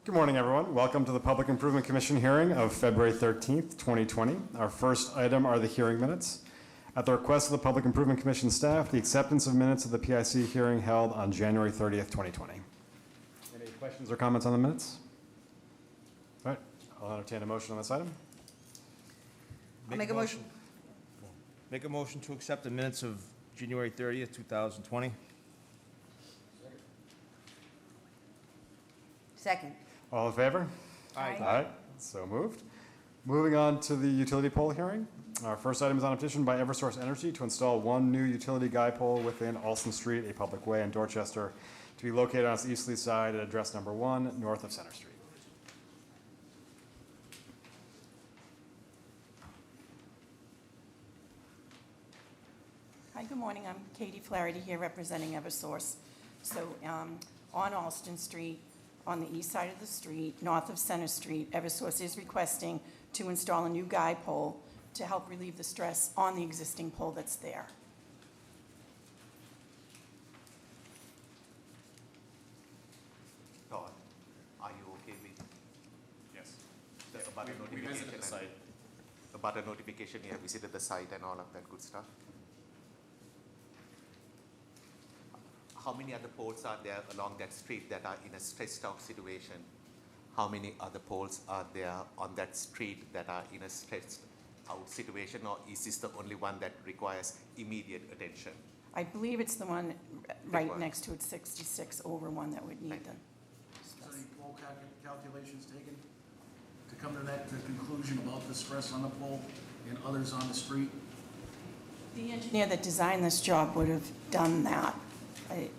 Good morning, everyone. Welcome to the Public Improvement Commission hearing of February 13th, 2020. Our first item are the hearing minutes. At the request of the Public Improvement Commission staff, the acceptance of minutes of the PIC hearing held on January 30th, 2020. Any questions or comments on the minutes? All right, I'll entertain a motion on this item. Make a motion. Make a motion to accept the minutes of January 30th, 2020. Second. All in favor? Aye. Aye, so moved. Moving on to the utility pole hearing. Our first item is on a petition by Eversource Energy to install one new utility guy pole within Alston Street, a public way in Dorchester, to be located on its easterly side at address number 1, north of Center Street. Hi, good morning. I'm Katie Flaherty here representing Eversource. So on Alston Street, on the east side of the street, north of Center Street, Eversource is requesting to install a new guy pole to help relieve the stress on the existing pole that's there. Todd, are you okay with Yes. the butter We notification? visited the site. The butter notification, you have visited the site and all of that good stuff? How many other poles are there along that street that are in a stressed out situation? How many other poles are there on that street that are in a stressed out situation, or is this the only one that requires immediate attention? I believe it's the one right one. next to it, 66 over one that would need the Is there any pole calculations taken to come to that conclusion about the stress on the pole and others on the street? The engineer that designed this job would have done that.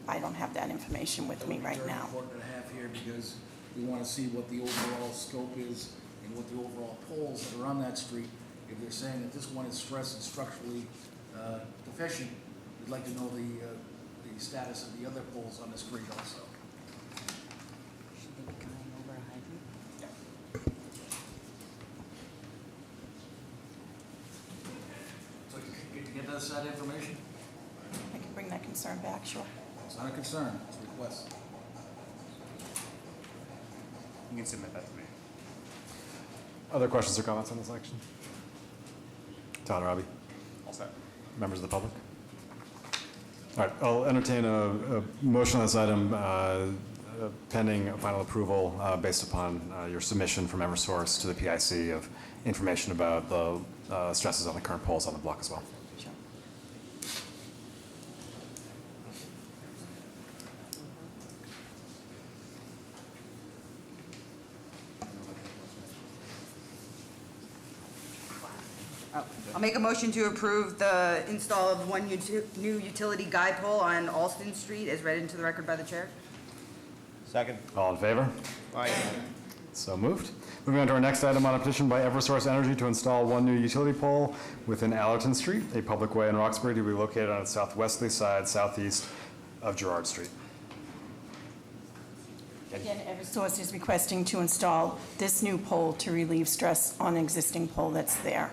I don't have that information with me right now. That would be very important to have here because we want to see what the overall scope is and what the overall poles that are on that street. If they're saying that this one is stressed and structurally deficient, we'd like to know the status of the other poles on the street also. Should they be coming over a hydrant? So you get us that information? I can bring that concern back, sure. It's not a concern, it's a request. You can submit that to me. Other questions or comments on this action? Todd, Robbie? All set. Members of the public? All right, I'll entertain a motion on this item pending final approval based upon your submission from Eversource to the PIC of information about the stresses on the current poles on the block as well. Sure. I'll make a motion to approve the install of one new utility guy pole on Alston Street as read into the record by the chair. Second. All in favor? Aye. So moved. Moving on to our next item on a petition by Eversource Energy to install one new utility pole within Allerton Street, a public way in Roxbury to be located on its southwesterly side, southeast of Girard Street. Again, Eversource is requesting to install this new pole to relieve stress on an existing pole that's there.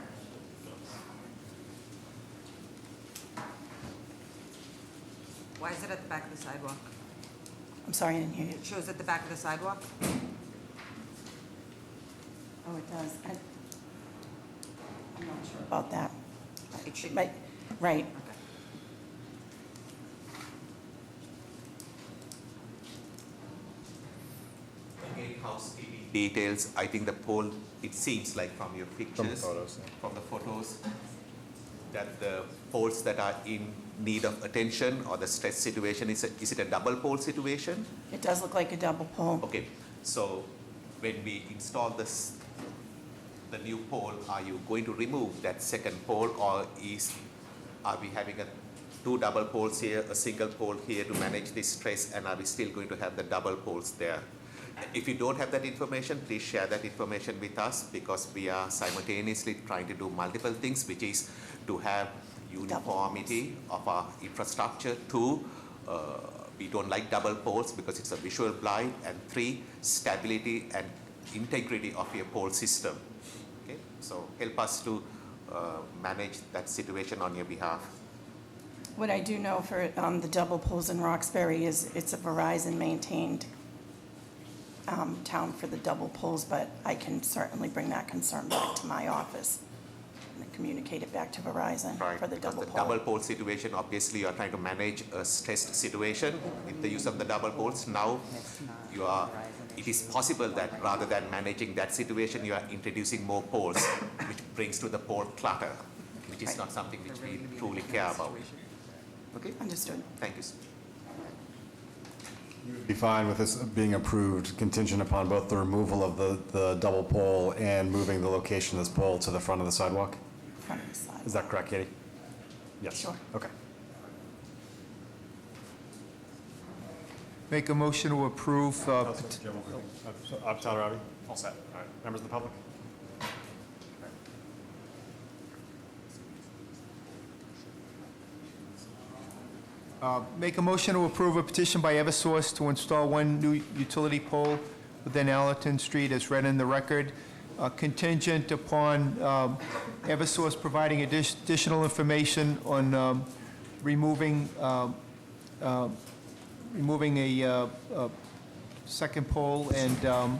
Why is it at the back of the sidewalk? I'm sorry, I didn't hear you. It shows at the back of the sidewalk? Oh, it does. I'm not sure about that. It should be. Right, right. Okay. Again, housekeeping details, I think the pole, it seems like from your pictures. photos, yeah. From the photos, that the poles that are in need of attention or the stress situation, is it a double pole situation? It does look like a double pole. Okay, so when we install this, the new pole, are you going to remove that second pole, or are we having two double poles here, a single pole here to manage this stress, and are we still going to have the double poles there? If you don't have that information, please share that information with us, because we are simultaneously trying to do multiple things, which is to have uniformity of our infrastructure. 2, we don't like double poles because it's a visual blind, and 3, stability and integrity of your pole system. Okay, so help us to manage that situation on your behalf. What I do know for the double poles in Roxbury is it's a Verizon maintained town for the double poles, but I can certainly bring that concern back to my office and communicate it back to Verizon Right, for the because double the pole. double pole situation, obviously you are trying to manage a stressed situation with the use of the double poles. Now, it is possible that rather than managing that situation, you are introducing more poles, which brings to the pole clutter, which is not something which we truly care about. Okay, Understood. thank you, sir. Be fine with this being approved contingent upon both the removal of the double pole and moving the location of this pole to the front of the sidewalk? Front of the side. Is that correct, Katie? Yes. Sure. Okay. Make a motion to approve, Tyler Robbie? All set. All right. Members of the public? make a motion to approve a petition by Eversource to install one new utility pole within Allerton Street as read in the record, contingent upon Eversource providing additional information on removing a second pole and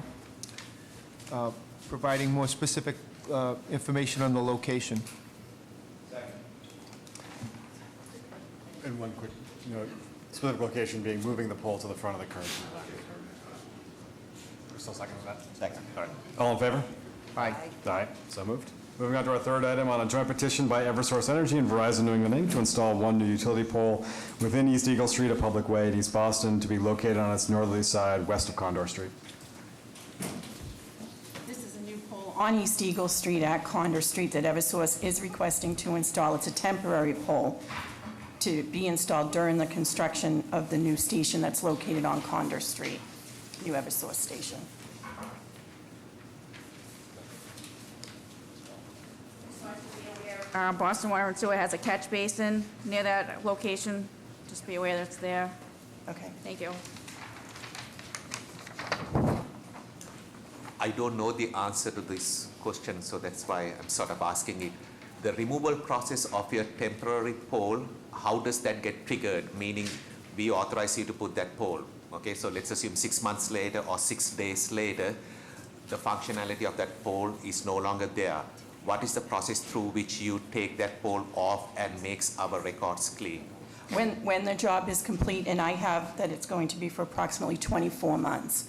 providing more specific information on the location. And one quick, specific location being moving the pole to the front of the curb. We're still second with that? Second. All right. All in favor? Aye. Aye. So moved. Moving on to our third item on a joint petition by Eversource Energy and Verizon New England Inc. to install one new utility pole within East Eagle Street, a public way in East Boston, to be located on its northerly side west of Condor Street. This is a new pole on East Eagle Street at Condor Street that Eversource is requesting to install. It's a temporary pole to be installed during the construction of the new station that's located on Condor Street, new Eversource station. Boston Water and Sewer has a catch basin near that location. Just be aware that's there. Okay. Thank you. I don't know the answer to this question, so that's why I'm sort of asking it. The removal process of your temporary pole, how does that get triggered? Meaning, we authorize you to put that pole. Okay, so let's assume 6 months later or 6 days later, the functionality of that pole is no longer there. What is the process through which you take that pole off and makes our records clean? When the job is complete, and I have that it's going to be for approximately 24 months,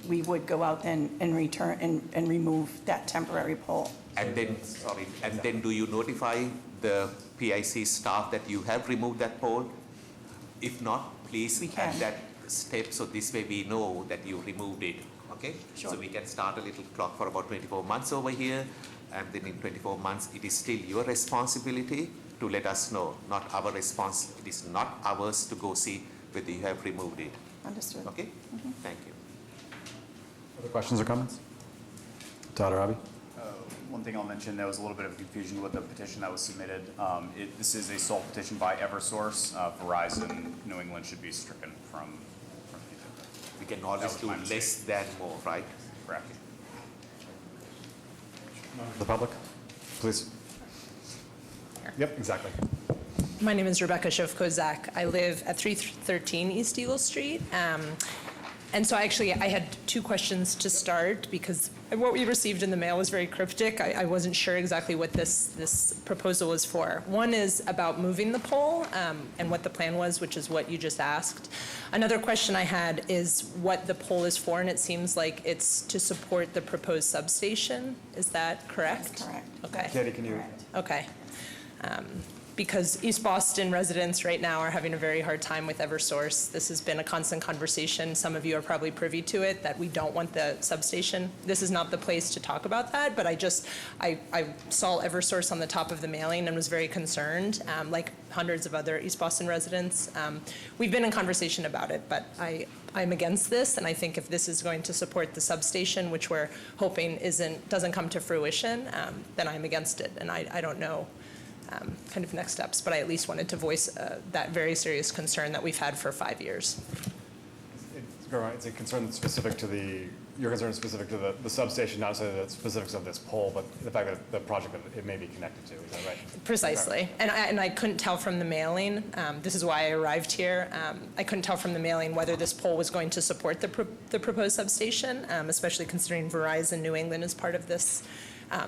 we would go out then and return and remove that temporary pole. And then do you notify the PIC staff that you have removed that pole? If not, please We add can. that step, so this way we know that you removed it, okay? Sure. So we can start a little clock for about 24 months over here, and then in 24 months, it is still your responsibility to let us know, not our response. It is not ours to go see whether you have removed it, Understood. okay? Thank you. Other questions or comments? Tyler Robbie? One thing I'll mention, there was a little bit of confusion with the petition that was submitted. This is a sole petition by Eversource. Verizon New England should be stricken from the agenda. We can always was do my mistake. less than more, right? Correct. The public, please. Yep, exactly. My name is Rebecca Shofkozak. I live at 313 East Eagle Street. And so I had two questions to start because what we received in the mail was very cryptic. I wasn't sure exactly what this proposal was for. One is about moving the pole and what the plan was, which is what you just asked. Another question I had is what the pole is for, and it seems like it's to support the proposed substation. Is that correct? That's correct. Okay. Katie, can you? Correct. Okay. Because East Boston residents right now are having a very hard time with Eversource. This has been a constant conversation. Some of you are probably privy to it, that we don't want the substation. This is not the place to talk about that, but I saw Eversource on the top of the mailing and was very concerned, like hundreds of other East Boston residents. We've been in conversation about it, but I'm against this, and I think if this is going to support the substation, which we're hoping doesn't come to fruition, then I'm against it, and I don't know kind of next steps, but I at least wanted to voice that very serious concern that we've had for 5 years. It's a concern that's specific to the your concern is specific to the substation, not necessarily the specifics of this pole, but the fact that the project that it may be connected to, is that right? Precisely. And I couldn't tell from the mailing, this is why I arrived here, I couldn't tell from the mailing whether this pole was going to support the proposed substation, especially considering Verizon New England is part of this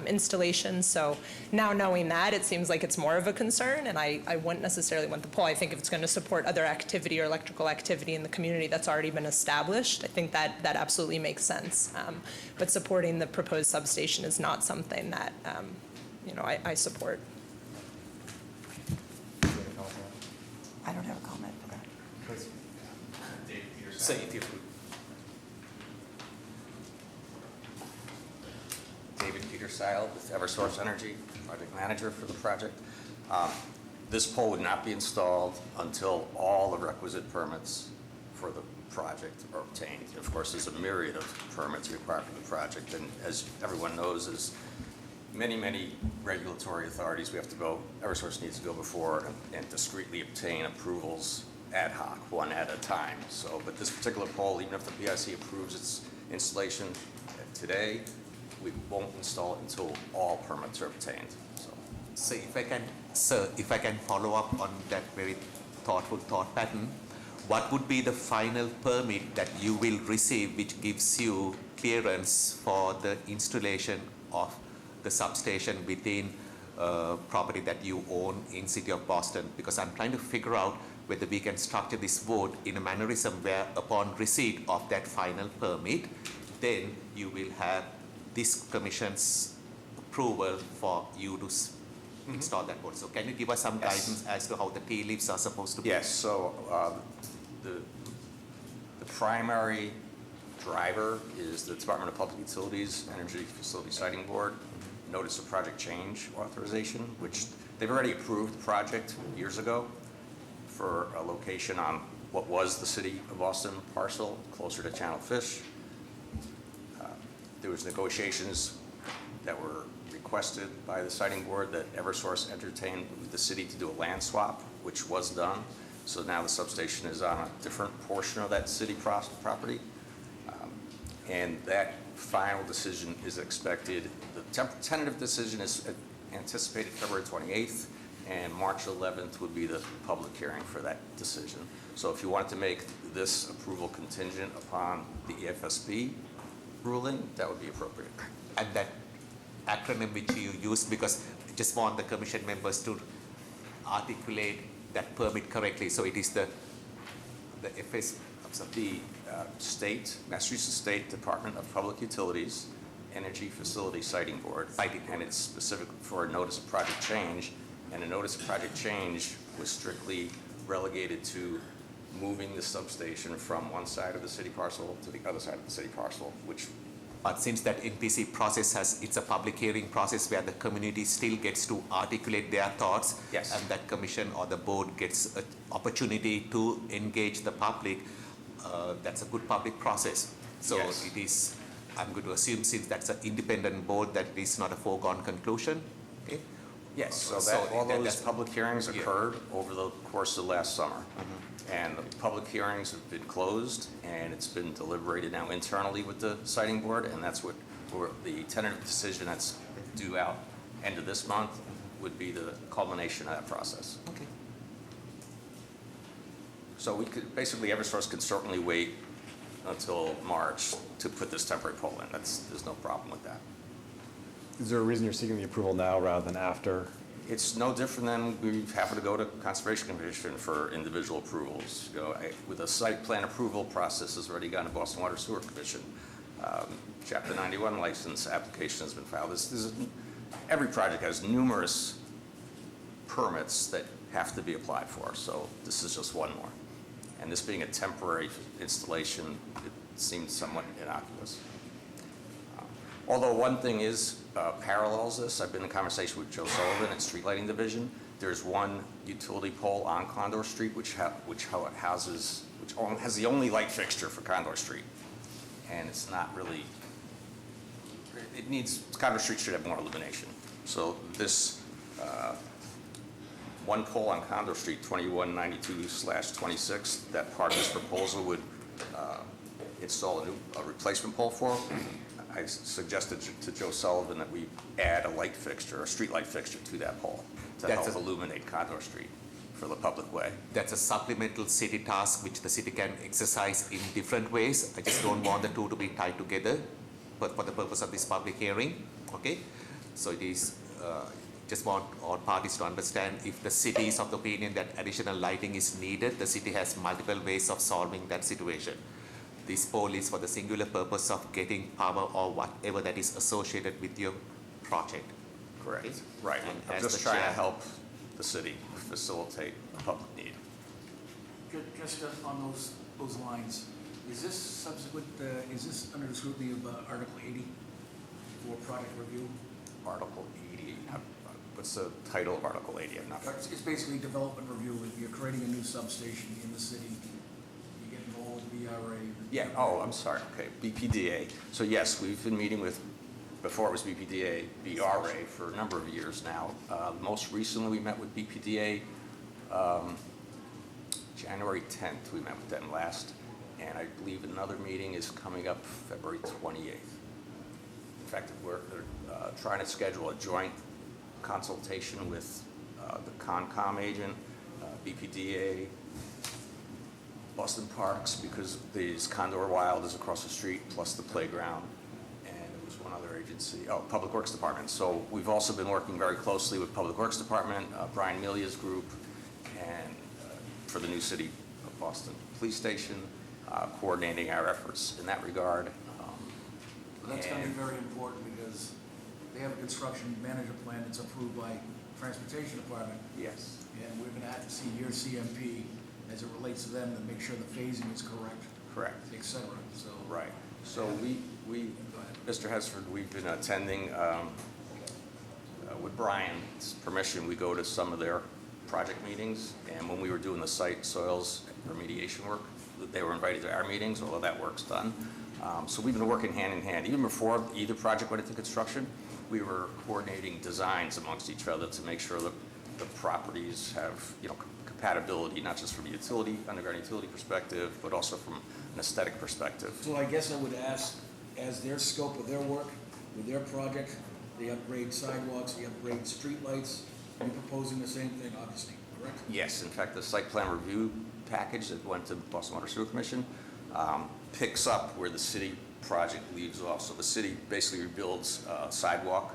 installation. So now knowing that, it seems like it's more of a concern, and I wouldn't necessarily want the pole. I think if it's going to support other activity or electrical activity in the community that's already been established, I think that absolutely makes sense. But supporting the proposed substation is not something that, I support. I don't have a comment. So if you, David Petersile with Eversource Energy, project manager for the project. This pole would not be installed until all the requisite permits for the project are obtained. Of course, there's a myriad of permits required for the project, and as everyone knows, there's many regulatory authorities we have to go, Eversource needs to go before and discreetly obtain approvals ad hoc, one at a time. So, but this particular pole, even if the PIC approves its installation today, we won't install it until all permits are obtained. So if I can follow up on that very thoughtful thought pattern, what would be the final permit that you will receive which gives you clearance for the installation of the substation within property that you own in City of Boston? Because I'm trying to figure out whether we can structure this vote in a mannerism where upon receipt of that final permit, then you will have this commission's approval for you to install that board. So can you give us some guidance as to how the tea leaves are supposed to be? Yes, so the primary driver is the Department of Public Utilities Energy Facility Siting Board notice of project change authorization, which they've already approved the project years ago for a location on what was the City of Boston parcel closer to Channel Fish. There was negotiations that were requested by the siting board that Eversource entertained with the city to do a land swap, which was done. So now the substation is on a different portion of that city property. And that final decision is expected, the tentative decision is anticipated February 28th, and March 11th would be the public hearing for that decision. So if you wanted to make this approval contingent upon the EFSB ruling, that would be appropriate. And that acronym which you used, because I just want the commission members to articulate that permit correctly. So it is the Massachusetts State Department of Public Utilities Energy Facility Siting Board. And it's specific for a notice of project change. And a notice of project change was strictly relegated to moving the substation from one side of the city parcel to the other side of the city parcel, which. But since that NPC process it's a public hearing process where the community still gets to articulate their thoughts. Yes. And that commission or the board gets an opportunity to engage the public, that's a good public process. So Yes. it is, I'm going to assume since that's an independent board that it is not a foregone conclusion, okay? Yes, so So all those that's- public hearings yeah. occurred over the course of last summer. And the public hearings have been closed, and it's been deliberated now internally with the siting board, and that's what, the tentative decision that's due out end of this month would be the culmination of that process. Okay. So we could, basically, Eversource could certainly wait until March to put this temporary pole in. There's no problem with that. Is there a reason you're seeking the approval now rather than after? It's no different than we happen to go to Conservation Commission for individual approvals. You know, with a site plan approval process has already gone to Boston Water Sewer Commission. Chapter 91 license application has been filed. Every project has numerous permits that have to be applied for, so this is just one more. And this being a temporary installation, it seems somewhat innocuous. Although one thing is parallels this, I've been in conversation with Joe Sullivan at Street Lighting Division. There's one utility pole on Condor Street which has the only light fixture for Condor Street, and it's not really. Condor Street should have more illumination. So this one pole on Condor Street, 2192/26, that part of this proposal would install a replacement pole for. I suggested to Joe Sullivan that we add a light fixture, a street light fixture to that pole to That's help a- illuminate Condor Street for the public way. That's a supplemental city task which the city can exercise in different ways. I just don't want the two to be tied together, but for the purpose of this public hearing, okay? So it is, just want all parties to understand, if the city is of the opinion that additional lighting is needed, the city has multiple ways of solving that situation. This pole is for the singular purpose of getting power or whatever that is associated with your project. Correct. Right. And I'm as just the trying to chair- help the city facilitate a public need. Just on those lines, is this subsequent, is this under the scrutiny of Article 80 for project review? Article 80, what's the title of Article 80? I'm not. It's basically development review. If you're creating a new substation in the city, you get involved with BRA. Yeah, oh, I'm sorry, okay, BPDA. So yes, we've been meeting with, before it was BPDA, BRA for a number of years now. Most recently, we met with BPDA, January 10th, we met with them last, and I believe another meeting is coming up February 28th. In fact, we're trying to schedule a joint consultation with the Concom agent, BPDA, Boston Parks, because these Condor Wild is across the street, plus the playground, and there was one other agency, Public Works Department. So we've also been working very closely with Public Works Department, Brian Milia's group, and for the new city of Boston Police Station, coordinating our efforts in that regard. That's going to be and- very important because they have a construction management plan that's approved by Transportation Department, Yes, and we're going to have to see your CMP as it relates to them to make sure the phasing is correct, correct. et cetera. So, Right. So we, Mr. Hesford, we've been attending, with Brian's permission, we go to some of their project meetings. And when we were doing the site soils remediation work, they were invited to our meetings, although that work's done. So we've been working hand in hand. Even before either project went into construction, we were coordinating designs amongst each other to make sure that the properties have, compatibility, not just from a utility, underground utility perspective, but also from an aesthetic perspective. so I guess I would ask, as their scope of their work, with their project, they upgrade sidewalks, they upgrade streetlights, you're proposing the same thing, obviously, correct? Yes, in fact, the site plan review package that went to Boston Water Sewer Commission picks up where the city project leaves off. So the city basically rebuilds sidewalk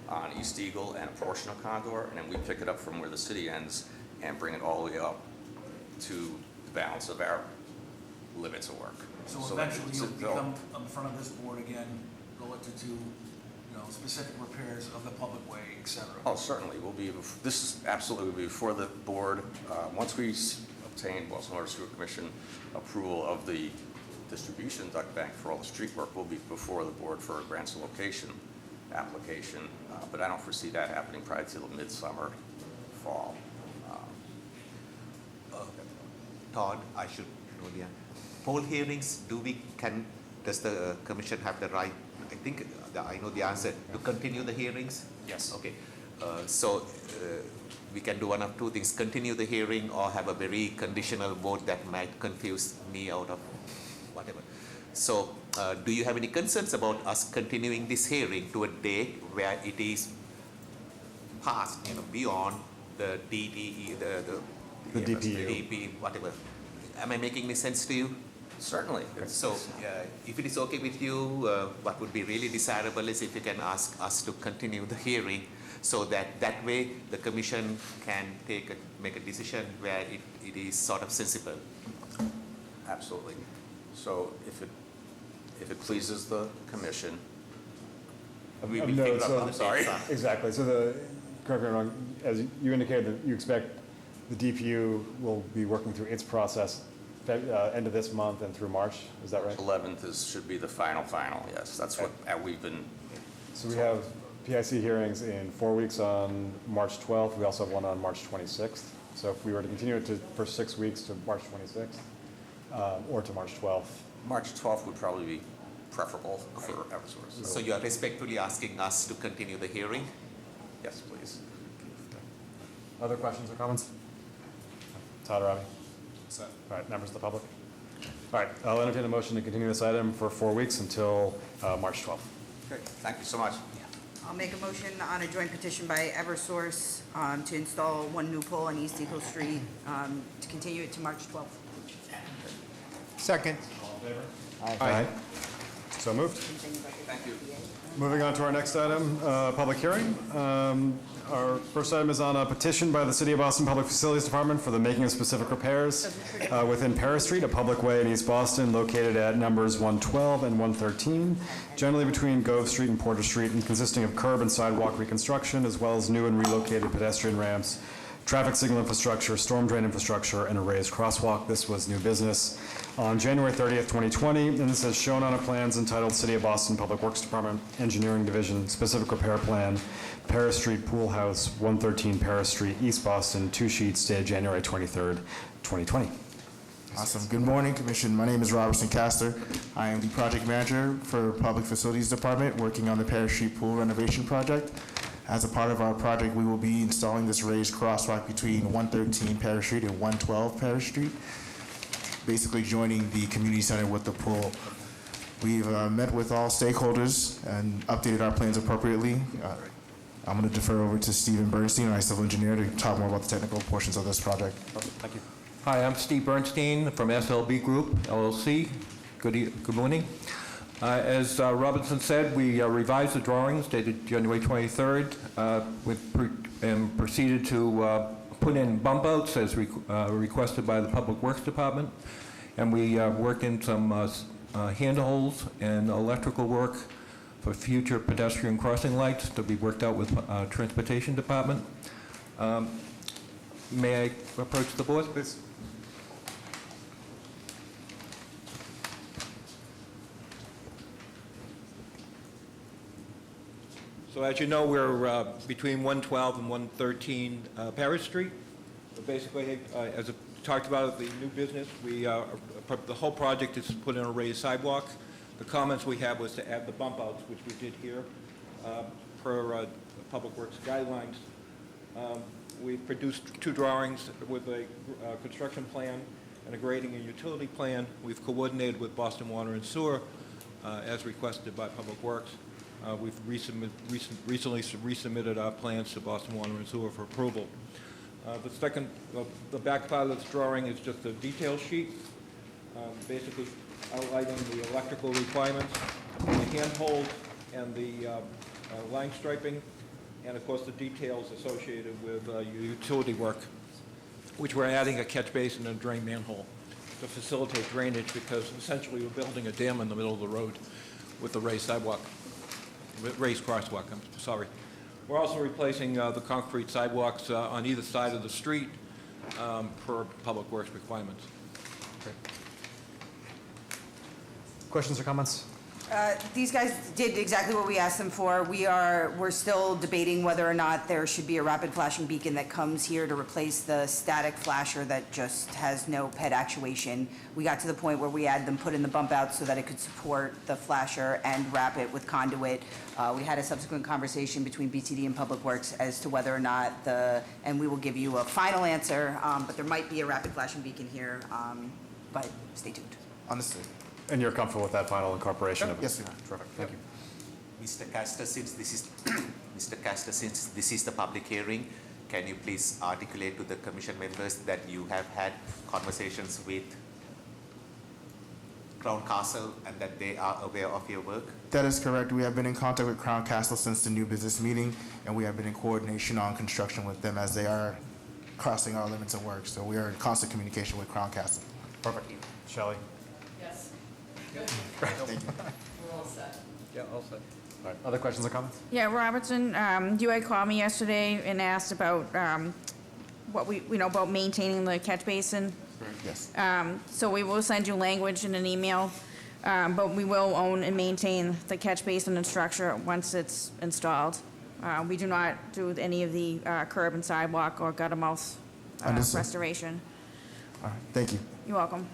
on East Eagle and a portion of Condor, and then we pick it up from where the city ends and bring it all the way up to the balance of our limits of work. So that eventually it's you'll built. become in front of this board again relative to, specific repairs of the public way, et cetera. Oh, certainly, this is absolutely before the board. Once we obtain Boston Water Sewer Commission approval of the distribution duct bank for all the street work, will be before the board for a grants of location application. But I don't foresee that happening probably till midsummer, fall. Todd, I should know the poll hearings, does the commission have the right, I think, I know the answer, to continue the hearings? Yes. Okay, so we can do one of two things, continue the hearing or have a very conditional vote that might confuse me out of whatever. So do you have any concerns about us continuing this hearing to a date where it is past, beyond the DDE, The DPU. DP, whatever? Am I making any sense to you? Certainly. So, if it is okay with you, what would be really desirable is if you can ask us to continue the hearing, so that way the commission can make a decision where it is sort of sensible. Absolutely. So if it pleases the commission, We will No, pick it up so- on the Sorry. same time. Exactly, so correct me if I'm wrong, as you indicated, that you expect the DPU will be working through its process end of this month and through March, is that right? 11th should be the final, yes. That's what we've been, So we have PIC hearings in 4 weeks on March 12th, we also have one on March 26th. So if we were to continue it for 6 weeks to March 26th, or to March 12th. March 12th would probably be preferable for Eversource. So you are respectfully asking us to continue the hearing? Yes, please. Other questions or comments? Todd or Robbie? All right, members of the public? All right, I'll entertain a motion to continue this item for 4 weeks until March 12th. Okay, thank you so much. I'll make a motion on a joint petition by Eversource to install one new pole on East Eagle Street, to continue it to March 12th. Second. Aye. So moved. Thank you. Moving on to our next item, public hearing. Our first item is on a petition by the City of Boston Public Facilities Department for the making of specific repairs within Paris Street, a public way in East Boston located at numbers 112 and 113, generally between Gove Street and Porter Street, and consisting of curb and sidewalk reconstruction, as well as new and relocated pedestrian ramps, traffic signal infrastructure, storm drain infrastructure, and a raised crosswalk. This was new business on January 30th, 2020, and this is shown on our plans entitled City of Boston Public Works Department Engineering Division Specific Repair Plan, Paris Street Pool House, 113 Paris Street, East Boston, 2 sheets dated January 23rd, 2020. Awesome. Good morning, Commission. My name is Robertson Castor. I am the project manager for Public Facilities Department, working on the Paris Street Pool renovation project. As a part of our project, we will be installing this raised crosswalk between 113 Paris Street and 112 Paris Street, basically joining the community center with the pool. We've met with all stakeholders and updated our plans appropriately. I'm going to defer over to Stephen Bernstein, our civil engineer, to talk more about the technical portions of this project. Thank you. Hi, I'm Steve Bernstein from SLB Group, LLC. Good morning. As Robinson said, we revised the drawings dated January 23rd and proceeded to put in bump outs as requested by the Public Works Department. And we worked in some handholds and electrical work for future pedestrian crossing lights to be worked out with Transportation Department. May I approach the board? Please. So as you know, we're between 112 and 113 Paris Street. So basically, as I talked about at the new business, the whole project is to put in a raised sidewalk. The comments we had was to add the bump outs, which we did here, per Public Works guidelines. We've produced 2 drawings with a construction plan and a grading and utility plan. We've coordinated with Boston Water and Sewer as requested by Public Works. We've recently resubmitted our plans to Boston Water and Sewer for approval. The back part of this drawing is just a detail sheet, basically outlining the electrical requirements, the handhold, and the line striping, and of course the details associated with utility work, which we're adding a catch basin and a drain manhole to facilitate drainage, because essentially we're building a dam in the middle of the road with the raised sidewalk, raised crosswalk, I'm sorry. We're also replacing the concrete sidewalks on either side of the street per Public Works requirements. Great. Questions or comments? These guys did exactly what we asked them for. We're still debating whether or not there should be a rapid flashing beacon that comes here to replace the static flasher that just has no PED actuation. We got to the point where we had them put in the bump out so that it could support the flasher and wrap it with conduit. We had a subsequent conversation between BTD and Public Works as to whether or not and we will give you a final answer, but there might be a rapid flashing beacon here, but stay tuned. Understood. And you're comfortable with that final incorporation of it? Yes, sir. Terrific, thank you. Mr. Castor, since this is the public hearing, can you please articulate to the commission members that you have had conversations with Crown Castle and that they are aware of your work? That is correct. We have been in contact with Crown Castle since the new business meeting, and we have been in coordination on construction with them as they are crossing our limits of work. So we are in constant communication with Crown Castle. Perfect. Shelley? Yes. Thank you. We're all set. Yeah, all set. All right, other questions or comments? Yeah, Robertson, you had called me yesterday and asked about about maintaining the catch basin. Yes. So we will send you language in an email, but we will own and maintain the catch basin and structure once it's installed. We do not do any of the curb and sidewalk or gutter mouth Understood. restoration. All right. Thank you. You're welcome.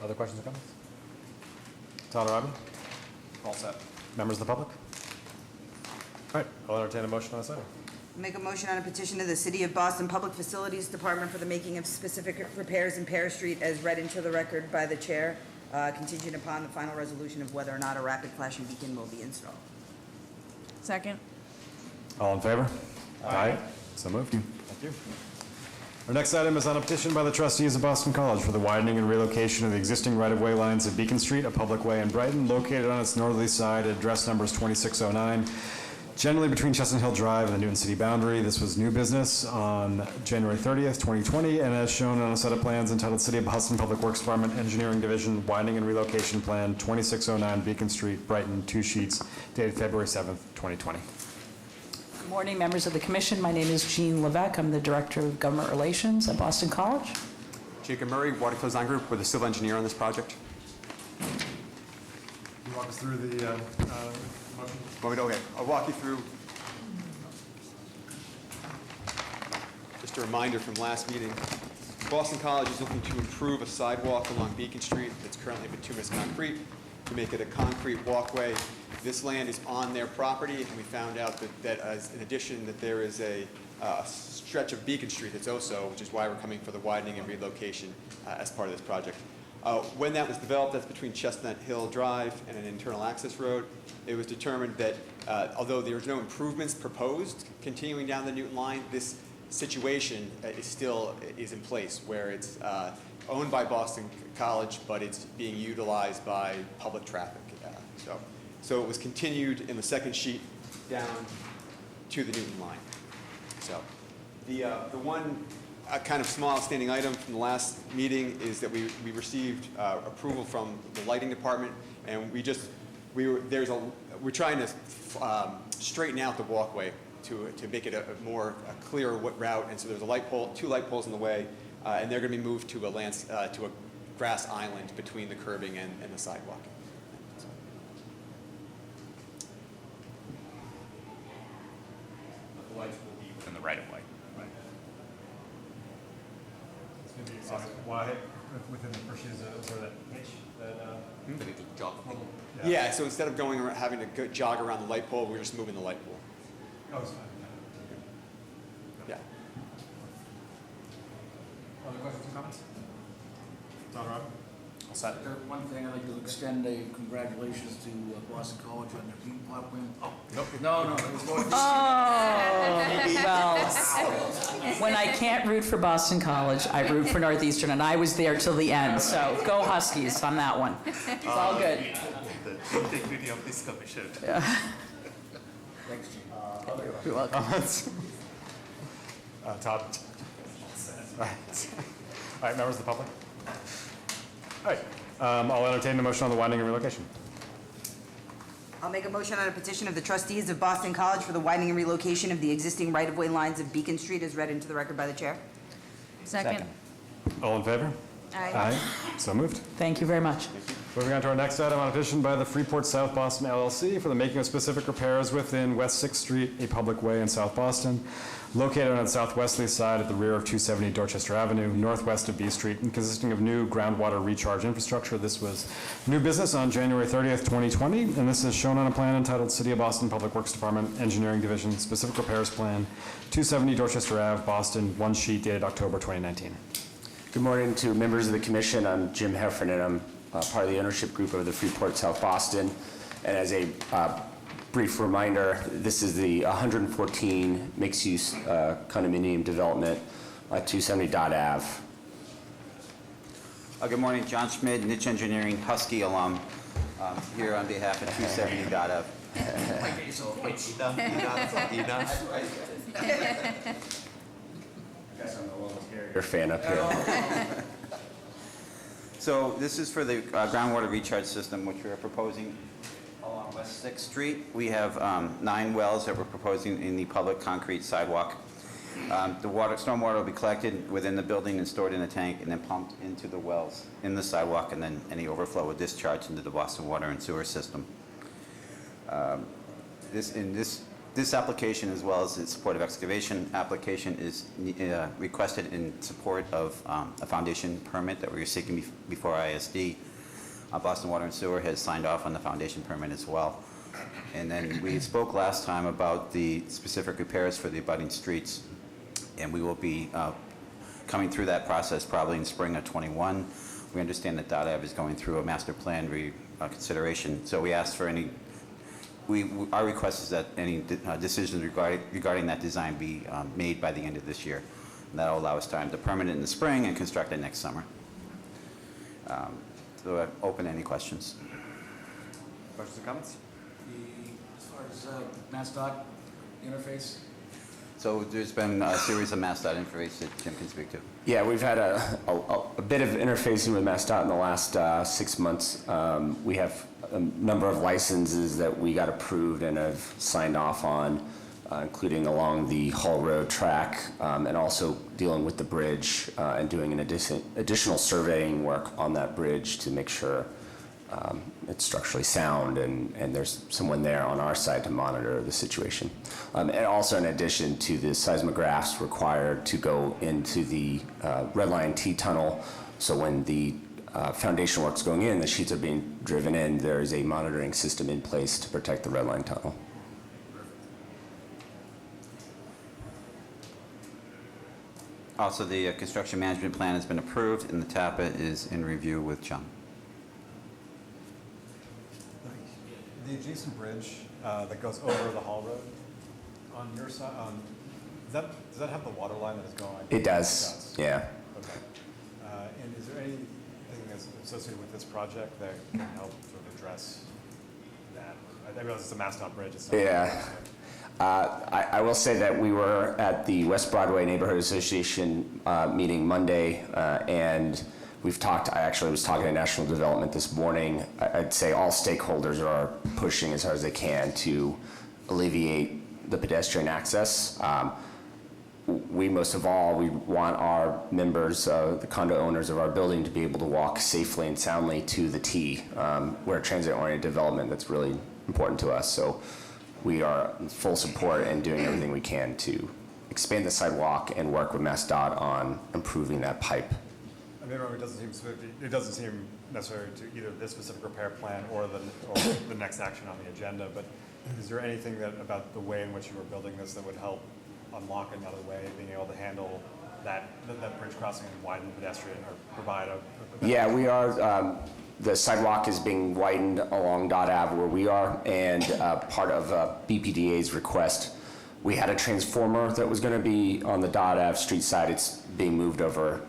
Other questions or comments? Tyler Robin? All set. Members of the public? All right, I'll entertain a motion on this item. Make a motion on a petition to the City of Boston Public Facilities Department for the making of specific repairs in Pear Street as read into the record by the chair, contingent upon the final resolution of whether or not a rapid flashing beacon will be installed. Second. All in favor? Aye. So moved. Thank you. Our next item is on a petition by the trustees of Boston College for the widening and relocation of the existing right-of-way lines at Beacon Street, a public way in Brighton, located on its northerly side at address numbers 2609, generally between Chestnut Hill Drive and the Newton City boundary. This was new business on January 30th, 2020, and as shown on a set of plans entitled City of Boston Public Works Department Engineering Division Widening and Relocation Plan 2609 Beacon Street, Brighton, 2 sheets, dated February 7th, 2020. Good morning, members of the commission. My name is Jean Levesque. I'm the Director of Government Relations at Boston College. Jacob Murray, Waterflow Design Group. We're the civil engineer on this project. Can you walk us through the motion? Okay, I'll walk you through. Just a reminder from last meeting, Boston College is looking to improve a sidewalk along Beacon Street that's currently bituminous concrete to make it a concrete walkway. This land is on their property, and we found out that as in addition that there is a stretch of Beacon Street that's also, which is why we're coming for the widening and relocation as part of this project. When that was developed, that's between Chestnut Hill Drive and an internal access road. It was determined that although there was no improvements proposed continuing down the Newton line, this situation is in place where it's owned by Boston College, but it's being utilized by public traffic. So it was continued in the second sheet down to the Newton line. So the one kind of small outstanding item from the last meeting is that we received approval from the lighting department, and we're trying to straighten out the walkway to make it a more clear route. And so there's two light poles in the way, and they're going to be moved to a grass island between the curbing and the sidewalk. The lights will be within the right-of-way. It's going to be wide within the bushes, sort of that pitch that... Yeah, so instead of going around, having to jog around the light pole, we're just moving the light pole. Oh, it's fine. Yeah. Other questions or comments? Don Rob? All set. One thing, I'd like to extend a congratulations to Boston College on their heat pump win. Oh, nope. No, it was more. Well, when I can't root for Boston College, I root for Northeastern, and I was there till the end, so go Huskies on that one. It's all good. The integrity of this commission. Thanks, Gene. You're welcome. Todd? All right, members of the public? All right, I'll entertain the motion on the widening and relocation. I'll make a motion on a petition of the trustees of Boston College for the widening and relocation of the existing right-of-way lines of Beacon Street as read into the record by the chair. Second. All in favor? Aye. So moved. Thank you very much. Moving on to our next item, on a petition by the Freeport South Boston LLC for the making of specific repairs within West 6th Street, a public way in South Boston, located on the southwesterly side at the rear of 270 Dorchester Avenue, northwest of B Street, and consisting of new groundwater recharge infrastructure. This was new business on January 30th, 2020, and this is shown on a plan entitled City of Boston Public Works Department Engineering Division Specific Repairs Plan, 270 Dorchester Ave, Boston, 1 sheet dated October 2019. Good morning to members of the commission. I'm Jim Heffernan. I'm part of the ownership group of the Freeport South Boston. And as a brief reminder, this is the 114 mixed-use condominium development at 270 Dot Ave. Good morning, John Schmidt, Niche Engineering, Husky alum, here on behalf of 270 Dot Ave. Your fan up here. So this is for the groundwater recharge system, which we are proposing along West 6th Street. We have 9 wells that we're proposing in the public concrete sidewalk. The stormwater will be collected within the building and stored in a tank and then pumped into the wells in the sidewalk, and then any overflow will discharge into the Boston water and sewer system. This application, as well as its supportive excavation application, is requested in support of a foundation permit that we are seeking before ISD. Boston Water and Sewer has signed off on the foundation permit as well. And then we spoke last time about the specific repairs for the abutting streets, and we will be coming through that process probably in spring of '21. We understand that Dot Ave is going through a master plan consideration, so we asked for any, our request is that any decisions regarding that design be made by the end of this year. And that'll allow us time to permit it in the spring and construct it next summer. So I open any questions. Questions or comments? As far as MassDOT interface, So there's been a series of MassDOT interface that Jim can speak to. Yeah, we've had a bit of interfacing with MassDOT in the last 6 months. We have a number of licenses that we got approved and have signed off on, including along the Hull Road track, and also dealing with the bridge and doing an additional surveying work on that bridge to make sure it's structurally sound and there's someone there on our side to monitor the situation. And also in addition to the seismographs required to go into the Red Line T tunnel, so when the foundation work's going in, the sheets are being driven in, there is a monitoring system in place to protect the Red Line tunnel. Also, the construction management plan has been approved and the TAPA is in review with John. The adjacent bridge that goes over the Hall Road on your side, does that have the water line that is going? It does, yeah. Okay. And is there anything that's associated with this project that can help sort of address that? I realize it's a MassDOT bridge. It's not Yeah. I will say that we were at the West Broadway Neighborhood Association meeting Monday, and we've talked, I actually was talking to National Development this morning. I'd say all stakeholders are pushing as hard as they can to alleviate the pedestrian access. We most of all, we want our members, the condo owners of our building, to be able to walk safely and soundly to the T. We're a transit-oriented development that's really important to us. So we are in full support and doing everything we can to expand the sidewalk and work with MassDOT on improving that pipe. I mean, it doesn't seem necessary to either this specific repair plan or the next action on the agenda, but is there anything about the way in which you were building this that would help unlock another way, being able to handle that bridge crossing and widen pedestrian or provide a Yeah, we are, the sidewalk is being widened along Dot Ave where we are, and part of BPDA's request, we had a transformer that was going to be on the Dot Ave street side. It's being moved over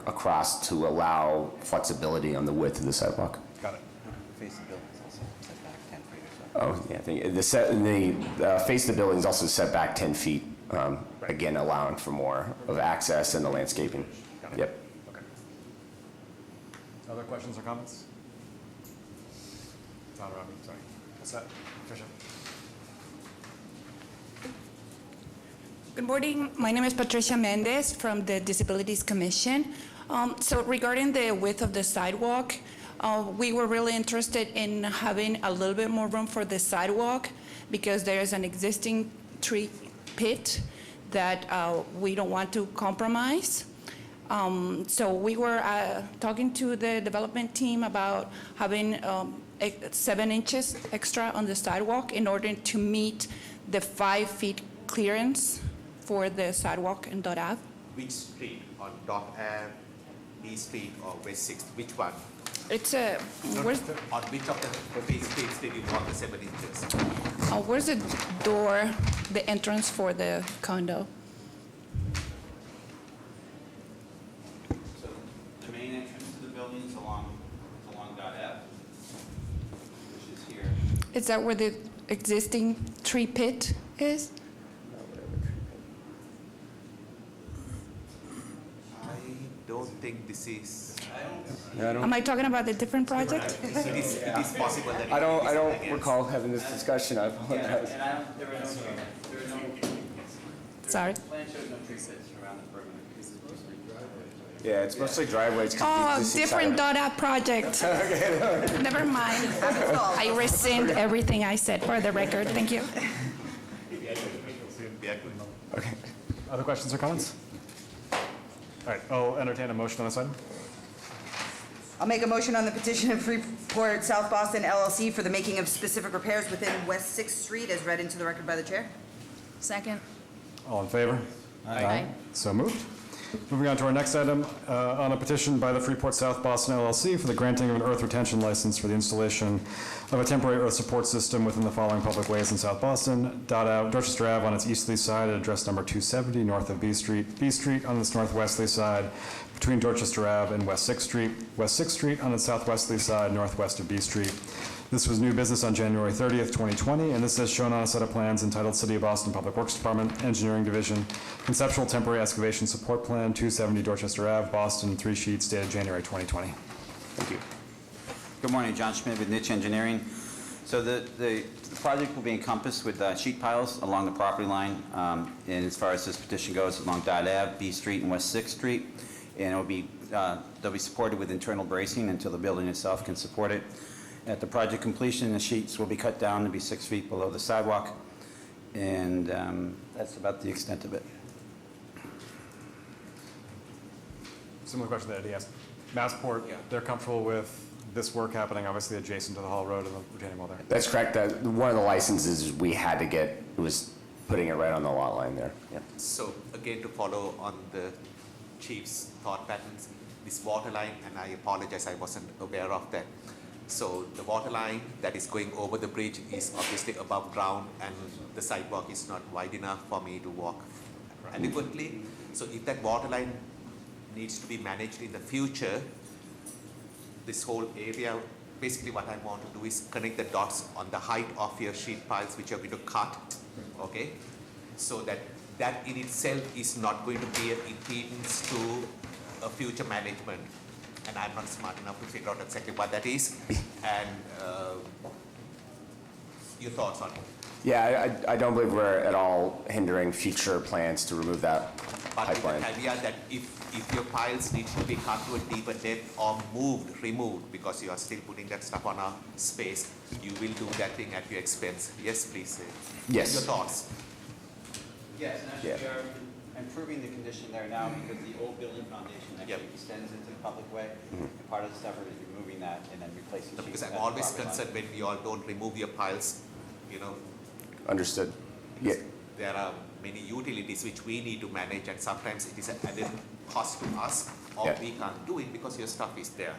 across to allow flexibility on the width of the sidewalk. Got it. Face the building is also set back 10 feet or so. Oh, yeah, I think the face of the building is also set back 10 feet, again, allowing for more of access and the landscaping. Got it. Yep. Okay. Other questions or comments? Tom, Robbie, sorry. What's that? Tricia? Good morning. My name is Patricia Mendez from the Disabilities Commission. So regarding the width of the sidewalk, we were really interested in having a little bit more room for the sidewalk because there is an existing tree pit that we don't want to compromise. So we were talking to the development team about having 7 inches extra on the sidewalk in order to meet the 5 feet clearance for the sidewalk in Dot Ave. Which street? On Dot Ave, East Street, or West Sixth? Which one? It's a, where's, On which of the streets did you want the 7 inches? where's the door, the entrance for the condo? So the main entrance to the building is along Dot Ave, which is here. Is that where the existing tree pit is? I don't think this is. Am I talking about a different project? It is possible that. I don't recall having this discussion. I apologize. There are no Sorry. plan shows no tree pits around the perimeter. Yeah, it's mostly driveways. 'cause Oh, this side different of it- Dot Ave project. Never mind. I rescind everything I said for the record. Thank you. Okay. Other questions or comments? All right, I'll entertain a motion on this item. I'll make a motion on the petition of Freeport South Boston LLC for the making of specific repairs within West Sixth Street as read into the record by the chair. Second. All in favor? Aye. So moved. Moving on to our next item, on a petition by the Freeport South Boston LLC for the granting of an earth retention license for the installation of a temporary earth support system within the following public ways in South Boston. Dorchester Ave on its easterly side at address number 270 north of B Street. B Street on its northwesterly side between Dorchester Ave and West Sixth Street. West Sixth Street on its southwesterly side northwest of B Street. This was new business on January 30th, 2020, and this is shown on a set of plans entitled City of Boston Public Works Department, Engineering Division, Conceptual Temporary Excavation Support Plan, 270 Dorchester Ave, Boston, 3 sheets dated January 2020. Thank you. Good morning, John Schmidt with Niche Engineering. So the project will be encompassed with sheet piles along the property line, and as far as this petition goes, along Dot Ave, B Street, and West Sixth Street, and it'll be they'll be supported with internal bracing until the building itself can support it. At the project completion, the sheets will be cut down to be 6 feet below the sidewalk, and that's about the extent of it. Similar question that Eddie asked. Massport, they're comfortable with this work happening obviously adjacent to the Hall Road and the retaining wall there? That's correct. One of the licenses we had to get was putting it right on the lot line there. Yep. So again, to follow on the chief's thought patterns, this water line, and I apologize, I wasn't aware of that. So the water line that is going over the bridge is obviously above ground, and the sidewalk is not wide enough for me to walk adequately. So if that water line needs to be managed in the future, this whole area, basically what I want to do is connect the dots on the height of your sheet piles which you're going to cut, okay? So that in itself is not going to be an impedance to a future management. And I'm not smart enough to figure out exactly what that is. And your thoughts on it? Yeah, I don't believe we're at all hindering future plans to remove that pipeline. But the idea that if your piles need to be cut to a deeper depth or removed, because you are still putting that stuff on a space, you will do that thing at your expense. Yes, please. Yes. Your thoughts? Yes, and actually we are improving the condition there now because the old building foundation actually extends into the public way. And part of this effort is removing that and then replacing it. Because I'm always concerned when we all don't remove your piles, you know. Understood. Yeah. There are many utilities which we need to manage, and sometimes it is an added cost to us, or we can't do it because your stuff is there.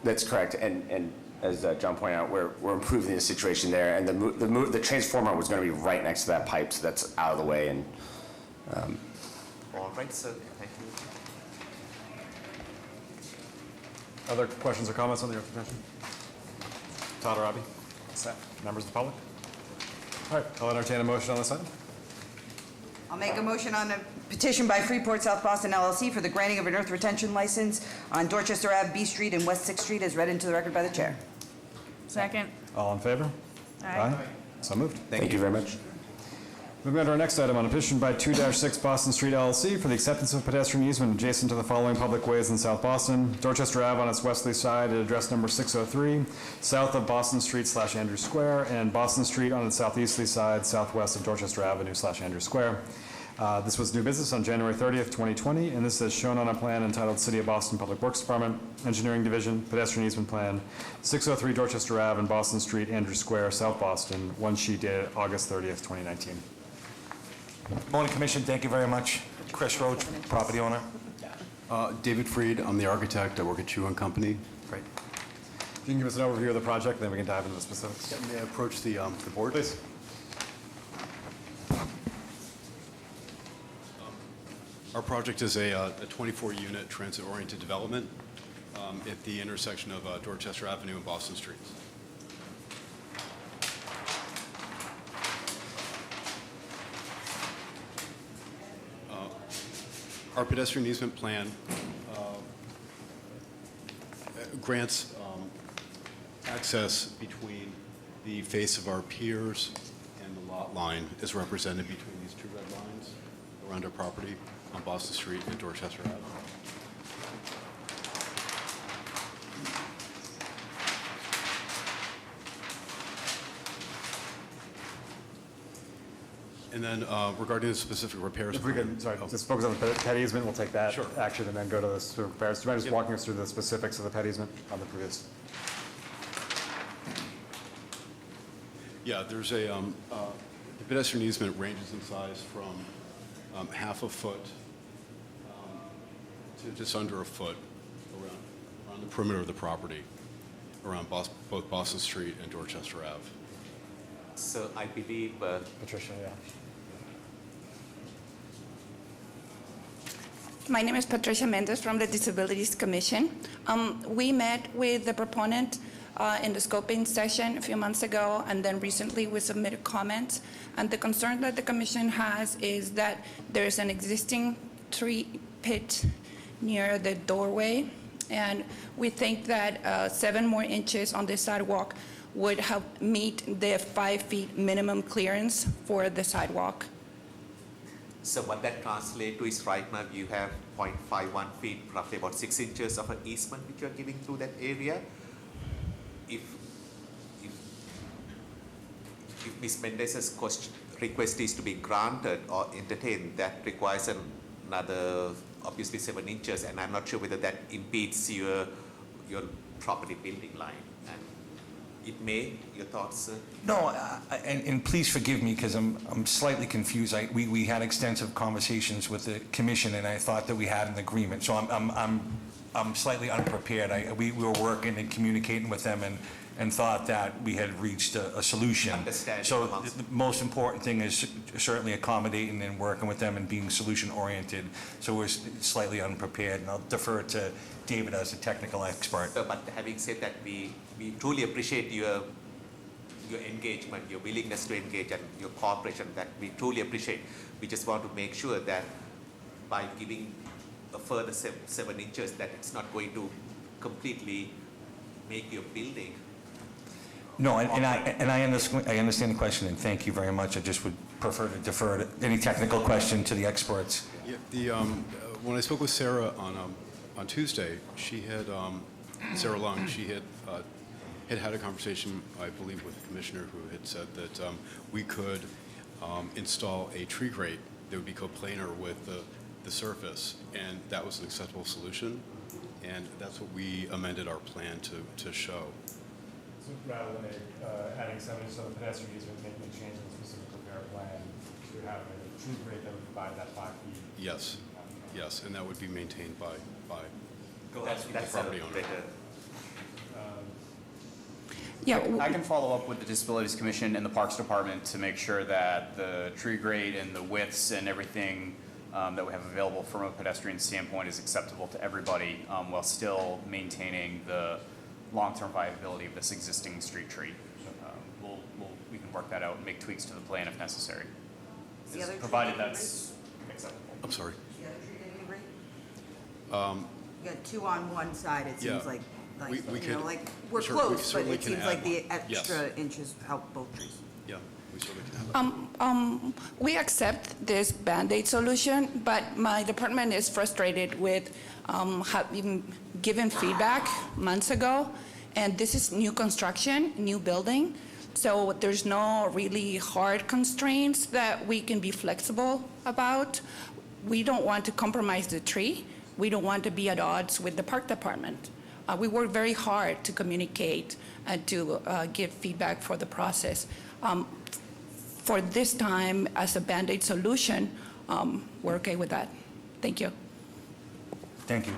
That's correct. And as John pointed out, we're improving the situation there. And the transformer was going to be right next to that pipe, so that's out of the way. And all right, sir. Thank you. Other questions or comments on the earth retention? Todd or Robbie? Set. Members of the public? All right, I'll entertain a motion on this item. I'll make a motion on a petition by Freeport South Boston LLC for the granting of an earth retention license on Dorchester Ave, B Street, and West Sixth Street as read into the record by the chair. Second. All in favor? Aye. So moved. Thank you very much. Moving on to our next item, on a petition by 2-6 Boston Street LLC for the acceptance of pedestrian easement adjacent to the following public ways in South Boston. Dorchester Ave on its westerly side at address number 603, south of Boston Street / Andrews Square, and Boston Street on its southeasterly side, southwest of Dorchester Avenue / Andrews Square. This was new business on January 30th, 2020, and this is shown on a plan entitled City of Boston Public Works Department, Engineering Division, Pedestrian Easement Plan, 603 Dorchester Ave and Boston Street, Andrews Square, South Boston, one sheet dated August 30th, 2019. Morning, Commission. Thank you very much. Chris Roach, property owner. David Freed, I'm the architect. I work at Chu & Company. Great. If you can give us an overview of the project, then we can dive into the specifics. May I approach the board? Please. Our project is a 24-unit transit-oriented development at the intersection of Dorchester Avenue and Boston Streets. Our pedestrian easement plan grants access between the face of our piers and the lot line is represented between these two red lines around our property on Boston Street and Dorchester Avenue. And then regarding the specific repairs. If we could, sorry, just focus on the pet easement, we'll take that Sure. action and then go to the sewer repairs. Do you mind just walking us through the specifics of the pet easement on the previous? Yeah, there's the pedestrian easement ranges in size from half a foot to just under a foot around the perimeter of the property, around both Boston Street and Dorchester Ave. So I believe, Patricia, yeah. My name is Patricia Mendez from the Disabilities Commission. We met with the proponent in the scoping session a few months ago, and then recently we submitted comments. And the concern that the commission has is that there's an existing tree pit near the doorway, and we think that 7 more inches on the sidewalk would help meet the 5 feet minimum clearance for the sidewalk. so what that translates to is right now you have 0.51 feet, roughly about 6 inches of an easement which you're giving through that area. If Ms. Mendez's request is to be granted or entertained, that requires another, obviously 7 inches, and I'm not sure whether that impedes your property building line. And it may, your thoughts, sir? No, and please forgive me because I'm slightly confused. We had extensive conversations with the commission, and I thought that we had an agreement. So I'm slightly unprepared. We were working and communicating with them and thought that we had reached a solution. Understanding. So the most important thing is certainly accommodating and working with them and being solution-oriented. So we're slightly unprepared, and I'll defer to David as a technical expert. So, but having said that, we truly appreciate your engagement, your willingness to engage, and your cooperation. That we truly appreciate. We just want to make sure that by giving a further 7 inches, that it's not going to completely make your building. No, and I understand the question, and thank you very much. I just would prefer to defer to any technical question to the experts. Yeah, when I spoke with Sarah on Tuesday, she had, Sarah Lung, she had a conversation, I believe, with the commissioner who had said that we could install a tree grate that would be coplanar with the surface, and that was an acceptable solution, and that's what we amended our plan to show. So rather than adding 7 inches of the pedestrian easement, making a change in the specific repair plan to have a tree grate that would provide that 5 feet. Yes, yes, and that would be maintained by That's the property owner. better. Yeah, I can follow up with the Disabilities Commission and the Parks Department to make sure that the tree grade and the widths and everything that we have available from a pedestrian standpoint is acceptable to everybody while still maintaining the long-term viability of this existing street tree. We can work that out and make tweaks to the plan if necessary, the other tree provided getting that's acceptable. I'm sorry. The other tree getting agree? You got 2 on one side, it Yeah. seems like, We you know, could- like, we're sure, we close, but certainly it can seems add like the one. Yes. extra inches help both trees. Yeah, we certainly can have that. We accept this Band-Aid solution, but my department is frustrated with having given feedback months ago, and this is new construction, new building, so there's no really hard constraints that we can be flexible about. We don't want to compromise the tree. We don't want to be at odds with the park department. We work very hard to communicate and to give feedback for the process. For this time, as a Band-Aid solution, we're okay with that. Thank you. Thank you.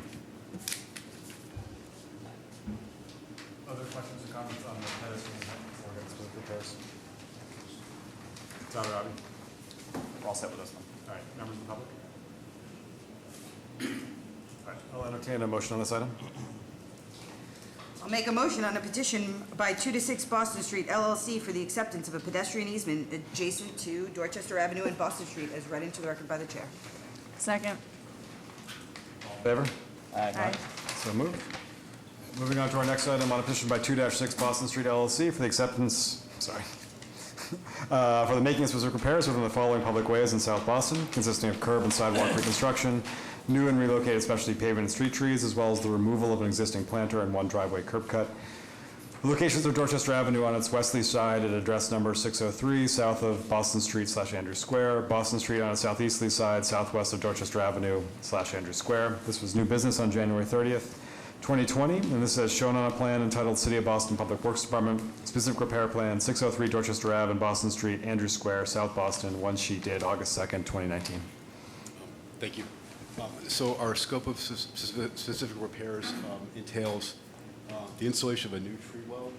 Other questions or comments on the pedestrian easement before we get to the repairs? Tyler, Robbie? We're all set with this one. All right, members of the public? All right, I'll entertain a motion on this item. I'll make a motion on a petition by 2 to 6 Boston Street LLC for the acceptance of a pedestrian easement adjacent to Dorchester Avenue and Boston Street as read into the record by the chair. Second. Favor? Aye. So moved. Moving on to our next item on a petition by 2-6 Boston Street LLC for the acceptance, for the making of specific repairs within the following public ways in South Boston, consisting of curb and sidewalk reconstruction, new and relocated specialty pavement and street trees, as well as the removal of an existing planter and 1 driveway curb cut. The locations of Dorchester Avenue on its westerly side at address number 603, south of Boston Street / Andrews Square, Boston Street on its southeasterly side, southwest of Dorchester Avenue / Andrews Square. This was new business on January 30th, 2020, and this is shown on a plan entitled City of Boston Public Works Department, specific repair plan, 603 Dorchester Ave and Boston Street, Andrews Square, South Boston, one sheet dated August 2nd, 2019. Thank you. So our scope of specific repairs entails the installation of a new tree well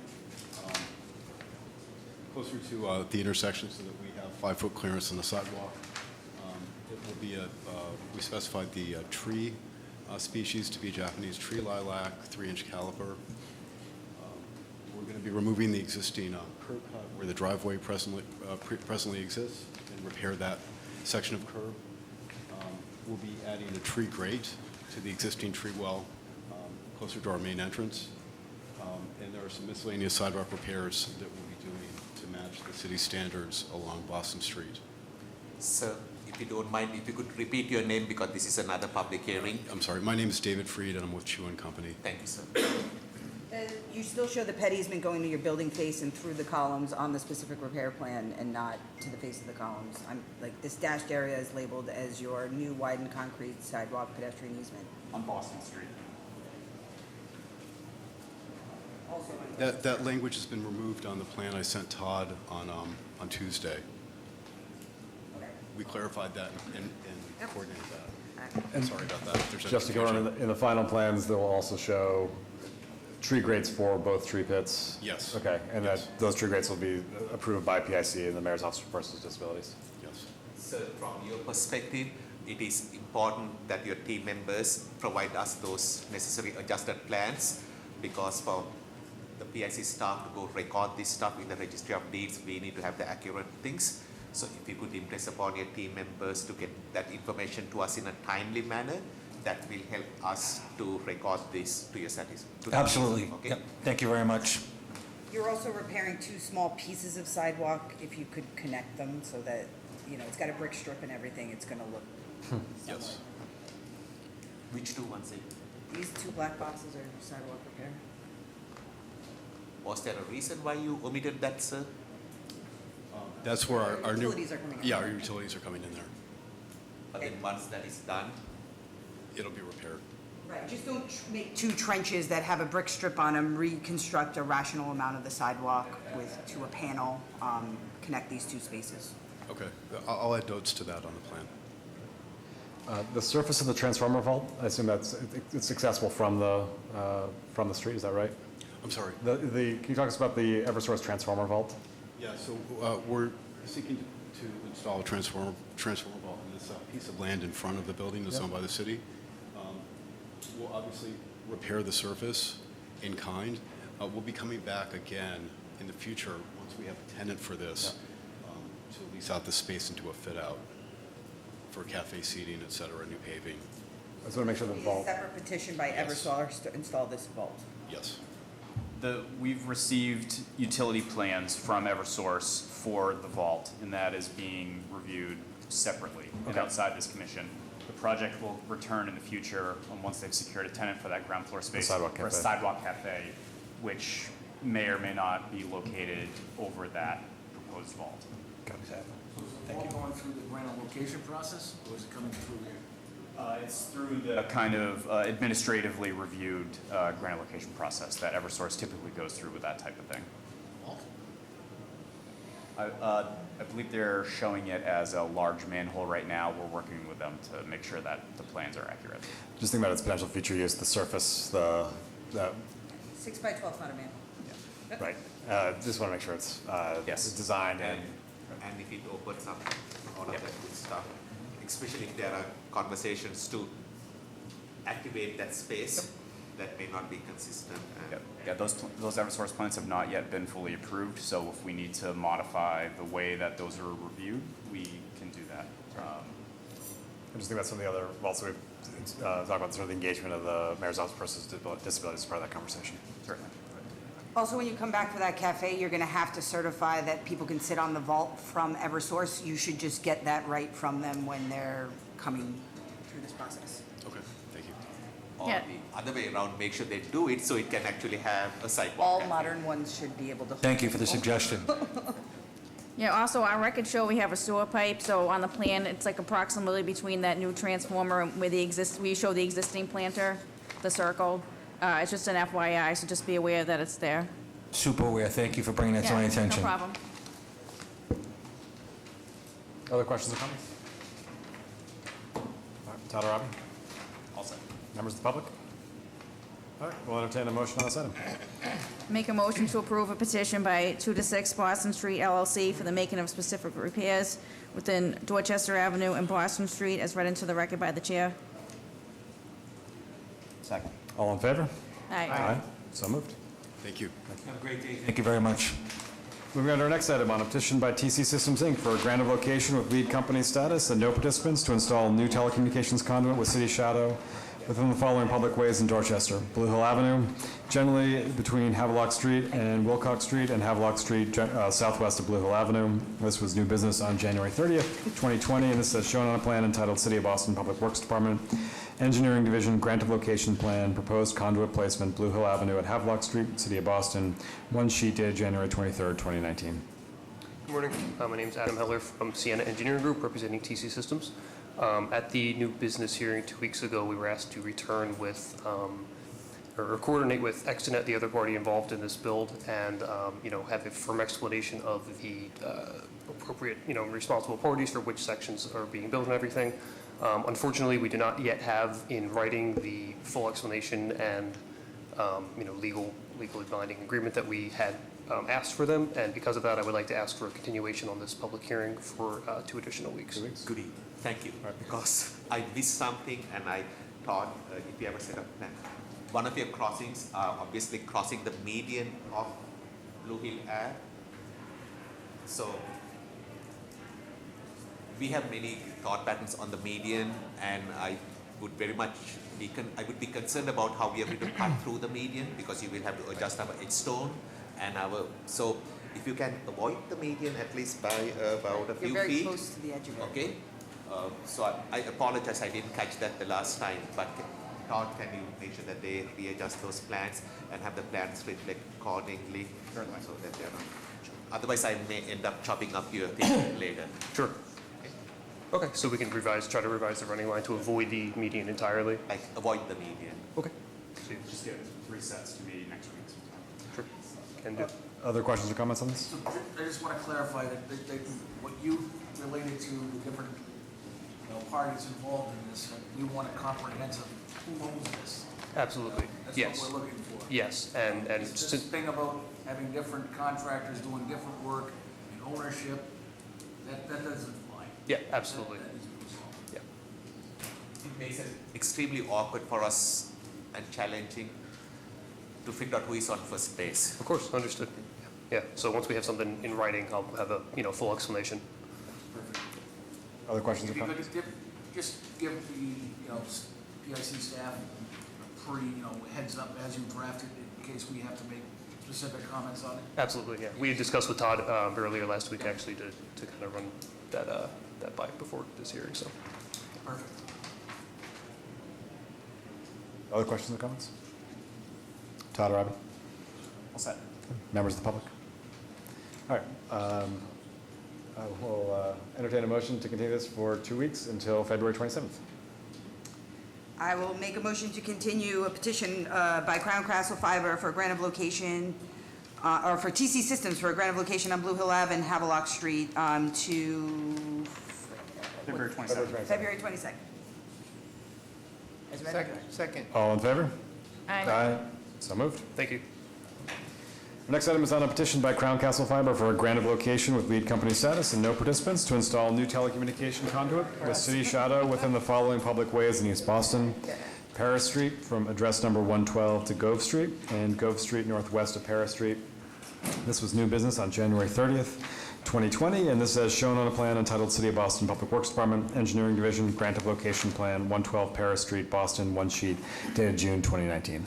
closer to the intersection so that we have 5-foot clearance on the sidewalk. It will be we specified the tree species to be Japanese tree lilac, 3-inch caliber. We're going to be removing the existing curb cut where the driveway presently exists and repair that section of curb. We'll be adding a tree grate to the existing tree well closer to our main entrance. And there are some miscellaneous sidewalk repairs that we'll be doing to match the city standards along Boston Street. Sir, if you don't mind, if you could repeat your name because this is another public hearing. I'm sorry, my name is David Freed and I'm with Chu & Company. Thank you, sir. You still show the pet easement going to your building face and through the columns on the specific repair plan and not to the face of the columns. Like, this dashed area is labeled as your new widened concrete sidewalk pedestrian easement. On Boston Street. That language has been removed on the plan I sent Todd on Tuesday. We clarified that and coordinated that. Sorry about that. If there's any Just to go on, confusion. in the final plans, they'll also show tree grates for both tree pits? Yes. Okay, and Yes. that those tree grates will be approved by PIC and the Mayor's Office for Persons with Disabilities? Yes. Sir, from your perspective, it is important that your team members provide us those necessary adjusted plans because for the PIC staff to go record this stuff in the Registry of Deeds, we need to have the accurate things. So if you could impress upon your team members to get that information to us in a timely manner, that will help us to record this to your satisfaction. Absolutely. Okay? Yep. Thank you very much. You're also repairing 2 small pieces of sidewalk, if you could connect them so that, it's got a brick strip and everything, it's gonna look Yes. Which two ones? These 2 black boxes are sidewalk repair. Was there a reason why you omitted that, sir? That's where our new... Utilities are coming in. Yeah, our utilities are coming in there. But then once that is done, It'll be repaired. Right, just don't make 2 trenches that have a brick strip on them, reconstruct a rational amount of the sidewalk to a panel, connect these 2 spaces. Okay. I'll add notes to that on the plan. The surface of the transformer vault, I assume it's accessible from the street, is that right? I'm sorry. Can you talk to us about the Eversource transformer vault? Yeah, so we're seeking to install a transformer vault in this piece of land in front of the building that's owned by the city. We'll obviously repair the surface in kind. We'll be coming back again in the future, once we have a tenant for this, to lease out the space into a fit-out for cafe seating, et cetera, new paving. I just want to make sure the Need a vault, separate petition by Eversource to install this vault. Yes. We've received utility plans from Eversource for the vault, and that is being reviewed separately and outside this commission. The project will return in the future once they've secured a tenant for that ground floor space sidewalk for a cafe. sidewalk cafe, which may or may not be located over that proposed vault. Is it all going through the grant allocation process, or is it coming through here? It's through the kind of administratively reviewed grant allocation process that Eversource typically goes through with that type of thing. I believe they're showing it as a large manhole right now. We're working with them to make sure that the plans are accurate. just think about its potential future use, the surface, the 6 by 12 not a manhole. right. Just want to make sure it's designed and and if it opens up all of that good stuff, especially if there are conversations to activate that space, that may not be consistent. And Yeah, those Eversource plans have not yet been fully approved, so if we need to modify the way that those are reviewed, we can do that. I just think about some of the other, also we've talked about sort of the engagement of the Mayor's Office for Persons with Disabilities as part of that conversation. Certainly. Also, when you come back for that cafe, you're gonna have to certify that people can sit on the vault from Eversource. You should just get that right from them when they're coming through this process. Okay, thank you. or Yeah. the other way around, make sure they do it so it can actually have a sidewalk. All modern ones should be able to. Thank you for the suggestion. Yeah, also, our records show we have a sewer pipe, so on the plan, it's like approximately between that new transformer and where we show the existing planter, the circle. It's just an FYI, so just be aware that it's there. Super aware. Thank you for bringing that to my Yeah, attention. no problem. Other questions or comments? All right, Todd or Robbie? All set. Members of the public? All right, we'll entertain a motion on this item. Make a motion to approve a petition by 2 to 6 Boston Street LLC for the making of specific repairs within Dorchester Avenue and Boston Street as read into the record by the chair. Second. All in favor? Aye. So moved. Thank you. Have a great day. Thank you very much. Moving on to our next item on a petition by TC Systems, Inc. for a grant of location with lead company status and no participants to install new telecommunications conduit with city shadow within the following public ways in Dorchester: Blue Hill Avenue, generally between Havelock Street and Wilcox Street, and Havelock Street southwest of Blue Hill Avenue. This was new business on January 30th, 2020, and this is shown on a plan entitled City of Boston Public Works Department, Engineering Division, Grant of Location Plan, Proposed Conduit Placement, Blue Hill Avenue at Havelock Street, City of Boston, one sheet dated January 23rd, 2019. Good morning. My name is Adam Heller from Sienna Engineering Group, representing TC Systems. At the new business hearing 2 weeks ago, we were asked to return with, or coordinate with Extenet, the other party involved in this build, and, have a firm explanation of the appropriate, responsible parties for which sections are being built and everything. Unfortunately, we do not yet have in writing the full explanation and, legally binding agreement that we had asked for them, and because of that, I would like to ask for a continuation on this public hearing for 2 additional weeks. Goody, thank you. Because I missed something and I thought if you ever set up plan, one of your crossings are obviously crossing the median of Blue Hill Ave. So we have many thought patterns on the median, and I would very much be concerned about how we are going to cut through the median, because you will have to adjust our edge stone and so if you can avoid the median at least by about a few You're very feet. close to the edge of it. Okay, so I apologize, I didn't catch that the last time, but Todd, can you make sure that they readjust those plans and have the plans reflect accordingly? Certainly. So that they're not, otherwise I may end up chopping up your thing later. Sure. Okay, so we can try to revise the running line to avoid the median entirely? Like, avoid the median. Okay. So just get 3 sets to me next week sometime. Sure. Can do. Other questions or comments on this? So I just want to clarify that what you related to the different parties involved in this, we want a comprehensive who owns this. Absolutely. That's Yes. what we're looking for. Yes, and This thing about having different contractors doing different work and ownership, that doesn't fly. yeah, absolutely. That needs to be solved. Yeah. It makes it extremely awkward for us and challenging to figure out who is on first base. Of course, understood. Yeah, so once we have something in writing, I'll have a, full explanation. Other questions or If you comments? could just give the, PIC staff a heads up as you draft it, in case we have to make specific comments on it. Absolutely, yeah. We had discussed with Todd earlier last week, actually, to kind of run that by before this hearing, so. Perfect. Other questions or comments? Todd or Robbie? All set. Members of the public? All right. I will entertain a motion to continue this for 2 weeks until February 27th. I will make a motion to continue a petition by Crown Castle Fiber for a grant of location, or for TC Systems for a grant of location on Blue Hill Ave and Havelock Street to February 27th. February 22nd. As read. Second. All in favor? Aye. So moved. Thank you. Our next item is on a petition by Crown Castle Fiber for a grant of location with lead company status and no participants to install new telecommunication conduit with city shadow within the following public ways in East Boston: Paris Street from address number 112 to Gove Street, and Gove Street northwest of Paris Street. This was new business on January 30th, 2020, and this is as shown on a plan entitled City of Boston Public Works Department, Engineering Division, Grant of Location Plan, 112 Paris Street, Boston, one sheet, dated June 2019.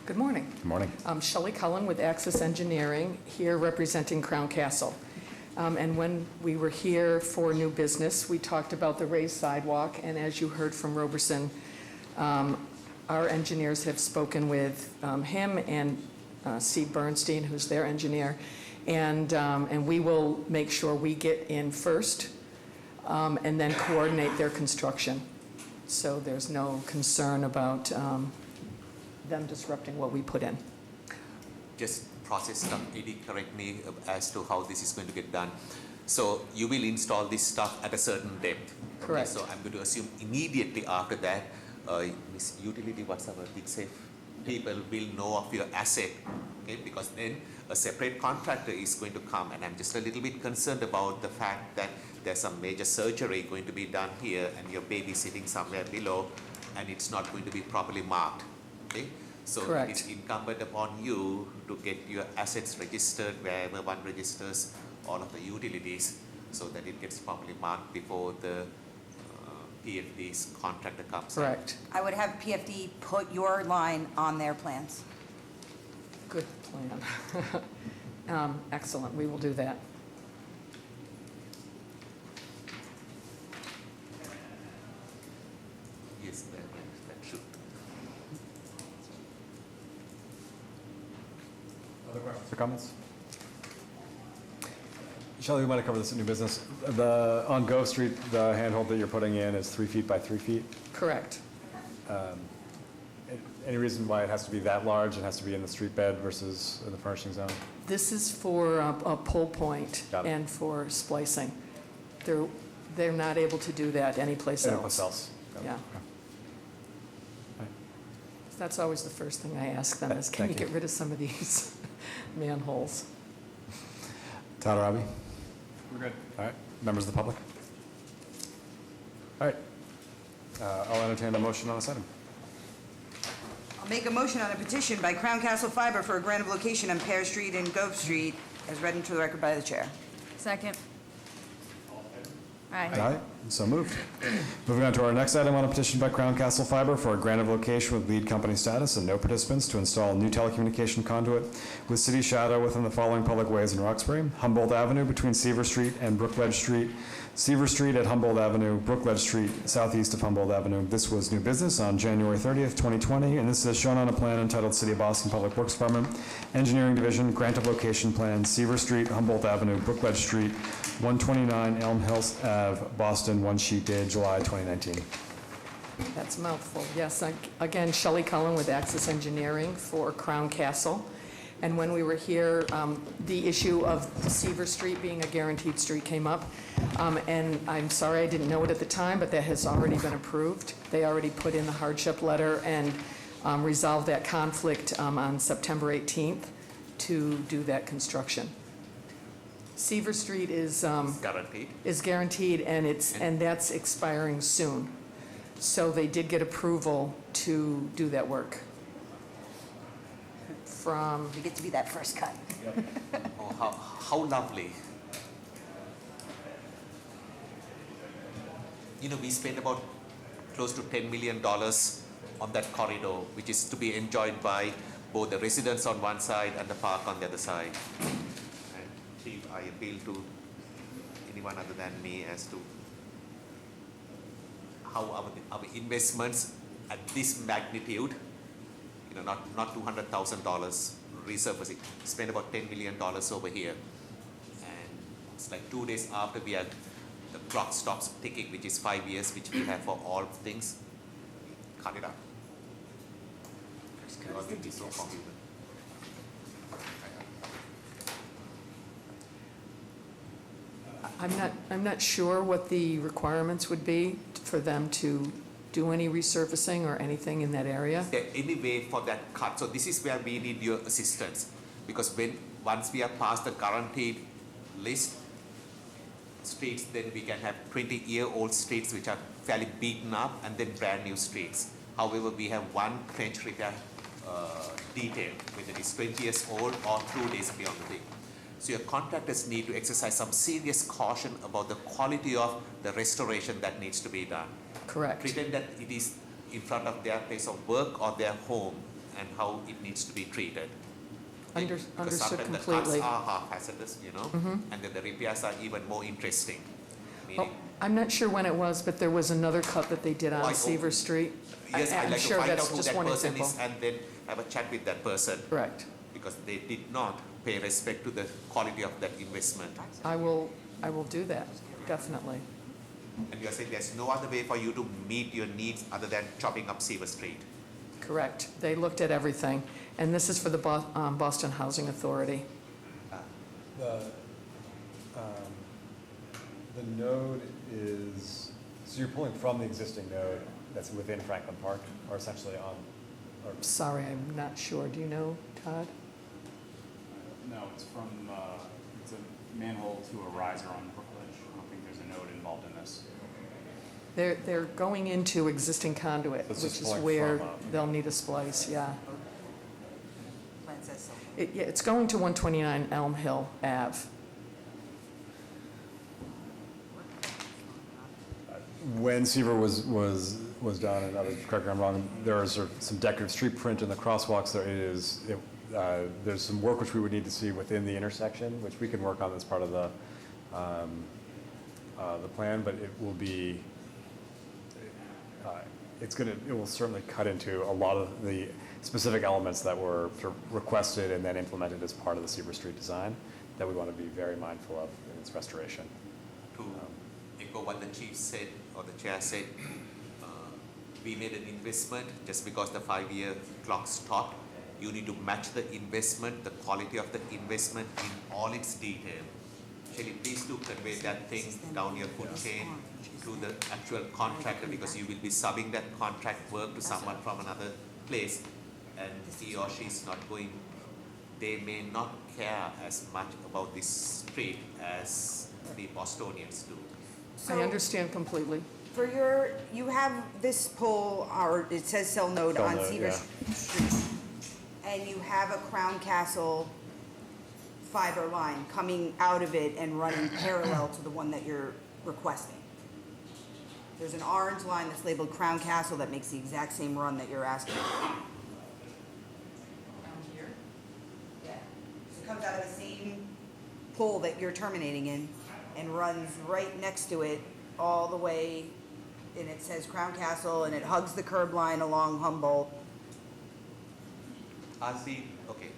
Good morning. Good morning. I'm Shelley Cullen with Axis Engineering, here representing Crown Castle. And when we were here for new business, we talked about the raised sidewalk, and as you heard from Roberson, our engineers have spoken with him and Steve Bernstein, who's their engineer, and we will make sure we get in first and then coordinate their construction. So there's no concern about them disrupting what we put in. Just process stuff, Edie, correct me as to how this is going to get done. So you will install this stuff at a certain depth. Correct. Okay, so I'm going to assume immediately after that, Miss Utility, what's our big safe? People will know of your asset, okay? Because then a separate contractor is going to come, and I'm just a little bit concerned about the fact that there's some major surgery going to be done here, and your baby sitting somewhere below, and it's not going to be properly marked, okay? So Correct. it's incumbent upon you to get your assets registered wherever one registers all of the utilities, so that it gets properly marked before the PFD's contractor comes in. Correct. I would have PFD put your line on their plans. Good plan. Excellent, we will do that. Yes, that should. Other questions or comments? Shelley, we might have covered this in new business. On Gove Street, the handhold that you're putting in is 3 feet by 3 feet. Correct. Any reason why it has to be that large and has to be in the street bed versus in the furnishing zone? This is for a pull point Got it. and for splicing. They're not able to do that anyplace else. Anyplace else. Got it. Yeah. Okay. That's always the first thing I ask them is, can you Thank you. get rid of some of these manholes? Todd or Robbie? We're good. All right. Members of the public? All right. I'll entertain a motion on this item. I'll make a motion on a petition by Crown Castle Fiber for a grant of location on Pear Street and Gove Street, as read into the record by the chair. Second. Aye. Aye. So moved. Moving on to our next item on a petition by Crown Castle Fiber for a grant of location with lead company status and no participants to install a new telecommunication conduit with city shadow within the following public ways in Roxbury: Humboldt Avenue between Seaver Street and Brookledge Street, Seaver Street at Humboldt Avenue, Brookledge Street southeast of Humboldt Avenue. This was new business on January 30th, 2020, and this is shown on a plan entitled City of Boston Public Works Department, Engineering Division, Grant of Location Plan, Seaver Street, Humboldt Avenue, Brookledge Street, 129 Elm Hills Ave, Boston, one sheet dated July 2019. That's a mouthful. Yes, again, Shelley Cullen with Access Engineering for Crown Castle. And when we were here, the issue of Seaver Street being a guaranteed street came up. And I'm sorry I didn't know it at the time, but that has already been approved. They already put in the hardship letter and resolved that conflict on September 18th to do that construction. Seaver Street is Guaranteed. is guaranteed, and that's expiring soon. So they did get approval to do that work. From, We get to be that first cut. Oh, how lovely. You know, we spent about close to $10 million on that corridor, which is to be enjoyed by both the residents on one side and the park on the other side. And Chief, I appeal to anyone other than me as to how our investments at this magnitude, you know, not $200,000 resurfacing, spend about $10 million over here. And it's like 2 days after the clock stops ticking, which is 5 years, which we have for all things, cut it up. It will be so popular. I'm not sure what the requirements would be for them to do any resurfacing or anything in that area. Is there any way for that cut? So this is where we need your assistance, because once we have passed the guaranteed list streets, then we can have 20-year-old streets which are fairly beaten up, and then brand new streets. However, we have one trench repair detail, whether it is 20 years old or 2 days beyond the thing. So your contractors need to exercise some serious caution about the quality of the restoration that needs to be done. Correct. Pretend that it is in front of their place of work or their home and how it needs to be treated. Because Understood sometimes completely. the cuts are half hazardous, you know, Mhm. and then the repairs are even more interesting. meeting? I'm not sure when it was, but there was another cut that they did on Why- Seaver Street. Yes, I'd I'm like to sure find out that's who just that one person example. is and then have a chat with that person. Correct. Because they did not pay respect to the quality of that investment. I will do that, definitely. And you're saying there's no other way for you to meet your needs other than chopping up Seaver Street? Correct. They looked at everything. And this is for the Boston Housing Authority. The node is, so you're pulling from the existing node that's within Franklin Park, or essentially on, or Sorry, I'm not sure. Do you know, Todd? No, it's from, it's a manhole to a riser on Brookledge. I don't think there's a node involved in this. They're going into existing conduit, So it's which just is pulling where from, they'll need a splice, yeah. Plan says so. Yeah, it's going to 129 Elm Hill Ave. when Seaver was done, and correct me if I'm wrong, there is some decorative street print in the crosswalks. There's some work which we would need to see within the intersection, which we can work on as part of the plan, but it will be, it will certainly cut into a lot of the specific elements that were sort of requested and then implemented as part of the Seaver Street design that we want to be very mindful of in its restoration. To echo what the chief said, or the chair said, we made an investment just because the 5-year clock stopped. You need to match the investment, the quality of the investment in all its detail. Shelley, please do convey that thing down your food chain to the actual contractor, because you will be subbing that contract work to someone from another place, and he or she is not going, they may not care as much about this street as the Bostonians do. I understand completely. For your, you have this pole, or it says cell node Cell on node, Seaver yeah. Street, and you have a Crown Castle fiber line coming out of it and running parallel to the one that you're requesting. There's an orange line that's labeled Crown Castle that makes the exact same run that you're asking. Down here? Yeah. So it comes out of the same pole that you're terminating in and runs right next to it all the way, and it says Crown Castle, and it hugs the curb line along Humboldt. Okay.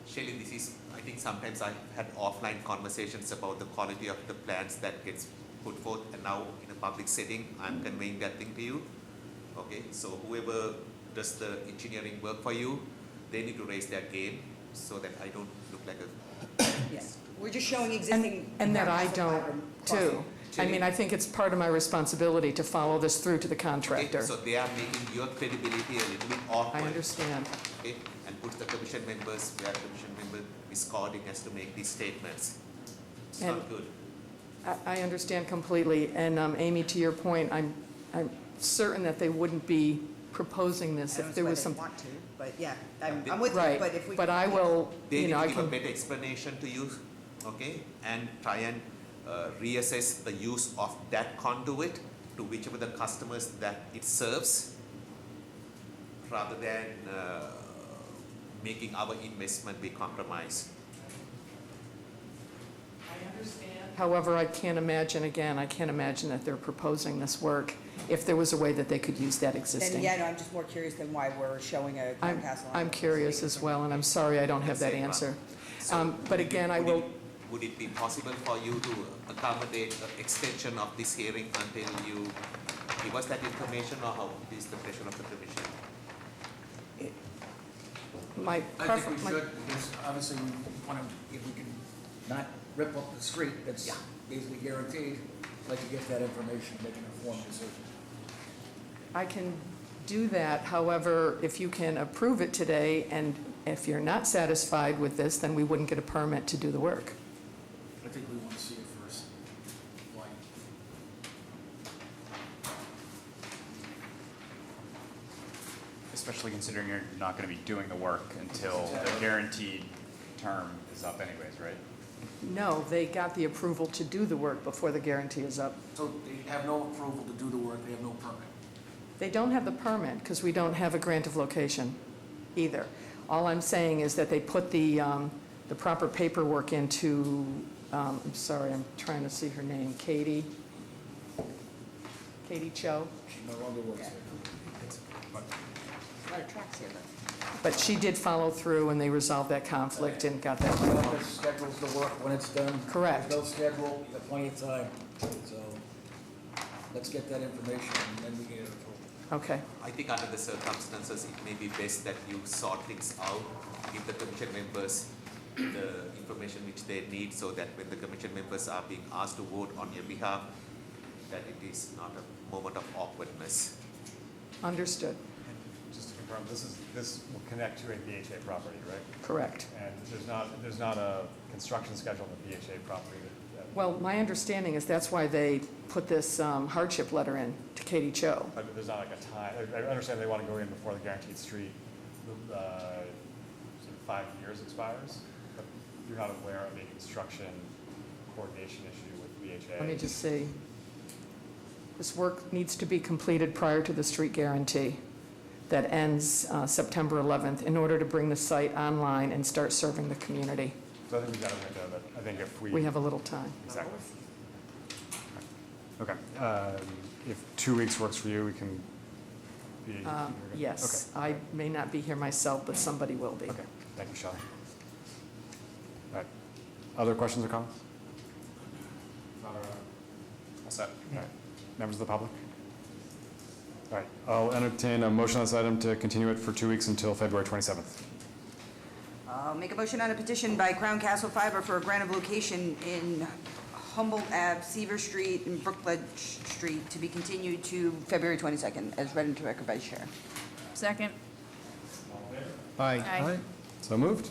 Shelley, this is, I think sometimes I've had offline conversations about the quality of the plans that gets put forth, and now in a public setting, I'm conveying that thing to you. Okay, so whoever does the engineering work for you, they need to raise their game so that I don't look like a... Yes. We're just showing existing. And that Crown I Castle fiber don't, crossing. too. I mean, I think it's part of my responsibility to follow this through to the Okay, contractor. so they are making your credibility a little bit awkward. I understand. Okay, and put the commission members where commission member is calling us to make these statements. It's And- not good. I understand completely, and Amy, to your point, I'm certain that they wouldn't be proposing this I don't if there know was why some... they want to, but yeah, I'm with you, Right, but if we. but I will, They you need know, to I give a can, better explanation to you, okay? And try and reassess the use of that conduit to whichever the customers that it serves, rather than making our investment be compromised. however, I can't imagine, again, I can't imagine that they're proposing this work if there was a way that they could use that Then, existing. yeah, no, I'm just more curious than why we're showing a Crown Castle. on I'm it. curious as well, and I'm sorry I don't have that Same one. answer. So But again, I will, Would it be possible for you to accommodate the extension of this hearing until you give us that information, or how it is the pleasure of the commission? my I think we preference... should, because obviously we want to, if we can not rip up the street, that's basically guaranteed, I'd like to get that information, make an informed decision. I can do that, however, if you can approve it today, and if you're not satisfied with this, then we wouldn't get a permit to do the work. I think we want to see it first. Why? Especially considering you're not going to be doing the work until the guaranteed term is up anyways, right? No, they got the approval to do the work before the guarantee is up. So they have no approval to do the work, they have no permit. They don't have the permit because we don't have a grant of location either. All I'm saying is that they put the proper paperwork into I'm sorry, I'm trying to see her name, Katie Cho. She no longer works there. A lot of tracks here, But she did follow through, and they resolved that conflict and got that The right. office schedules the work when it's done. Correct. There's no schedule, you got plenty of time. So let's get that information and then we can get it approved. Okay. I think under the circumstances, it may be best that you sort things out, give the commission members the information which they need, so that when the commission members are being asked to vote on your behalf, that it is not a moment of awkwardness. Understood. Just to confirm, this will connect to a BHA property, right? Correct. And there's not a construction schedule on the BHA property that. Well, my understanding is that's why they put this hardship letter in to Katie Cho. But there's not like a time, I understand they want to go in before the Guaranteed Street, sort of 5 years expires, but you're not aware of a construction coordination issue with BHA? Let me just see. This work needs to be completed prior to the street guarantee that ends September 11th in order to bring the site online and start serving the community. So I think we've got a window that, I think if we. We have a little time. Exactly. Okay. If 2 weeks works for you, we can be. Yes, I may not be here myself, but somebody will be. Okay, thank you, Shelley. All right. Other questions or comments? All set. All right. Members of the public? All right, I'll entertain a motion on this item to continue it for 2 weeks until February 27th. I'll make a motion on a petition by Crown Castle Fiber for a grant of location in Humboldt Ave, Seaver Street, and Brookledge Street to be continued to February 22nd, as read into record by Chair. Second. Aye. Aye. So moved.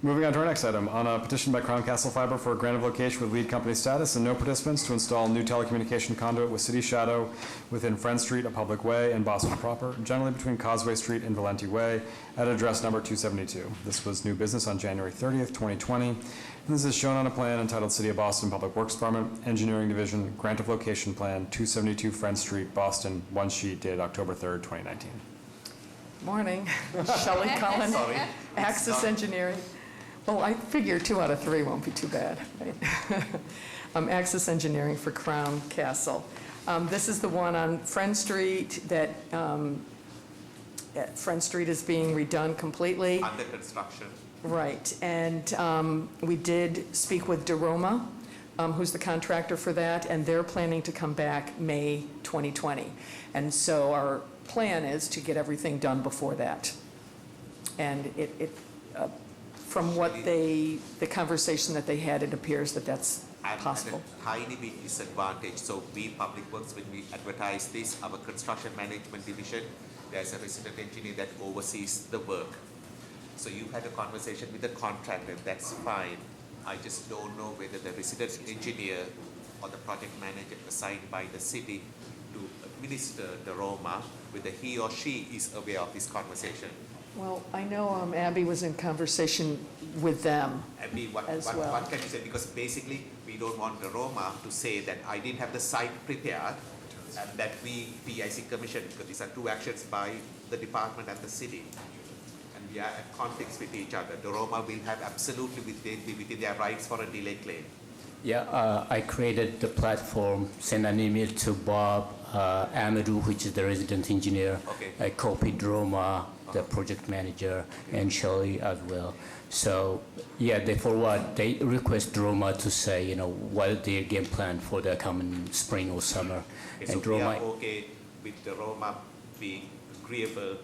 Moving on to our next item, on a petition by Crown Castle Fiber for a grant of location with lead company status and no participants to install new telecommunication conduit with city shadow within Friend Street, a public way, and Boston proper, generally between Causeway Street and Valenti Way, at address number 272. This was new business on January 30th, 2020. And this is shown on a plan entitled City of Boston Public Works Department, Engineering Division, Grant of Location Plan, 272 Friend Street, Boston, one sheet dated October 3rd, 2019. Morning. Shelley Cullen, Sorry. Axis Engineering. Well, I figure 2 out of 3 won't be too bad, right? Axis Engineering for Crown Castle. This is the one on Friend Street that Friend Street is being redone completely. Under construction. Right, and we did speak with Deroma, who's the contractor for that, and they're planning to come back May 2020. And so our plan is to get everything done before that. And from what the conversation that they had, it appears that that's possible. At a tiny bit disadvantage. So we, Public Works, when we advertise this, our construction management division, there's a resident engineer that oversees the work. So you had a conversation with the contractor, that's fine. I just don't know whether the resident engineer or the project manager assigned by the city to administer the Roma, whether he or she is aware of this conversation. Well, I know Abby was in conversation with them Abby, what can you say? Because basically, we don't want the Roma to say that I didn't have the site prepared and that we, PIC Commission, because these are two actions by the department and the city. And we are at conflicts with each other. The Roma will have absolutely within their rights for a delay claim. Yeah, I created the platform, sent an email to Bob Amadou, which is the resident engineer. Okay. I copied Roma, the project manager, and Shelley as well. So, yeah, they request Roma to say, what their game plan for the coming spring or summer. Okay, and so we Roma, are okay with the Roma being agreeable,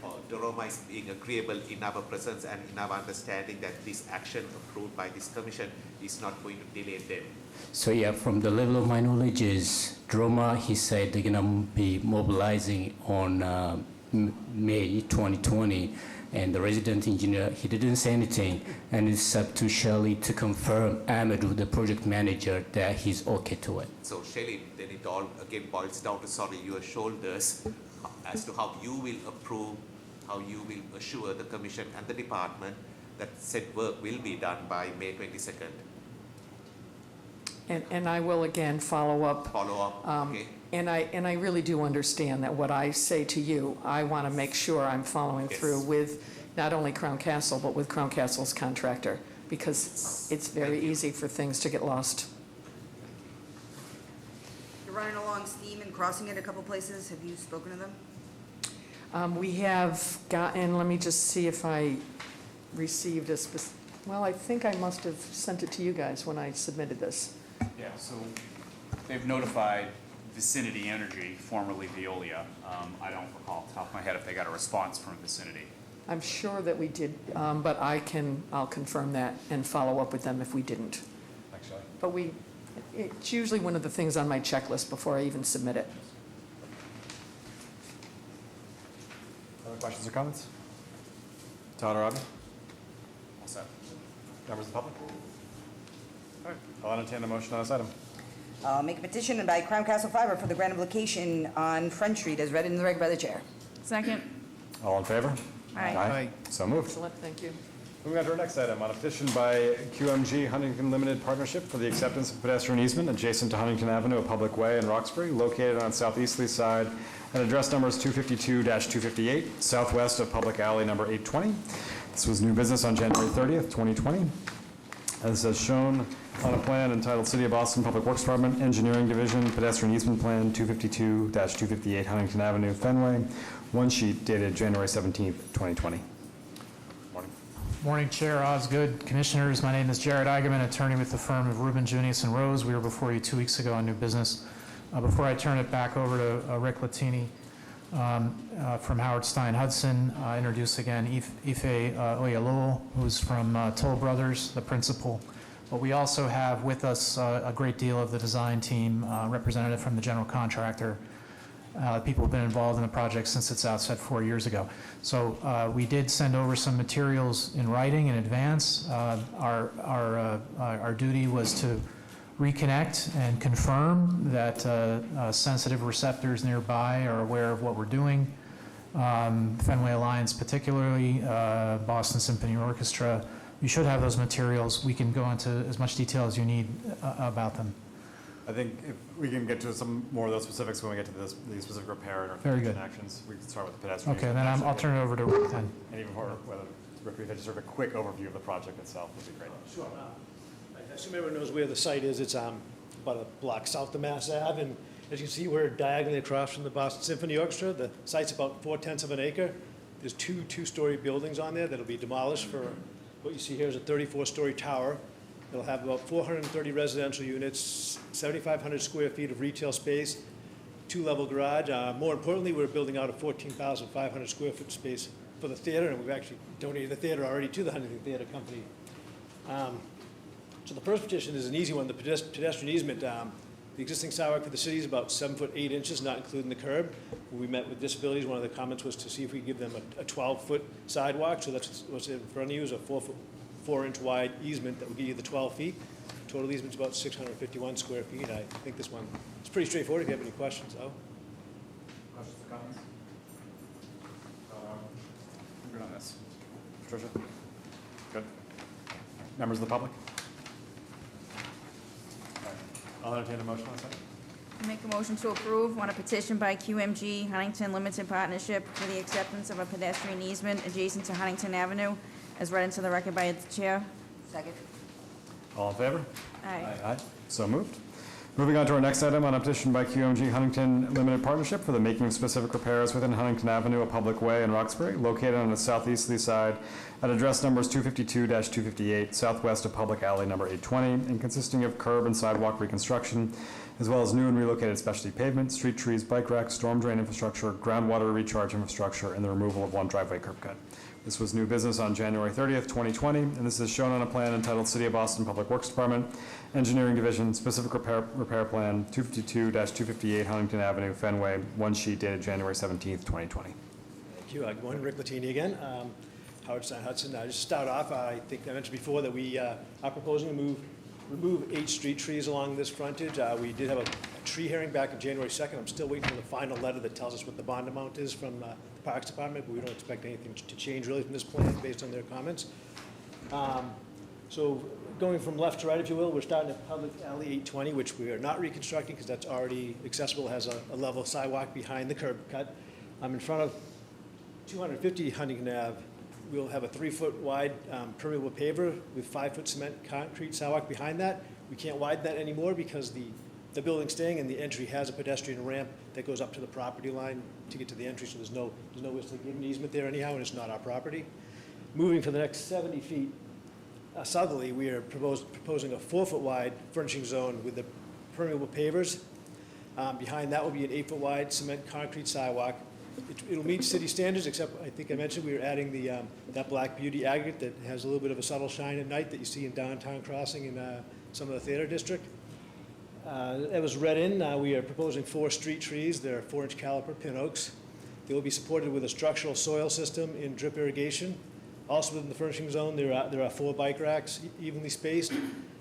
or the Roma is being agreeable in our presence and in our understanding that this action approved by this commission is not going to delay them. So yeah, from the level of my knowledge is Roma, he said they're gonna be mobilizing on May 2020, and the resident engineer, he didn't say anything, and it's up to Shelley to confirm Amadou, the project manager, that he's okay to it. So Shelley, then it all again boils down to your shoulders as to how you will approve, how you will assure the commission and the department that said work will be done by May 22nd. And I will again follow up. Okay. And I really do understand that what I say to you, I want to make sure I'm following through with not only Crown Castle, but with Crown Castle's contractor. because it's very easy for things to get lost. You're running along Steam and crossing it a couple places. Have you spoken to them? We have gotten, let me just see if I received well, I think I must have sent it to you guys when I submitted this. Yeah, so they've notified Vicinity Energy, formerly Veolia. I don't recall off the top of my head if they got a response from Vicinity. I'm sure that we did, but I'll confirm that and follow up with them if we didn't. Actually. But it's usually one of the things on my checklist before I even submit it. Other questions or comments? Todd or Robbie? All set. Members of the public? All right, I'll entertain a motion on this item. I'll make a petition by Crown Castle Fiber for the grant of location on Front Street as read in the reg by the chair. Second. All in favor? Aye. Aye. So moved. Excellent, thank you. Moving on to our next item, on a petition by QMG Huntington Limited Partnership for the acceptance of pedestrian easement adjacent to Huntington Avenue, a public way in Roxbury, located on southeasterly side at address numbers 252-258, southwest of public alley number 820. This was new business on January 30th, 2020. As is shown on a plan entitled City of Boston Public Works Department, Engineering Division, Pedestrian Easement Plan 252-258 Huntington Avenue, Fenway, one sheet dated January 17th, 2020. Morning. Morning, Chair Osgood, Commissioners. My name is Jared Eigenman, attorney with the firm of Rubin, Junius & Rose. We were before you 2 weeks ago on new business. Before I turn it back over to Rick Latini from Howard Stein Hudson, introduce again Ife Oyalolo, who's from Toll Brothers, the principal. But we also have with us a great deal of the design team, representative from the general contractor, people who've been involved in the project since its outset 4 years ago. So we did send over some materials in writing in advance. Our duty was to reconnect and confirm that sensitive receptors nearby are aware of what we're doing. Fenway Alliance particularly, Boston Symphony Orchestra. You should have those materials. We can go into as much detail as you need about them. I think if we can get to some more of those specifics when we get to the specific repair and Very good. actions. We can start with the pedestrian. Okay, then I'll turn it over to Rick then. And even for whether Rick, we could just sort of a quick overview of the project itself would be great. Sure. I assume everyone knows where the site is. It's about a block south of Mass Ave, and as you can see, we're diagonally across from the Boston Symphony Orchestra. The site's about 4/10 of an acre. There's two-story buildings on there that'll be demolished for what you see here is a 34-story tower. It'll have about 430 residential units, 7,500 square feet of retail space, two-level garage. More importantly, we're building out a 14,500 square foot space for the theater, and we've actually donated the theater already to the Huntington Theater Company. So the first petition is an easy one, the pedestrian easement. The existing sidewalk for the city is about 7 foot 8 inches, not including the curb. When we met with disabilities, one of the comments was to see if we could give them a 12-foot sidewalk. So that's what's in front of you is a 4-inch wide easement that will give you the 12 feet. Total easement's about 651 square feet. I think this one is pretty straightforward. If you have any questions, though. Questions or comments? Good on this. Patricia? Good. Members of the public? All right. I'll entertain a motion on that. Make a motion to approve on a petition by QMG Huntington Limited Partnership for the acceptance of a pedestrian easement adjacent to Huntington Avenue, as read into the record by the chair. Second. All in favor? Aye. Aye. So moved. Moving on to our next item, on a petition by QMG Huntington Limited Partnership for the making of specific repairs within Huntington Avenue, a public way in Roxbury, located on the southeasterly side at address numbers 252-258, southwest of public alley number 820, and consisting of curb and sidewalk reconstruction, as well as new and relocated specialty pavement, street trees, bike racks, storm drain infrastructure, groundwater recharge infrastructure, and the removal of one driveway curb cut. This was new business on January 30th, 2020, and this is shown on a plan entitled City of Boston Public Works Department, Engineering Division, Specific Repair Plan 252-258 Huntington Avenue, Fenway, one sheet dated January 17th, 2020. Thank you. Good morning, Rick Latini again. Howard Stein Hudson. Just to start off, I think I mentioned before that we are proposing to remove 8 street trees along this frontage. We did have a tree hearing back on January 2nd. I'm still waiting for the final letter that tells us what the bond amount is from the Parks Department, but we don't expect anything to change really from this plan based on their comments. So going from left to right, if you will, we're starting at Public Alley 820, which we are not reconstructing because that's already accessible, has a level sidewalk behind the curb cut. I'm in front of 250 Huntington Ave. we'll have a 3-foot wide permeable paver with 5-foot cement concrete sidewalk behind that. We can't widen that anymore because the building's staying and the entry has a pedestrian ramp that goes up to the property line to get to the entry, so there's no way to give an easement there anyhow, and it's not our property. Moving for the next 70 feet southerly, we are proposing a 4-foot wide furnishing zone with the permeable pavers. Behind that will be an 8-foot wide cement concrete sidewalk. It'll meet city standards, except I think I mentioned we are adding that Black Beauty aggregate that has a little bit of a subtle shine at night that you see in downtown Crossing and some of the theater district. That was read in. We are proposing 4 street trees. They're 4-inch caliper pin oaks. They will be supported with a structural soil system in drip irrigation. Also within the furnishing zone, there are 4 bike racks evenly spaced.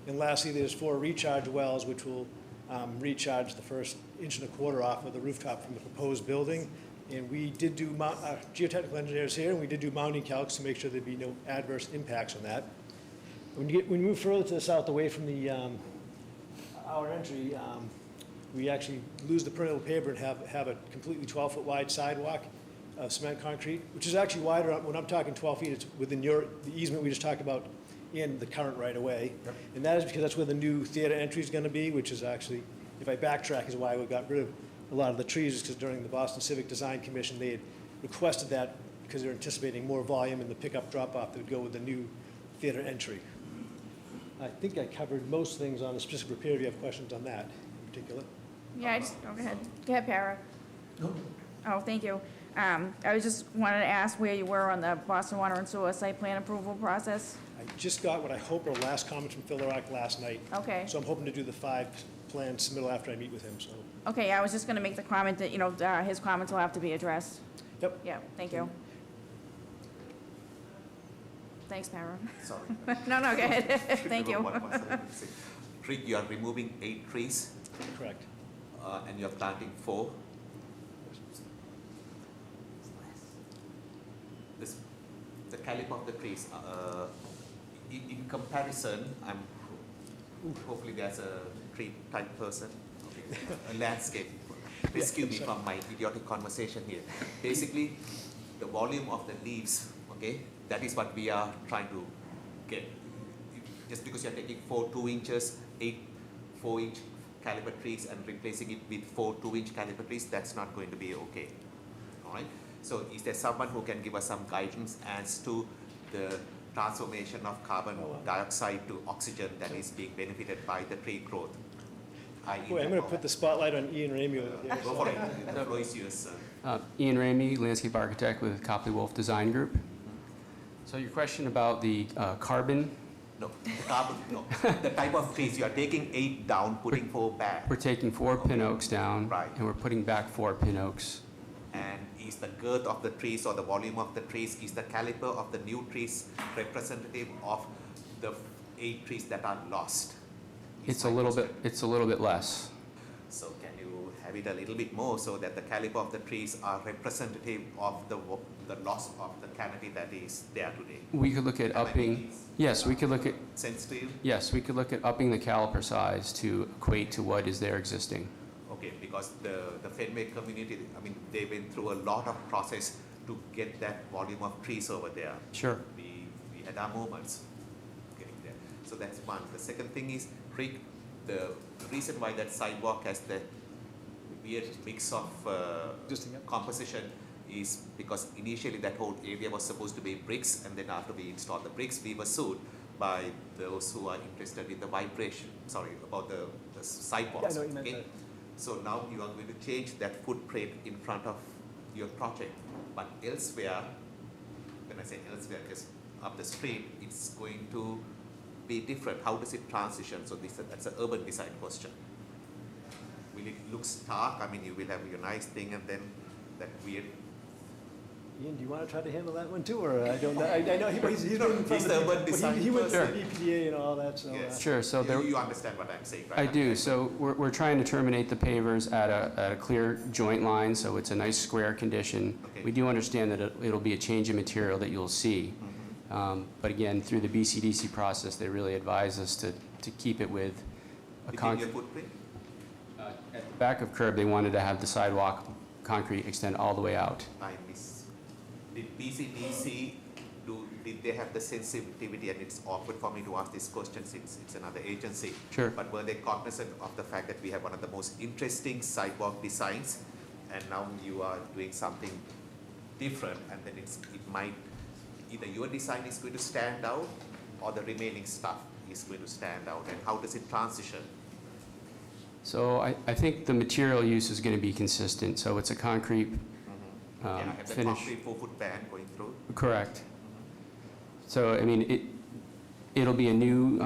And lastly, there's 4 recharge wells, which will recharge the first 1.25 inches off of the rooftop from the proposed building. And we did do, geotechnical engineers here, and we did do mounting calcs to make sure there'd be no adverse impacts on that. When you move further to the south away from our entry, we actually lose the permeable paver and have a completely 12-foot wide sidewalk of cement concrete, which is actually wider. When I'm talking 12 feet, it's within the easement we just talked about in the current right-of-way. Yep. And that is because that's where the new theater entry is going to be, which is actually, if I backtrack, is why we got rid of a lot of the trees, because during the Boston Civic Design Commission, they had requested that because they're anticipating more volume in the pickup drop-off that would go with the new theater entry. I think I covered most things on the specific repair. If you have questions on that in particular. Yeah, go ahead. Go ahead, Para. No. Oh, thank you. I was just wanted to ask where you were on the Boston Water and Sewer site plan approval process. I just got what I hope are last comments from Phil Larac last night. Okay. So I'm hoping to do the 5 plan submittal after I meet with him, so. Okay, I was just going to make the comment that, his comments will have to be addressed. Yep. Yeah, thank you. Thanks, Para. Sorry. No, go ahead. Thank you. Rick, you are removing 8 trees. Correct. And you're planting 4. The caliber of the trees, in comparison, hopefully there's a tree type person, okay, a landscape. Rescue me from my idiotic conversation here. Basically, the volume of the leaves, okay, that is what we are trying to get. Just because you're taking 4 2-inches, 8 4-inch caliber trees and replacing it with 4 2-inch caliber trees, that's not going to be okay. All right. So is there someone who can give us some guidance as to the transformation of carbon dioxide to oxygen that is being benefited by the tree growth? Boy, I'm going to put the spotlight on Ian Ramey over there. Go for it. The floor is yours, sir. Ian Ramey, landscape architect with Copley Wolf Design Group. So your question about the carbon? No, the carbon, no. The type of trees, you are taking 8 down, putting 4 back. We're taking 4 pin oaks down, right, and we're putting back 4 pin oaks. And is the girth of the trees or the volume of the trees, is the caliber of the new trees representative of the 8 trees that are lost? It's a little bit less. So can you have it a little bit more so that the caliber of the trees are representative of the loss of the canopy that is there today? We could look at upping. Yes, we could look at. Sense to you? Yes, we could look at upping the caliper size to equate to what is there existing. Okay, because the Fenway community, I mean, they went through a lot of process to get that volume of trees over there. Sure. We had our moments getting there. So that's one. The second thing is, Rick, the reason why that sidewalk has the weird mix of composition is because initially that whole area was supposed to be bricks, and then after we installed the bricks, we were sued by those who are interested in the about the sidewalks. Yeah, I know you meant that. So now you are going to change that footprint in front of your project. But elsewhere, when I say elsewhere, just up the street, it's going to be different. How does it transition? So that's an urban design question. Will it look stark? I mean, you will have your nice thing and then that weird. Ian, do you want to try to handle that one too, or I don't know? I know he's the urban design he went to Sure. the EPA and all that, so. Yes. Sure. So there, you understand what I'm saying, right? I do. So we're trying to terminate the pavers at a clear joint line, so it's a nice square condition. Okay. We do understand that it'll be a change in material that you'll see. But again, through the BCDC process, they really advise us to keep it with a Within your footprint? At the back of curb, they wanted to have the sidewalk concrete extend all the way out. Did BCDC do did they have the sensitivity, and it's awkward for me to ask this question since it's another agency. Sure. But were they cognizant of the fact that we have one of the most interesting sidewalk designs, and now you are doing something different, and then it might, either your design is going to stand out, or the remaining stuff is going to stand out, and how does it transition? So I think the material use is going to be consistent, so it's a concrete Yeah, I have the finish. concrete 4-foot band going through. Correct. So, I mean, it'll be a new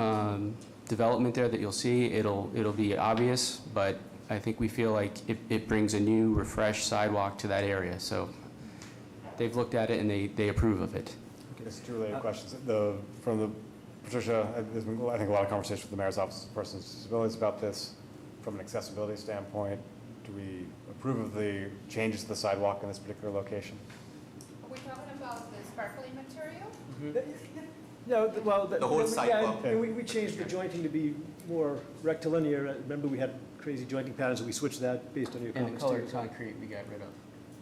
development there that you'll see. It'll be obvious, but I think we feel like it brings a new, refreshed sidewalk to that area. So they've looked at it and they approve of it. Just two related questions. Patricia, there's been, I think, a lot of conversation with the Mayor's Office of Persons with Disabilities about this. From an accessibility standpoint, do we approve of the changes to the sidewalk in this particular location? Are we talking about the sparkly material? No, well, The whole sidewalk. Yeah, we changed the jointing to be more rectilinear. Remember, we had crazy jointing patterns, and we switched that based on your And the comments. colored too. concrete we got rid of.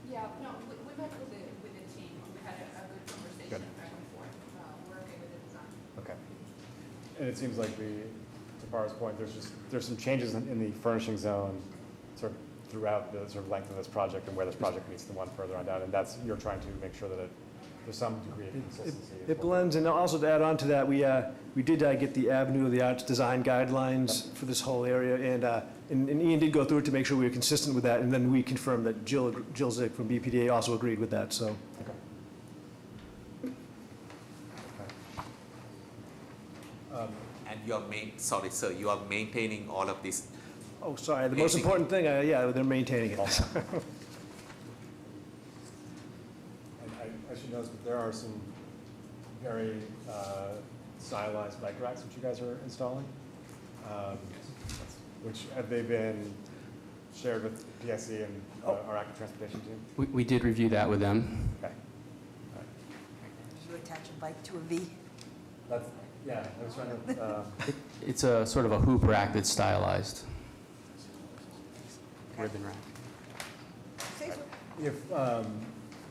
Yeah, no, we met with the team, we had a good conversation back and forth. We're okay with the design. Okay. And it seems like to Barbara's point, there's some changes in the furnishing zone sort of throughout the sort of length of this project and where this project meets the one further on down, and you're trying to make sure that there's some degree of consistency. It blends, and also to add on to that, we did get the Avenue of the Arts design guidelines for this whole area, and Ian did go through it to make sure we were consistent with that, and then we confirmed that Jill Zick from BPDA also agreed with that, so. And you are you are maintaining all of this. Oh, sorry, the most important thing, yeah, they're maintaining it. I should note that there are some very stylized bike racks which you guys are installing. Which have they been shared with PSC and our active transportation team? We did review that with them. Okay. Did you attach a bike to a V? Yeah, I was trying to. It's a sort of a hoop rack that's stylized. Ribbon rack. If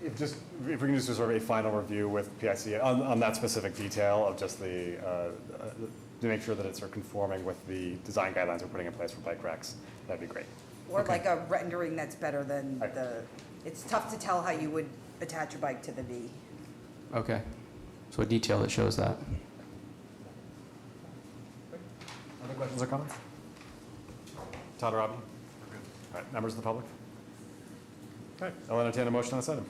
we can just do sort of a final review with PIC on that specific detail of just to make sure that it's sort of conforming with the design guidelines we're putting in place for bike racks, that'd be great. Or like a rendering that's better than it's tough to tell how you would attach a bike to the V. Okay. So a detail that shows that. Other questions or comments? Todd or Robbie? All right, members of the public? All right, I'll entertain a motion on this item.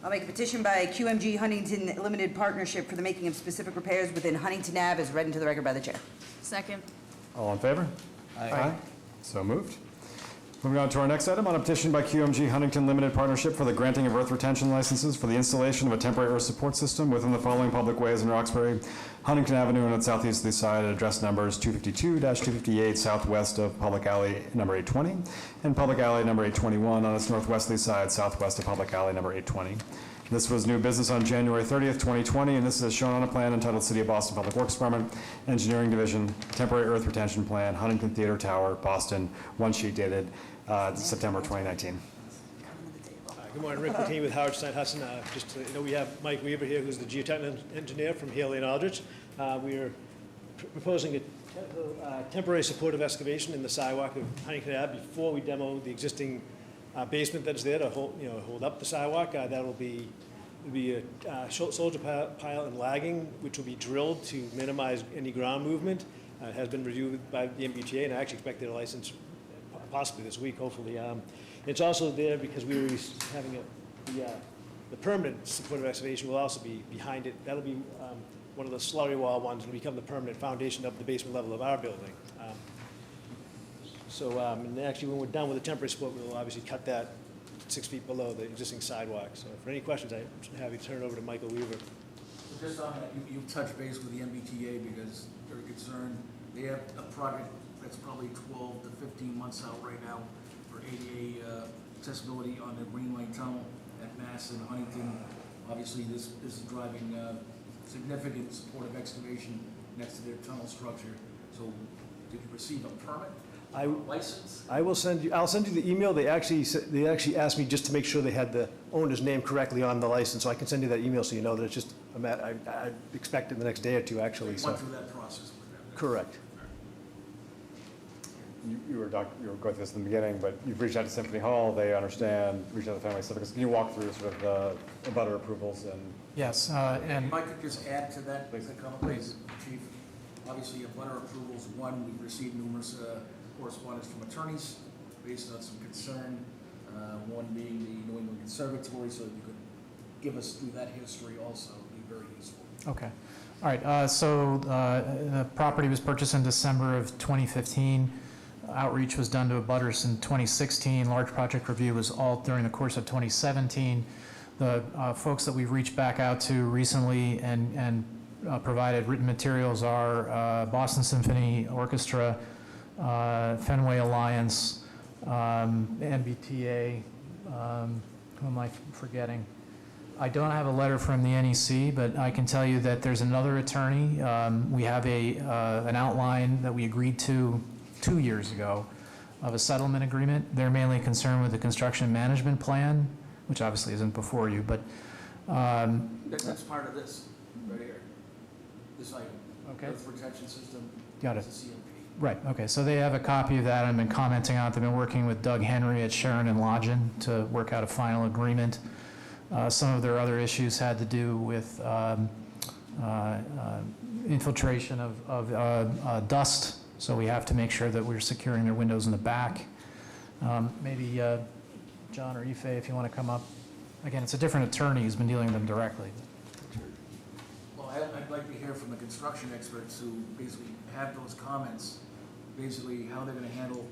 I'll make a petition by QMG Huntington Limited Partnership for the making of specific repairs within Huntington Ave as read into the record by the chair. Second. All in favor? Aye. So moved. Moving on to our next item, on a petition by QMG Huntington Limited Partnership for the granting of earth retention licenses for the installation of a temporary earth support system within the following public ways in Roxbury: Huntington Avenue and its southeasterly side at address numbers 252-258 southwest of Public Alley number 820, and Public Alley number 821 on its northwesterly side southwest of Public Alley number 820. This was new business on January 30th, 2020, and this is as shown on a plan entitled City of Boston Public Works Department, Engineering Division, Temporary Earth Retention Plan, Huntington Theater Tower, Boston, one sheet dated September 2019. Good morning, Rick Patini with Howard Stein Hudson. Just to, we have Mike Weaver here, who's the geotechnical engineer from Haley and Aldrich. We are proposing a temporary supportive excavation in the sidewalk of Huntington Ave before we demo the existing basement that's there to hold up the sidewalk. That'll be a soldier pile and lagging, which will be drilled to minimize any ground movement. It has been reviewed by the MBTA, and I actually expect their license possibly this week, hopefully. It's also there because we were having the permanent supportive excavation will also be behind it. That'll be one of the slurry wall ones and become the permanent foundation of the basement level of our building. And actually, when we're done with the temporary support, we'll obviously cut that 6 feet below the existing sidewalk. So for any questions, I'm happy to turn it over to Michael Weaver. So just on that, you touch base with the MBTA because they're concerned. They have a project that's probably 12 to 15 months out right now for ADA accessibility on the Green Line Tunnel at Mass and Huntington. Obviously, this is driving significant supportive excavation next to their tunnel structure. So did you receive a permit? License? I'll send you the email. They actually asked me just to make sure they had the owner's name correctly on the license, so I can send you that email so you know that it's just I expect in the next day or two, actually, so. Went through that process with them. Correct. You were going through this in the beginning, but you've reached out to Symphony Hall, they understand, reached out to Family Civic. Can you walk through sort of the abutter approvals and? Yes, and If I could just add to that, please, Chief. Obviously, abutter approvals, one, we've received numerous correspondence from attorneys based on some concern, one being the New England Conservatory, so if you could give us through that history also, would be very useful. okay. All right, so the property was purchased in December of 2015. Outreach was done to abutters in 2016. Large project review was all during the course of 2017. The folks that we've reached back out to recently and provided written materials are Boston Symphony Orchestra, Fenway Alliance, MBTA, who am I forgetting? I don't have a letter from the NEC, but I can tell you that there's another attorney. We have an outline that we agreed to 2 years ago of a settlement agreement. They're mainly concerned with the construction management plan, which obviously isn't before you, but That's part of this, right here, this item. Okay. Earth protection system. Got it. It's a CMP. Right, okay, so they have a copy of that. I've been commenting on it. They've been working with Doug Henry at Sharon and Lodgen to work out a final agreement. Some of their other issues had to do with infiltration of dust, so we have to make sure that we're securing their windows in the back. Maybe John or Ife, if you want to come up. Again, it's a different attorney who's been dealing with them directly. Well, I'd like to hear from the construction experts who basically have those comments, basically how they're gonna handle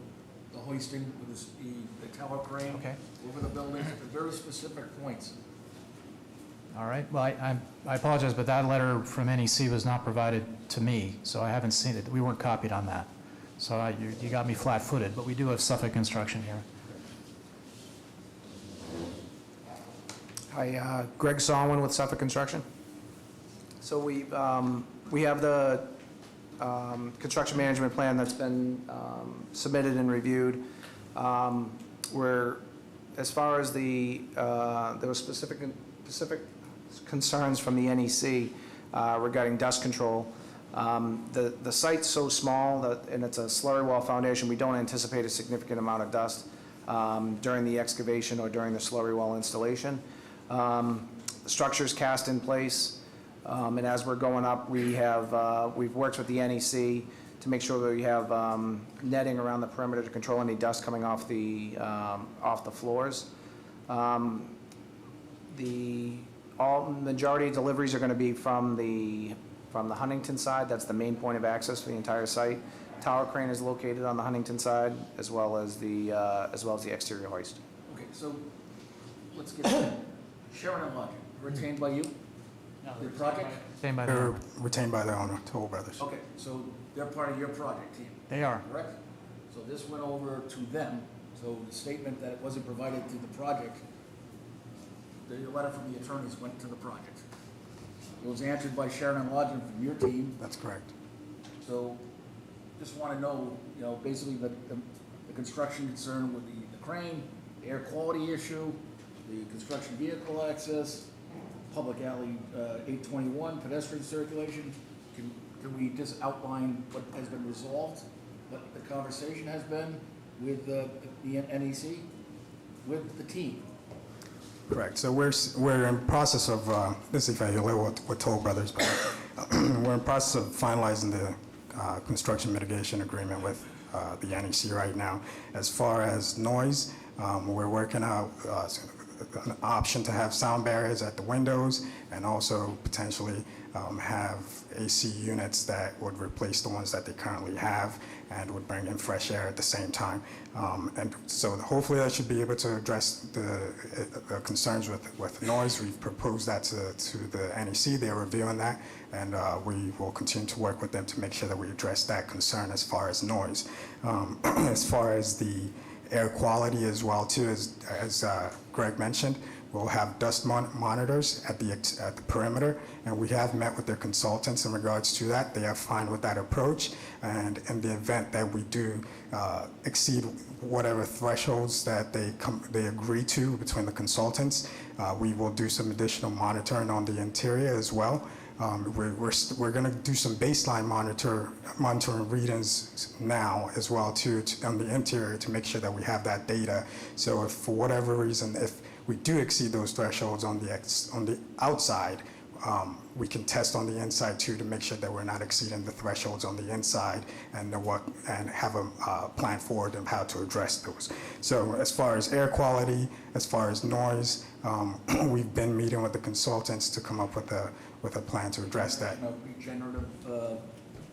the hoisting with the tower crane over the buildings, at very specific points. All right, well, I apologize, but that letter from NEC was not provided to me, so I haven't seen it. We weren't copied on that. So you got me flat-footed, but we do have Suffolk Construction here. Hi, Greg Solomon with Suffolk Construction. So we have the construction management plan that's been submitted and reviewed. Where, as far as there was specific concerns from the NEC regarding dust control. The site's so small and it's a slurry wall foundation, we don't anticipate a significant amount of dust during the excavation or during the slurry wall installation. The structure's cast in place, and as we're going up, we've worked with the NEC to make sure that we have netting around the perimeter to control any dust coming off the floors. The majority of deliveries are going to be from the Huntington side. That's the main point of access for the entire site. Tower crane is located on the Huntington side, as well as the exterior hoist. Okay, so let's get to Sharon and Lodgen, retained by you? The project? Retained by the They're owner. retained by the owner, Toll Brothers. Okay, so they're part of your project team? They are. Correct? So this went over to them, so the statement that it wasn't provided to the project, the letter from the attorneys went to the project. It was answered by Sharon and Lodgen from your team. That's correct. So just want to know, basically the construction concern with the crane, the air quality issue, the construction vehicle access, public alley 821, pedestrian circulation. Can we just outline what has been resolved, what the conversation has been with the NEC, with the team? Correct. So we're in process of, this is if you're with Toll Brothers, but we're in process of finalizing the construction mitigation agreement with the NEC right now. As far as noise, we're working out an option to have sound barriers at the windows and also potentially have AC units that would replace the ones that they currently have and would bring in fresh air at the same time. And so hopefully that should be able to address the concerns with noise. We've proposed that to the NEC. They're reviewing that, and we will continue to work with them to make sure that we address that concern as far as noise. As far as the air quality as well too, as Greg mentioned, we'll have dust monitors at the perimeter, and we have met with their consultants in regards to that. They are fine with that approach, and in the event that we do exceed whatever thresholds that they agree to between the consultants, we will do some additional monitoring on the interior as well. We're going to do some baseline monitoring readings now as well too on the interior to make sure that we have that data. So if for whatever reason, if we do exceed those thresholds on the outside, we can test on the inside too to make sure that we're not exceeding the thresholds on the inside and have a plan forward of how to address those. So as far as air quality, as far as noise, we've been meeting with the consultants to come up with a plan to address that. Regenerative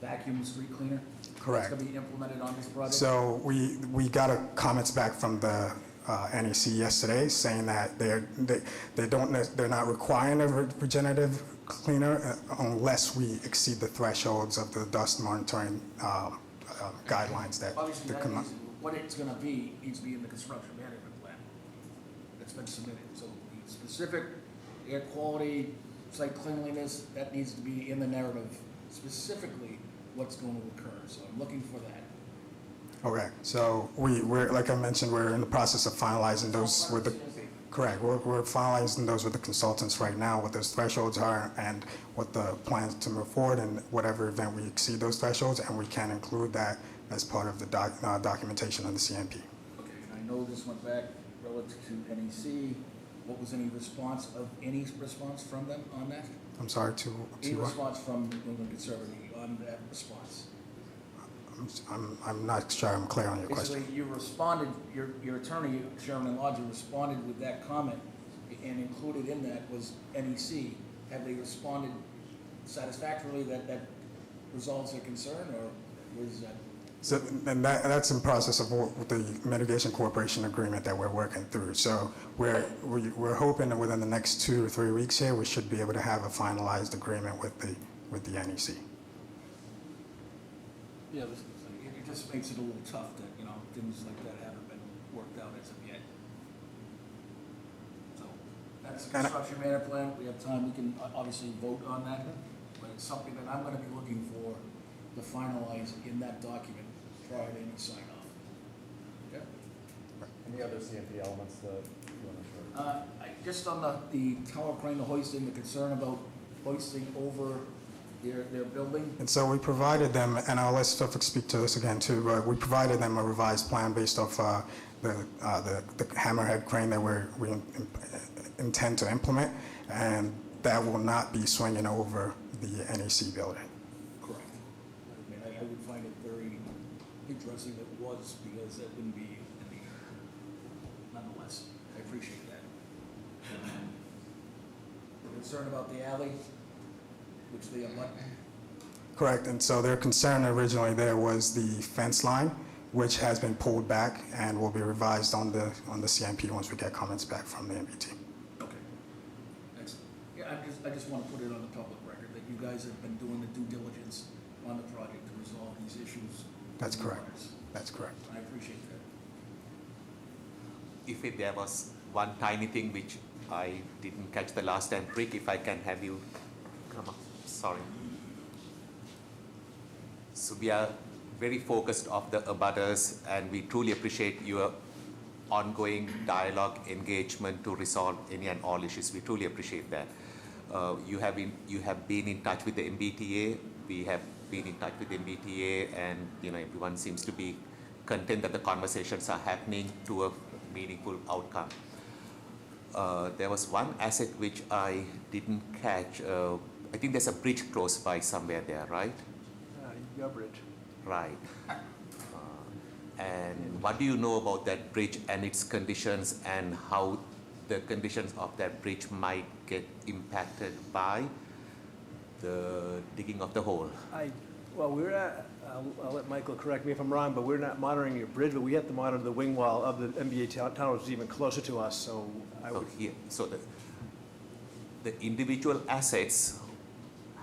vacuum street cleaner? Correct. That's going to be implemented on this project? So we got comments back from the NEC yesterday saying that they're not requiring a regenerative cleaner unless we exceed the thresholds of the dust monitoring guidelines that Obviously, come up. what it's going to be needs to be in the construction management plan that's been submitted. So the specific air quality, site cleanliness, that needs to be in the narrative, specifically what's going to occur. So I'm looking for that. Okay, so we're like I mentioned, we're in the process of finalizing those with the. Correct. We're finalizing those with the consultants right now, what those thresholds are and what the plans to move forward, and whatever event we exceed those thresholds, and we can include that as part of the documentation of the CMP. Okay, and I know this went back relative to NEC. What was any response from them on that? I'm sorry, to Any what? response from New England Conservative on that response? I'm not sure I'm clear on your question. Basically, you responded, your attorney, Chairman Lodge, responded with that comment, and included in that was NEC. Have they responded satisfactorily that resolves their concern, or was that? So, and that's in process of the mitigation cooperation agreement that we're working through. So we're hoping that within the next 2 or 3 weeks here, we should be able to have a finalized agreement with the NEC. Yeah, it just makes it a little tough that, things like that haven't been worked out as of yet. So, that's the construction management plan. We have time, we can obviously vote on that, but it's something that I'm gonna be looking for to finalize in that document prior to any sign off. Okay? Any other CMP elements that you want to share? Just on the tower crane, the hoisting, the concern about hoisting over their building. And so we provided them, and I'll let Suffolk speak to this again too, but we provided them a revised plan based off the hammerhead crane that we intend to implement, and that will not be swinging over the NEC building. Correct. I mean, I would find it very interesting that it was, because that wouldn't be, nonetheless, I appreciate that. Concerned about the alley, which they abut. Correct, and so their concern originally there was the fence line, which has been pulled back and will be revised on the CMP once we get comments back from the MBT. Okay. Excellent. Yeah, I just want to put it on the public record that you guys have been doing the due diligence on the project to resolve these issues. That's correct. That's correct. I appreciate that. If there was one tiny thing which I didn't catch the last time, Rick, if I can have you come up. Sorry. So we are very focused of the abutters, and we truly appreciate your ongoing dialogue, engagement to resolve any and all issues. We truly appreciate that. You have been in touch with the MBTA. We have been in touch with the MBTA, and everyone seems to be content that the conversations are happening to a meaningful outcome. There was one asset which I didn't catch. I think there's a bridge close by somewhere there, right? Your bridge. Right. And what do you know about that bridge and its conditions, and how the conditions of that bridge might get impacted by the digging of the hole? Well, I'll let Michael correct me if I'm wrong, but we're not monitoring your bridge, but we have to monitor the wing wall of the NBA tower, which is even closer to us, so I would. So the individual assets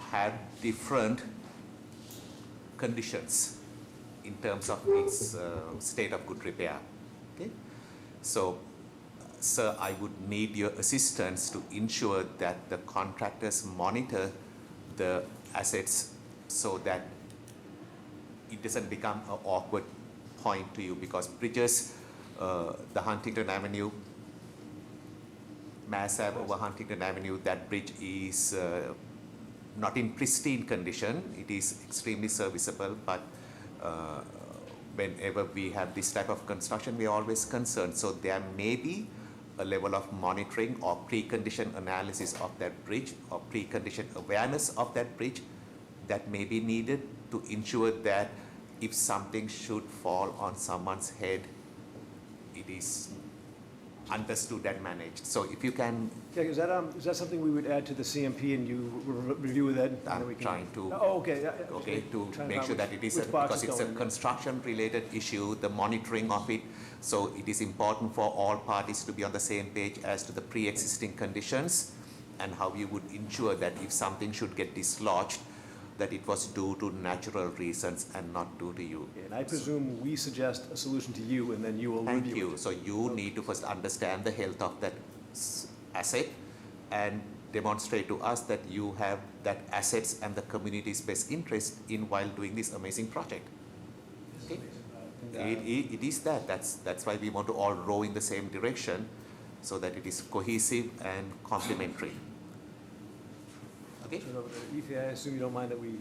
had different conditions in terms of its state of good repair. Okay, so sir, I would need your assistance to ensure that the contractors monitor the assets so that it doesn't become an awkward point to you, because bridges, the Huntington Avenue, Mass Ave over Huntington Avenue, that bridge is not in pristine condition. It is extremely serviceable, but whenever we have this type of construction, we are always concerned. So there may be a level of monitoring or precondition analysis of that bridge or precondition awareness of that bridge that may be needed to ensure that if something should fall on someone's head, it is understood and managed. So if you can... Yeah, is that something we would add to the CMP and you review with Ed? and then we I'm can- trying to, Oh, okay. okay, to Trying make out sure that it is, which box because it's a going in. construction-related issue, the monitoring of it. So it is important for all parties to be on the same page as to the pre-existing conditions and how you would ensure that if something should get dislodged, that it was due to natural reasons and not due to you. And I presume we suggest a solution to you, and then you will review it. Thank you. So you need to first understand the health of that asset and demonstrate to us that you have that assets and the community's best interest in while doing this amazing project. Okay? It is that. That's why we want to all row in the same direction so that it is cohesive and complementary. Okay? So, Ethan, I assume you don't mind that we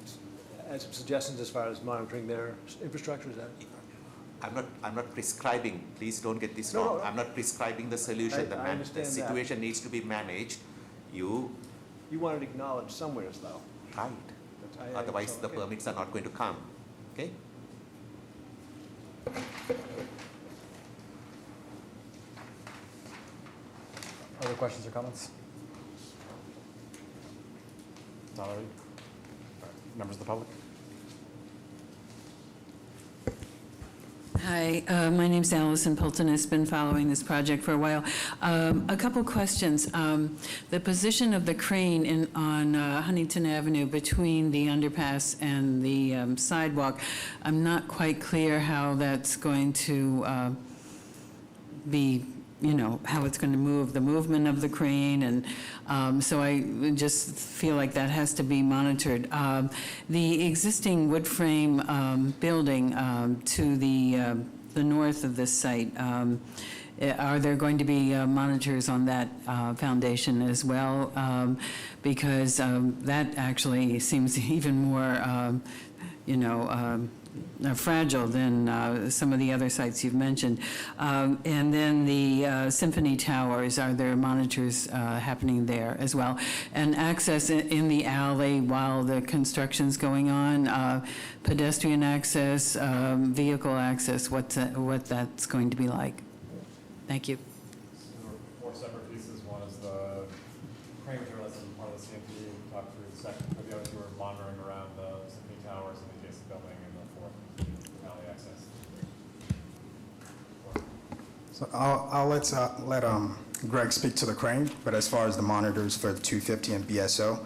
add some suggestions as far as monitoring their infrastructure, is that? I'm not prescribing, please don't get this No, wrong. no. I'm not prescribing the solution. I The understand that. situation needs to be managed. You, You want it acknowledged somewhere, though. right. That's- Otherwise, so, the okay. permits are not going to come. Okay? Other questions or comments? Not already? All right. Members of the public? Hi, my name's Allison Pilton. I've been following this project for a while. A couple questions. The position of the crane on Huntington Avenue between the underpass and the sidewalk, I'm not quite clear how that's going to be, how it's going to move, the movement of the crane, and so I just feel like that has to be monitored. The existing wood frame building to the north of this site, are there going to be monitors on that foundation as well? Because that actually seems even more, fragile than some of the other sites you've mentioned. And then the Symphony Towers, are there monitors happening there as well? And access in the alley while the construction's going on, pedestrian access, vehicle access, what that's going to be like? Thank you. There were 4 separate pieces. One is the crane material that's part of the CMP. We talked through the second, but the other 2 are monitoring around the Symphony Towers and the adjacent building and the 4th alley access. So I'll let Greg speak to the crane, but as far as the monitors for the 250 and BSO,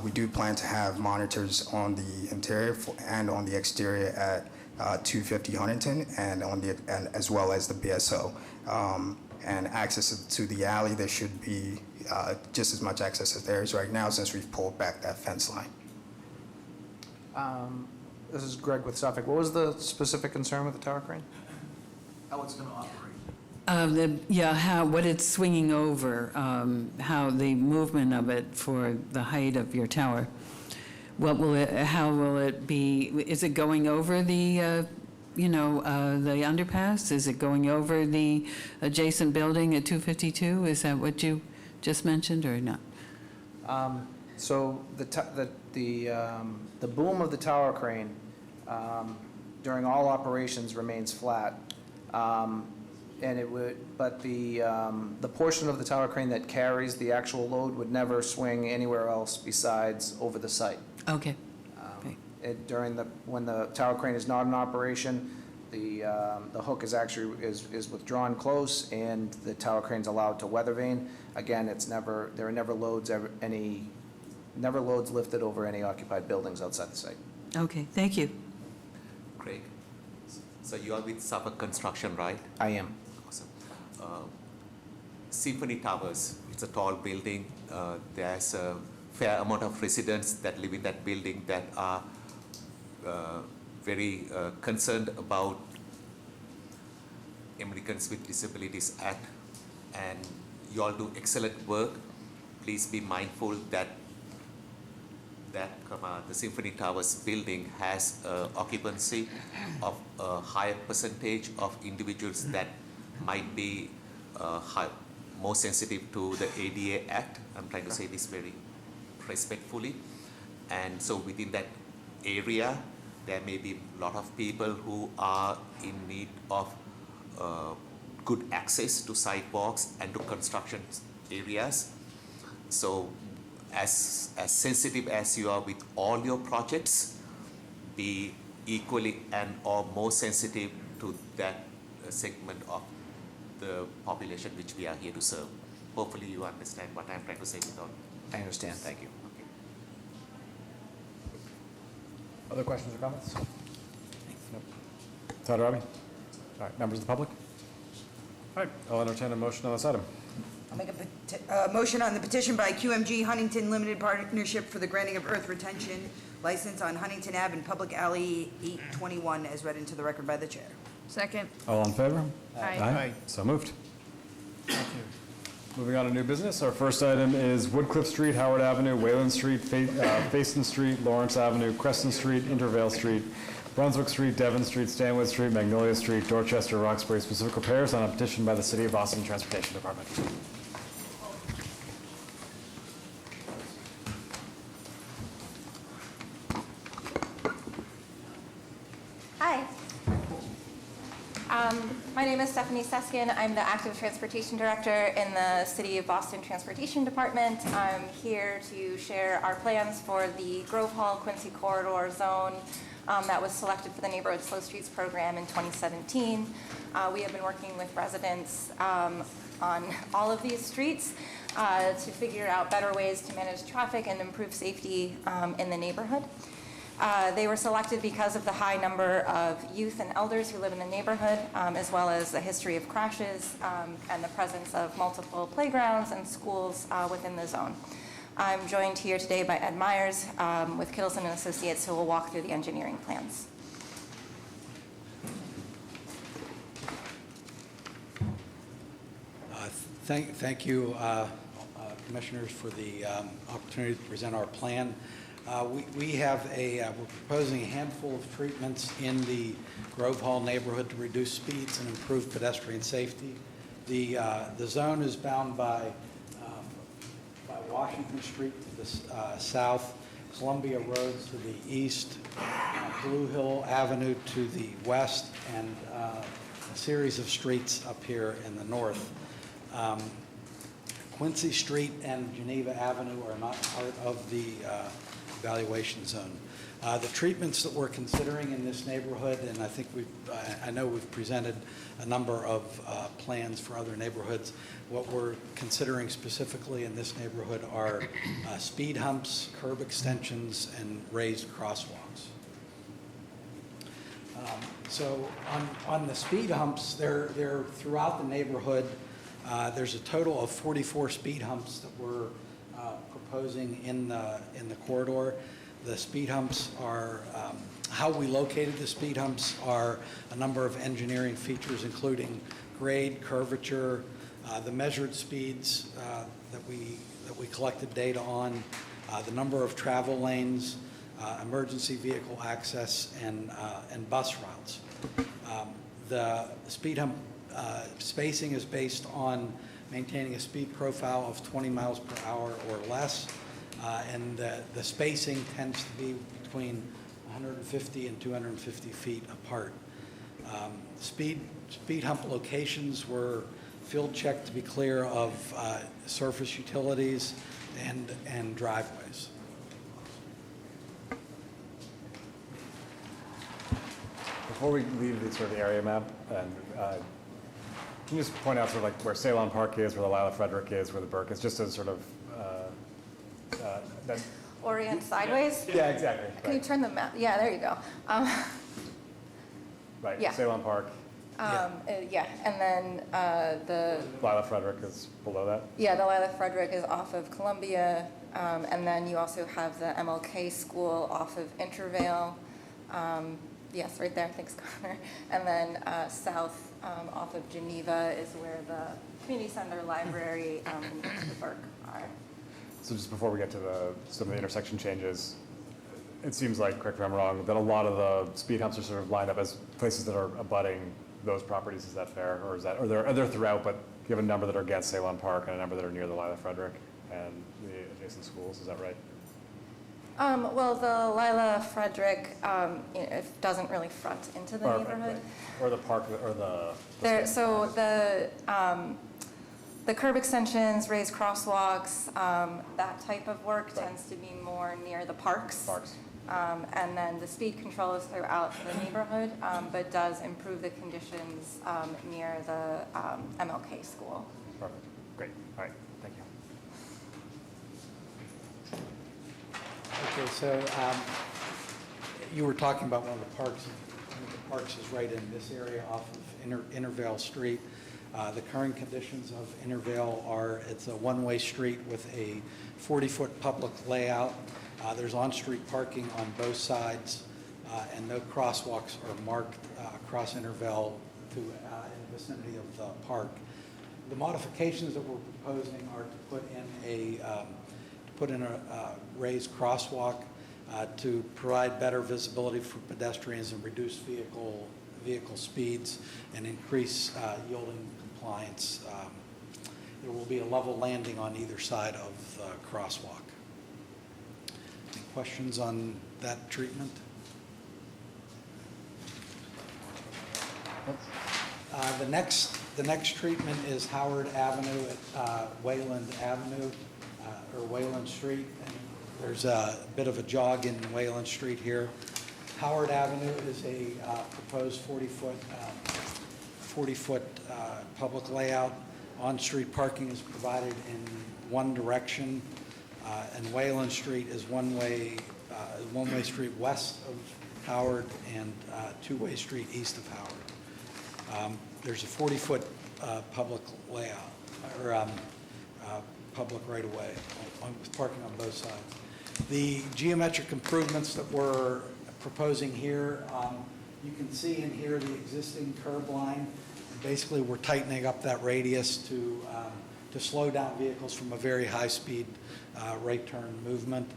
we do plan to have monitors on the interior and on the exterior at 250 Huntington and as well as the BSO. And access to the alley, there should be just as much access as there is right now since we've pulled back that fence line. This is Greg with Suffolk. What was the specific concern with the tower crane? How it's going to operate. What it's swinging over, how the movement of it for the height of your tower. How will it be, is it going over the, the underpass? Is it going over the adjacent building at 252? Is that what you just mentioned or not? So the boom of the tower crane during all operations remains flat. And it would, but the portion of the tower crane that carries the actual load would never swing anywhere else besides over the site. Okay. When the tower crane is not in operation, the hook is actually is withdrawn close, and the tower crane's allowed to weather vane. Again, there are never loads lifted over any occupied buildings outside the site. Okay, thank you. Craig, so you are with Suffolk Construction, right? I am. Awesome. Symphony Towers, it's a tall building. There's a fair amount of residents that live in that building that are very concerned about Americans with Disabilities Act, and you all do excellent work. Please be mindful that the Symphony Towers building has occupancy of a higher percentage of individuals that might be more sensitive to the ADA Act. I'm trying to say this very respectfully. And so within that area, there may be a lot of people who are in need of good access to sidewalks and to construction areas. So as sensitive as you are with all your projects, be equally and or more sensitive to that segment of the population which we are here to serve. Hopefully you understand what I'm trying to say with all. I understand, thank you. Other questions or comments? Nope. Todd, Robbie? All right, members of the public? All right, I'll entertain a motion on this item. I'll make a motion on the petition by QMG Huntington Limited Partnership for the granting of earth retention license on Huntington Ave and Public Alley 821 as read into the record by the chair. Second. All in favor? Aye. Aye. So moved. Moving on to new business, our first item is Woodcliff Street, Howard Avenue, Wayland Street, Faiston Street, Lawrence Avenue, Crescent Street, Intervale Street, Brunswick Street, Devon Street, Stanwood Street, Magnolia Street, Dorchester, Roxbury, specific repairs on a petition by the City of Boston Transportation Department. Hi. My name is Stephanie Seskin. I'm the Active Transportation Director in the City of Boston Transportation Department. I'm here to share our plans for the Grove Hall Quincy Corridor Zone that was selected for the Neighborhood Slow Streets program in 2017. We have been working with residents on all of these streets to figure out better ways to manage traffic and improve safety in the neighborhood. They were selected because of the high number of youth and elders who live in the neighborhood, as well as a history of crashes and the presence of multiple playgrounds and schools within the zone. I'm joined here today by Ed Myers with Kittleson and Associates, who will walk through the engineering plans. Thank you, Commissioners, for the opportunity to present our plan. We're proposing a handful of treatments in the Grove Hall neighborhood to reduce speeds and improve pedestrian safety. The zone is bound by Washington Street to the south, Columbia Road to the east, Blue Hill Avenue to the west, and a series of streets up here in the north. Quincy Street and Geneva Avenue are not part of the evaluation zone. The treatments that we're considering in this neighborhood, and I know we've presented a number of plans for other neighborhoods. What we're considering specifically in this neighborhood are speed humps, curb extensions, and raised crosswalks. So on the speed humps, they're throughout the neighborhood. There's a total of 44 speed humps that we're proposing in the corridor. The speed humps are, how we located the speed humps are a number of engineering features, including grade, curvature, the measured speeds that we collected data on, the number of travel lanes, emergency vehicle access, and bus routes. The speed hump spacing is based on maintaining a speed profile of 20 miles per hour or less, and the spacing tends to be between 150 and 250 feet apart. Speed hump locations were field checked to be clear of surface utilities and driveways. Before we leave the sort of the area map, and can you just point out sort of like where Ceylon Park is, where the Lila Frederick is, where the Burke is, just as sort of that. Orient sideways? Yeah, exactly. Can you turn the map? Yeah, there you go. Right, Yeah. Ceylon Park, Yeah, and then the Lila Frederick is below that? Yeah, the Lila Frederick is off of Columbia, and then you also have the MLK school off of Intervale. Yes, right there, thanks, Connor. And then south off of Geneva is where the community center, library, and the Burke are. So just before we get to some of the intersection changes, it seems like, correct me if I'm wrong, that a lot of the speed humps are sort of lined up as places that are abutting those properties. Is that fair? Or are there throughout, but you have a number that are against Salem Park and a number that are near the Lila Frederick and the adjacent schools? Is that right? Well, the Lila Frederick, it doesn't really front into the neighborhood. Or the park, or the... So the curb extensions, raised crosswalks, that type of work tends to be more near the parks. And then the speed control is throughout the neighborhood, but does improve the conditions near the MLK school. Perfect. Great. All right. Thank you. Okay, so you were talking about one of the parks. One of the parks is right in this area off of Intervale Street. The current conditions of Intervale are it's a one-way street with a 40-foot public layout. There's on-street parking on both sides, and no crosswalks are marked across Intervale in the vicinity of the park. The modifications that we're proposing are to put in a raised crosswalk to provide better visibility for pedestrians and reduce vehicle speeds and increase yielding compliance. There will be a level landing on either side of the crosswalk. Any questions on that treatment? The next treatment is Howard Avenue at Wayland Avenue, or Wayland Street. And there's a bit of a jog in Wayland Street here. Howard Avenue is a proposed 40-foot public layout. On-street parking is provided in one direction, and Wayland Street is one-way street west of Howard and two-way street east of Howard. There's a 40-foot public layout, or public right-of-way with parking on both sides. The geometric improvements that we're proposing here, you can see in here the existing curb line. Basically, we're tightening up that radius to slow down vehicles from a very high-speed right turn movement.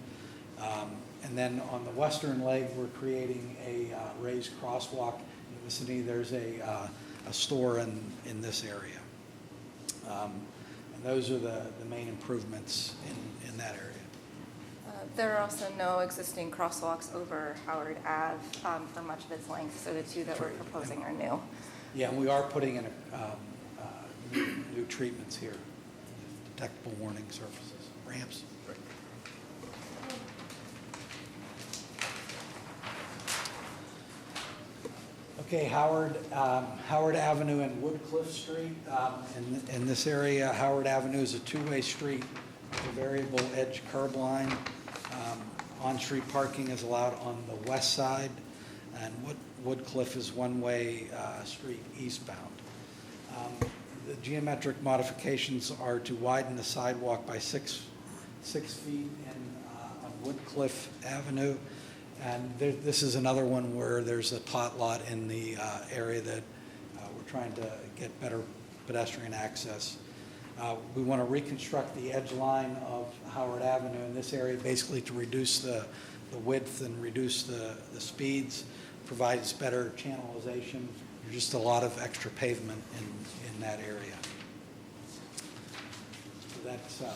And then on the western leg, we're creating a raised crosswalk. In the vicinity, there's a store in this area. And those are the main improvements in that area. There are also no existing crosswalks over Howard Ave for much of its length, so the two that we're proposing are new. Yeah, and we are putting in new treatments here, detectable warning surfaces, ramps. Okay, Howard Avenue and Woodcliff Street. In this area, Howard Avenue is a two-way street with a variable edge curb line. On-street parking is allowed on the west side, and Woodcliff is one-way street eastbound. The geometric modifications are to widen the sidewalk by 6 feet on Woodcliff Avenue. And this is another one where there's a tot lot in the area that we're trying to get better pedestrian access. We want to reconstruct the edge line of Howard Avenue in this area, basically to reduce the width and reduce the speeds, provides better channelization. There's just a lot of extra pavement in that area. So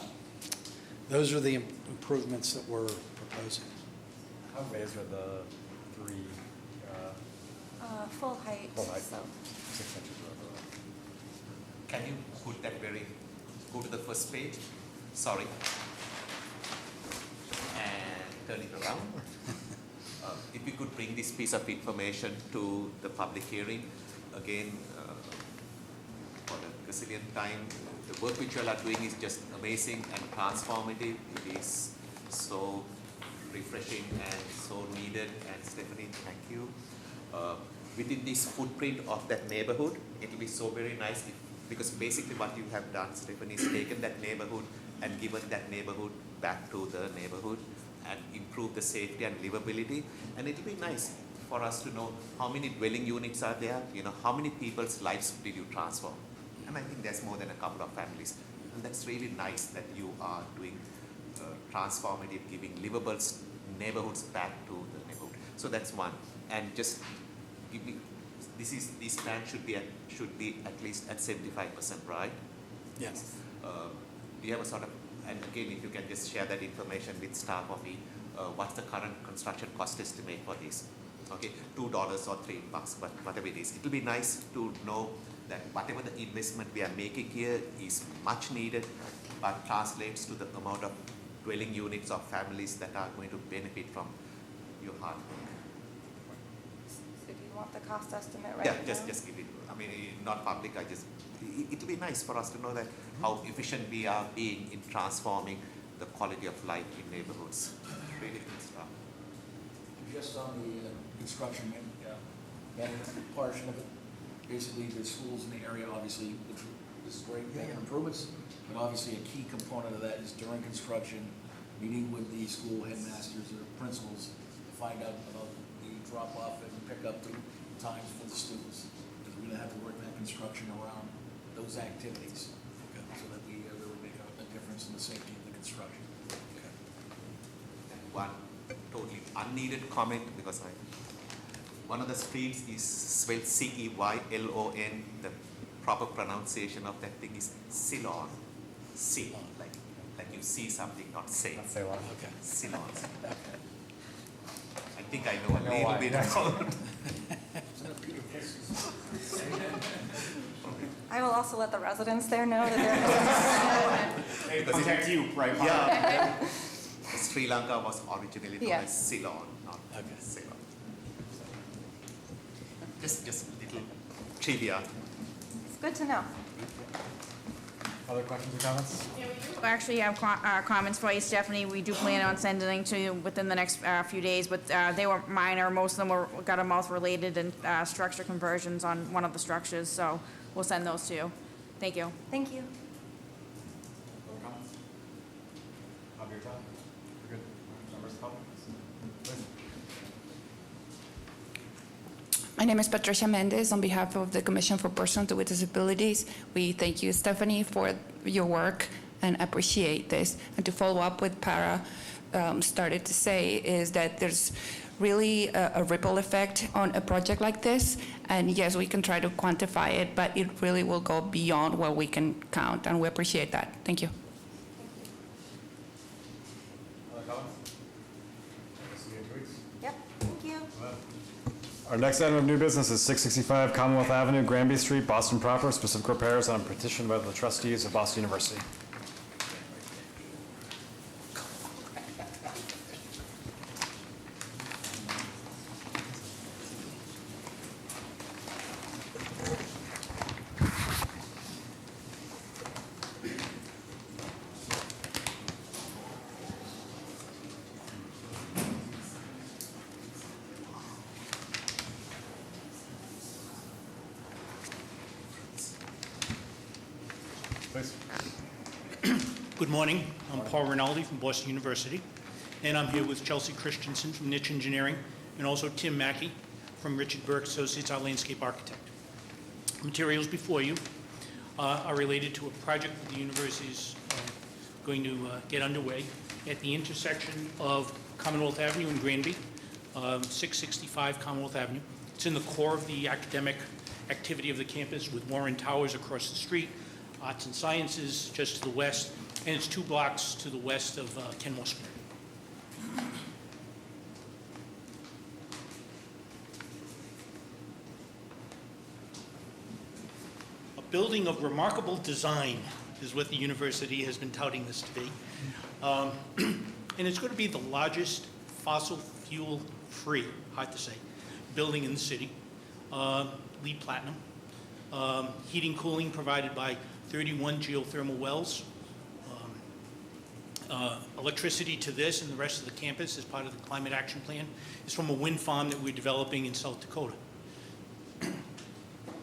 those are the improvements that we're proposing. How raised are the three? Full height. Full height. So. 6 inches or whatever. Can you put that go to the first page? Sorry. And turn it around. If you could bring this piece of information to the public hearing, again, for the gazillion time, the work which you all are doing is just amazing and transformative. It is so refreshing and so needed. And Stephanie, thank you. within this footprint of that neighborhood. It will be so very nice because basically what you have done, Stephanie, is taken that neighborhood and given that neighborhood back to the neighborhood and improve the safety and livability. And it will be nice for us to know how many dwelling units are there, how many people's lives did you transform. And I think there's more than a couple of families. And that's really nice that you are doing transformative, giving livable neighborhoods back to the neighborhood. So that's one. And just give me, this plan should be at least at 75%, right? Yes. Do you have a sort of, and again, if you can just share that information with staff or me, what's the current construction cost estimate for this? Okay, $2 or $3, but whatever it is. It'll be nice to know that whatever the investment we are making here is much needed, but translates to the amount of dwelling units of families that are going to benefit from your hard work. So do you want the cost estimate right Yeah, now? just give it. I mean, not public. It'll be nice for us to know that how efficient we are being in transforming the quality of life in neighborhoods. Really good stuff. Just on the construction management portion of it, basically the schools in the area, obviously, which is great, making improvements, but obviously a key component of that is during construction, meeting with the school headmasters or principals to find out about the drop-off and pick-up times for the students. Because we're going to have to work that construction around those activities so that we really make a difference in the safety of the construction. One totally unneeded comment because one of the streets is spelled C-E-Y-L-O-N. The proper pronunciation of that thing is Ceylon. C, like you see something, not say. Not Ceylon. Okay. Ceylon. I think I know a little bit about. I will also let the residents there know that they're. Protect you, right? Yeah. Sri Lanka was originally known as Ceylon, not Ceylon. Just little trivia. It's good to know. Other questions or comments? We actually have comments for you, Stephanie. We do plan on sending to you within the next few days, but they were minor. Most of them were gutter-mouth related and structure conversions on one of the structures, so we'll send those to you. Thank you. Thank you. Other comments? Javier, Todd? We're good. Members of the public? Please. My name is Patricia Mendez on behalf of the Commission for Persons with Disabilities. We thank you, Stephanie, for your work and appreciate this. And to follow up with Para started to say is that there's really a ripple effect on a project like this. And yes, we can try to quantify it, but it really will go beyond what we can count, and we appreciate that. Thank you. Other comments? See you in 2 weeks. Yep, thank you. Our next item of new business is 665 Commonwealth Avenue, Granby Street, Boston proper, specific repairs on a petition by the trustees of Boston University. Please. Good morning. I'm Paul Rinaldi from Boston University, and I'm here with Chelsea Christensen from Niche Engineering, and also Tim Mackey from Richard Burke Associates, our landscape architect. Materials before you are related to a project that the university is going to get underway at the intersection of Commonwealth Avenue and Granby, 665 Commonwealth Avenue. It's in the core of the academic activity of the campus with Warren Towers across the street, Arts and Sciences just to the west, and it's 2 blocks to the west of Kenmore Square. A building of remarkable design is what the university has been touting this to be. And it's going to be the largest fossil fuel-free, hard to say, building in the city. LEED Platinum. Heating, cooling provided by 31 geothermal wells. Electricity to this and the rest of the campus as part of the climate action plan is from a wind farm that we're developing in South Dakota.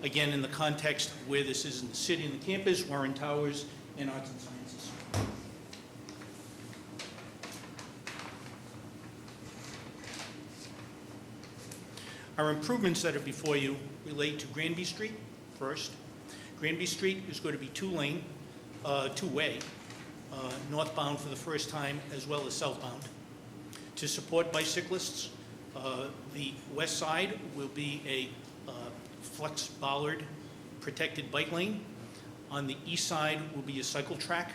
Again, in the context of where this is in the city and the campus, Warren Towers and Arts and Sciences. Our improvements that are before you relate to Granby Street first. Granby Street is going to be two-way, northbound for the first time as well as southbound. To support bicyclists, the west side will be a flex bollard protected bike lane. On the east side will be a cycle track.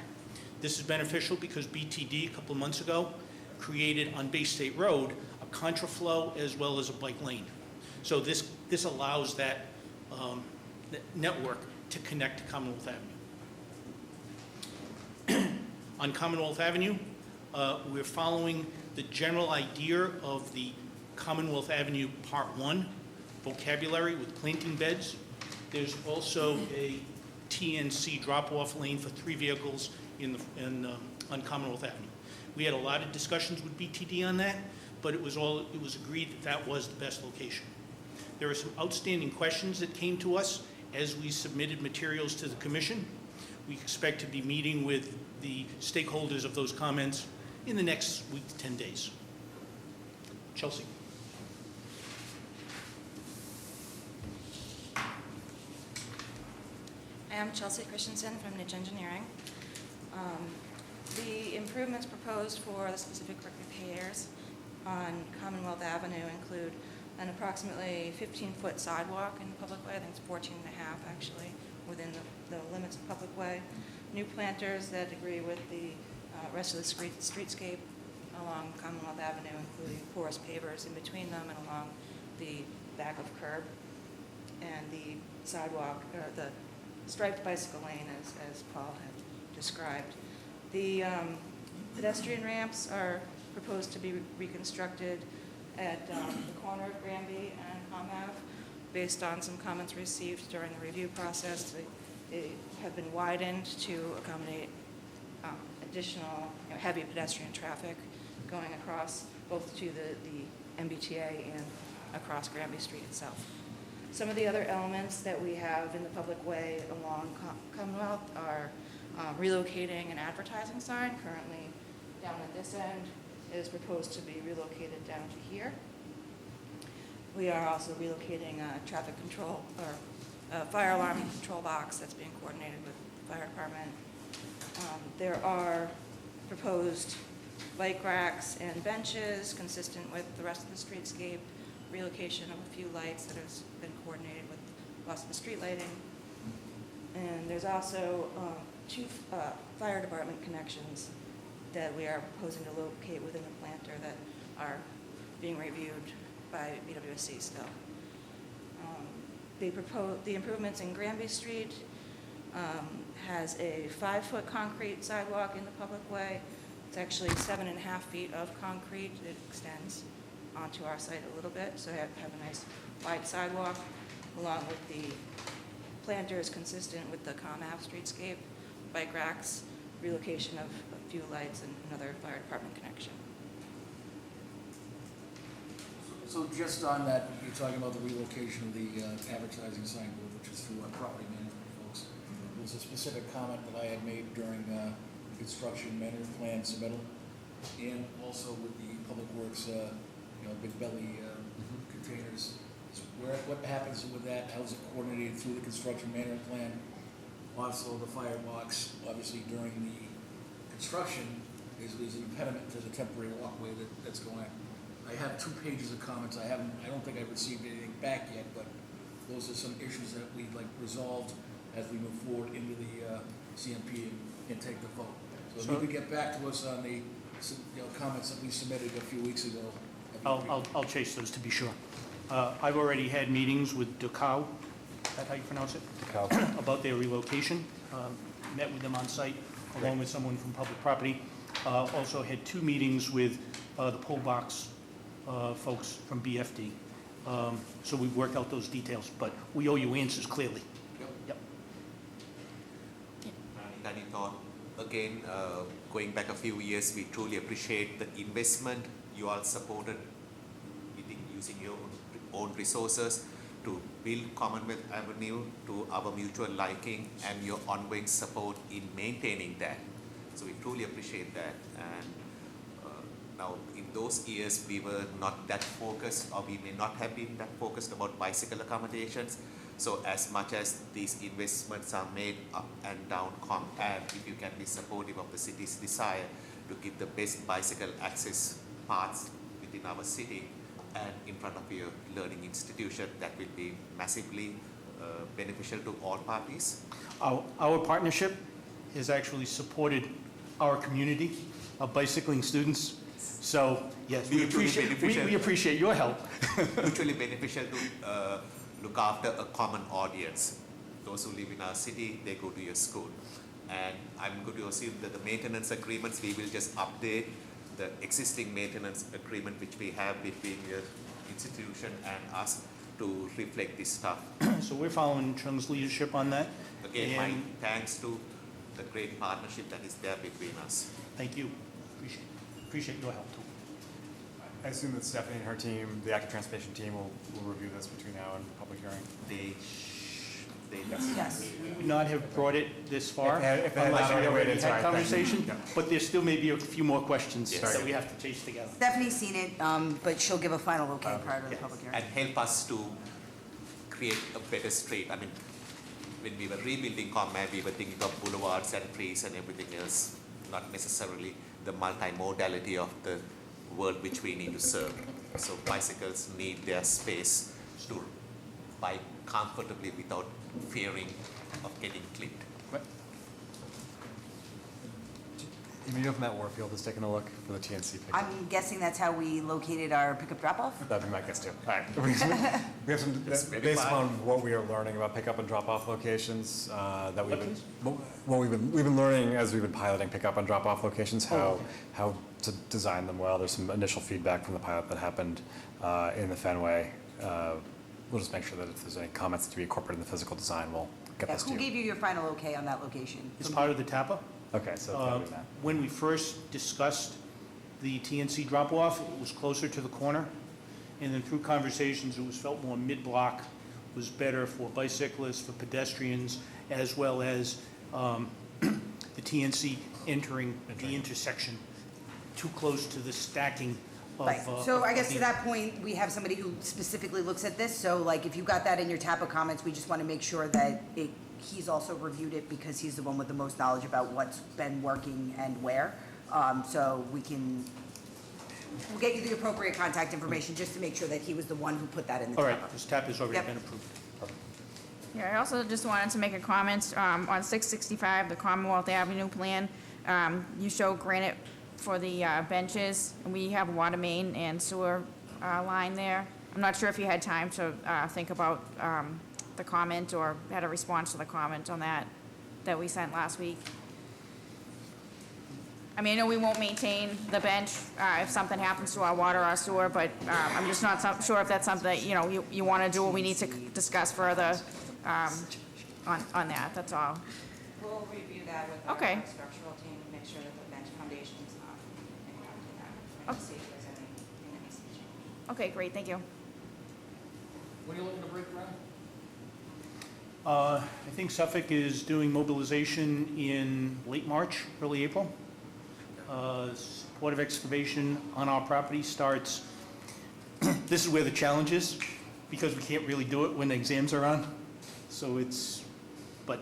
This is beneficial because BTD a couple of months ago created on Bay State Road a contraflow as well as a bike lane. So this allows that network to connect to Commonwealth Avenue. On Commonwealth Avenue, we're following the general idea of the Commonwealth Avenue Part 1 vocabulary with planting beds. There's also a TNC drop-off lane for 3 vehicles on Commonwealth Avenue. We had a lot of discussions with BTD on that, but it was agreed that that was the best location. There are some outstanding questions that came to us as we submitted materials to the commission. We expect to be meeting with the stakeholders of those comments in the next week to 10 days. Chelsea. I am Chelsea Christensen from Niche Engineering. The improvements proposed for the specific repairs on Commonwealth Avenue include an approximately 15-foot sidewalk in the public way. I think it's 14 and a half actually within the limits of public way. New planters that agree with the rest of the streetscape along Commonwealth Avenue, including porous pavers in between them and along the back of curb. And the sidewalk, or the striped bicycle lane as Paul had described. The pedestrian ramps are proposed to be reconstructed at the corner of Granby and Com Ave based on some comments received during the review process. They have been widened to accommodate additional heavy pedestrian traffic going across both to the MBTA and across Granby Street itself. Some of the other elements that we have in the public way along Commonwealth are relocating an advertising sign. Currently down at this end is proposed to be relocated down to here. We are also relocating a traffic control or a fire alarm control box that's being coordinated with the fire department. There are proposed bike racks and benches consistent with the rest of the streetscape, relocation of a few lights that has been coordinated with Boston Street Lighting. And there's also 2 fire department connections that we are proposing to locate within the planter that are being reviewed by BWSC still. The improvements in Granby Street has a 5-foot concrete sidewalk in the public way. It's actually 7.5 feet of concrete. It extends onto our site a little bit, so we have a nice wide sidewalk, along with the planters consistent with the Com Ave streetscape, bike racks, relocation of a few lights, and another fire department connection. So just on that, you're talking about the relocation of the advertising sign board, which is through our property management folks. There was a specific comment that I had made during the construction management plan submittal, and also with the public works, big belly containers. What happens with that? How is it coordinated through the construction management plan? Also, the firebox, obviously during the construction, is an impediment to the temporary walkway that's going on. I have 2 pages of comments. I don't think I've received anything back yet, but those are some issues that we'd like resolved as we move forward into the CMP and take the vote. So if you could get back to us on the comments that we submitted a few weeks ago. I'll chase those to be sure. I've already had meetings with DeCow, is that how you pronounce it? DeCow. About their relocation. Met with them on site, along with someone from public property. Also had 2 meetings with the pole box folks from BFD. So we've worked out those details, but we owe you answers clearly. Yep. Any thought? Again, going back a few years, we truly appreciate the investment you all supported using your own resources to build Commonwealth Avenue to our mutual liking and your ongoing support in maintaining that. So we truly appreciate that. And now, in those years, we were not that focused, or we may not have been that focused about bicycle accommodations. So as much as these investments are made up and down Ave, if you can be supportive of the city's desire to give the best bicycle access paths within our city and in front of your learning institution, that will be massively beneficial to all parties. Our partnership has actually supported our community of bicycling students. So, yes, we appreciate your help. Mutually beneficial to look after a common audience. Those who live in our city, they go to your school. And I'm going to assume that the maintenance agreements, we will just update the existing maintenance agreement which we have between your institution and us to reflect this stuff. So we're following Chung's leadership on that. Again, my And thanks to the great partnership that is there between us. thank you. Appreciate your help too. I assume that Stephanie and her team, the active transportation team, will review this between now and public hearing. Yes. We would not have brought it this far If they had unless not we already already waited, had sorry, conversation, thank you. but there still may be a few more questions Yes. that we have to chase together. Stephanie's seen it, but she'll give a final okay prior to the public hearing. And help us to create a better street. I mean, when we were rebuilding Commonwealth, we were thinking of boulevards and trees and everything else, not necessarily the multimodality of the world which we need to serve. So bicycles need their space to bike comfortably without fearing of getting clipped. You know if Matt Warfield has taken a look for the TNC pickup? I'm guessing that's how we located our pickup drop-off? That'd be my guess too. All right. We have some, maybe based fine. upon what we are learning about pickup and drop-off locations, that we've been, what we've been learning as we've been piloting pickup and drop-off locations, how to design them well. There's some initial feedback from the pilot that happened in the Fenway. We'll just make sure that if there's any comments to be incorporated in the physical design, we'll get this to Who you. gave you your final okay on that location? It's part of the TAPA. Okay, so that'll be Matt. When we first discussed the TNC drop-off, it was closer to the corner. And then through conversations, it was felt more mid-block was better for bicyclists, for pedestrians, as well as the TNC entering the intersection too close to the stacking of. Right, so I of guess the- to that point, we have somebody who specifically looks at this, so like if you got that in your TAPA comments, we just want to make sure that he's also reviewed it because he's the one with the most knowledge about what's been working and where. So we'll get you the appropriate contact information just to make sure that he was the one who put that in the TAPA. All right, this TAPA's already Yep. been approved. Yeah, I also just wanted to make a comment on 665, the Commonwealth Avenue plan. You show granite for the benches, and we have water main and sewer line there. I'm not sure if you had time to think about the comment or had a response to the comment on that we sent last week. I mean, I know we won't maintain the bench if something happens to our water or sewer, but I'm just not sure if that's something that, you want to do or we need to discuss further on that, that's all. We'll review that with Okay. our structural team and make sure that the bench foundation is not impacting that. And see if there's anything that needs to be changed. Okay, great, thank you. When are you looking to break ground? I think Suffolk is doing mobilization in late March, early April. Support of excavation on our property starts, this is where the challenge is, because we can't really do it when the exams are on. So but.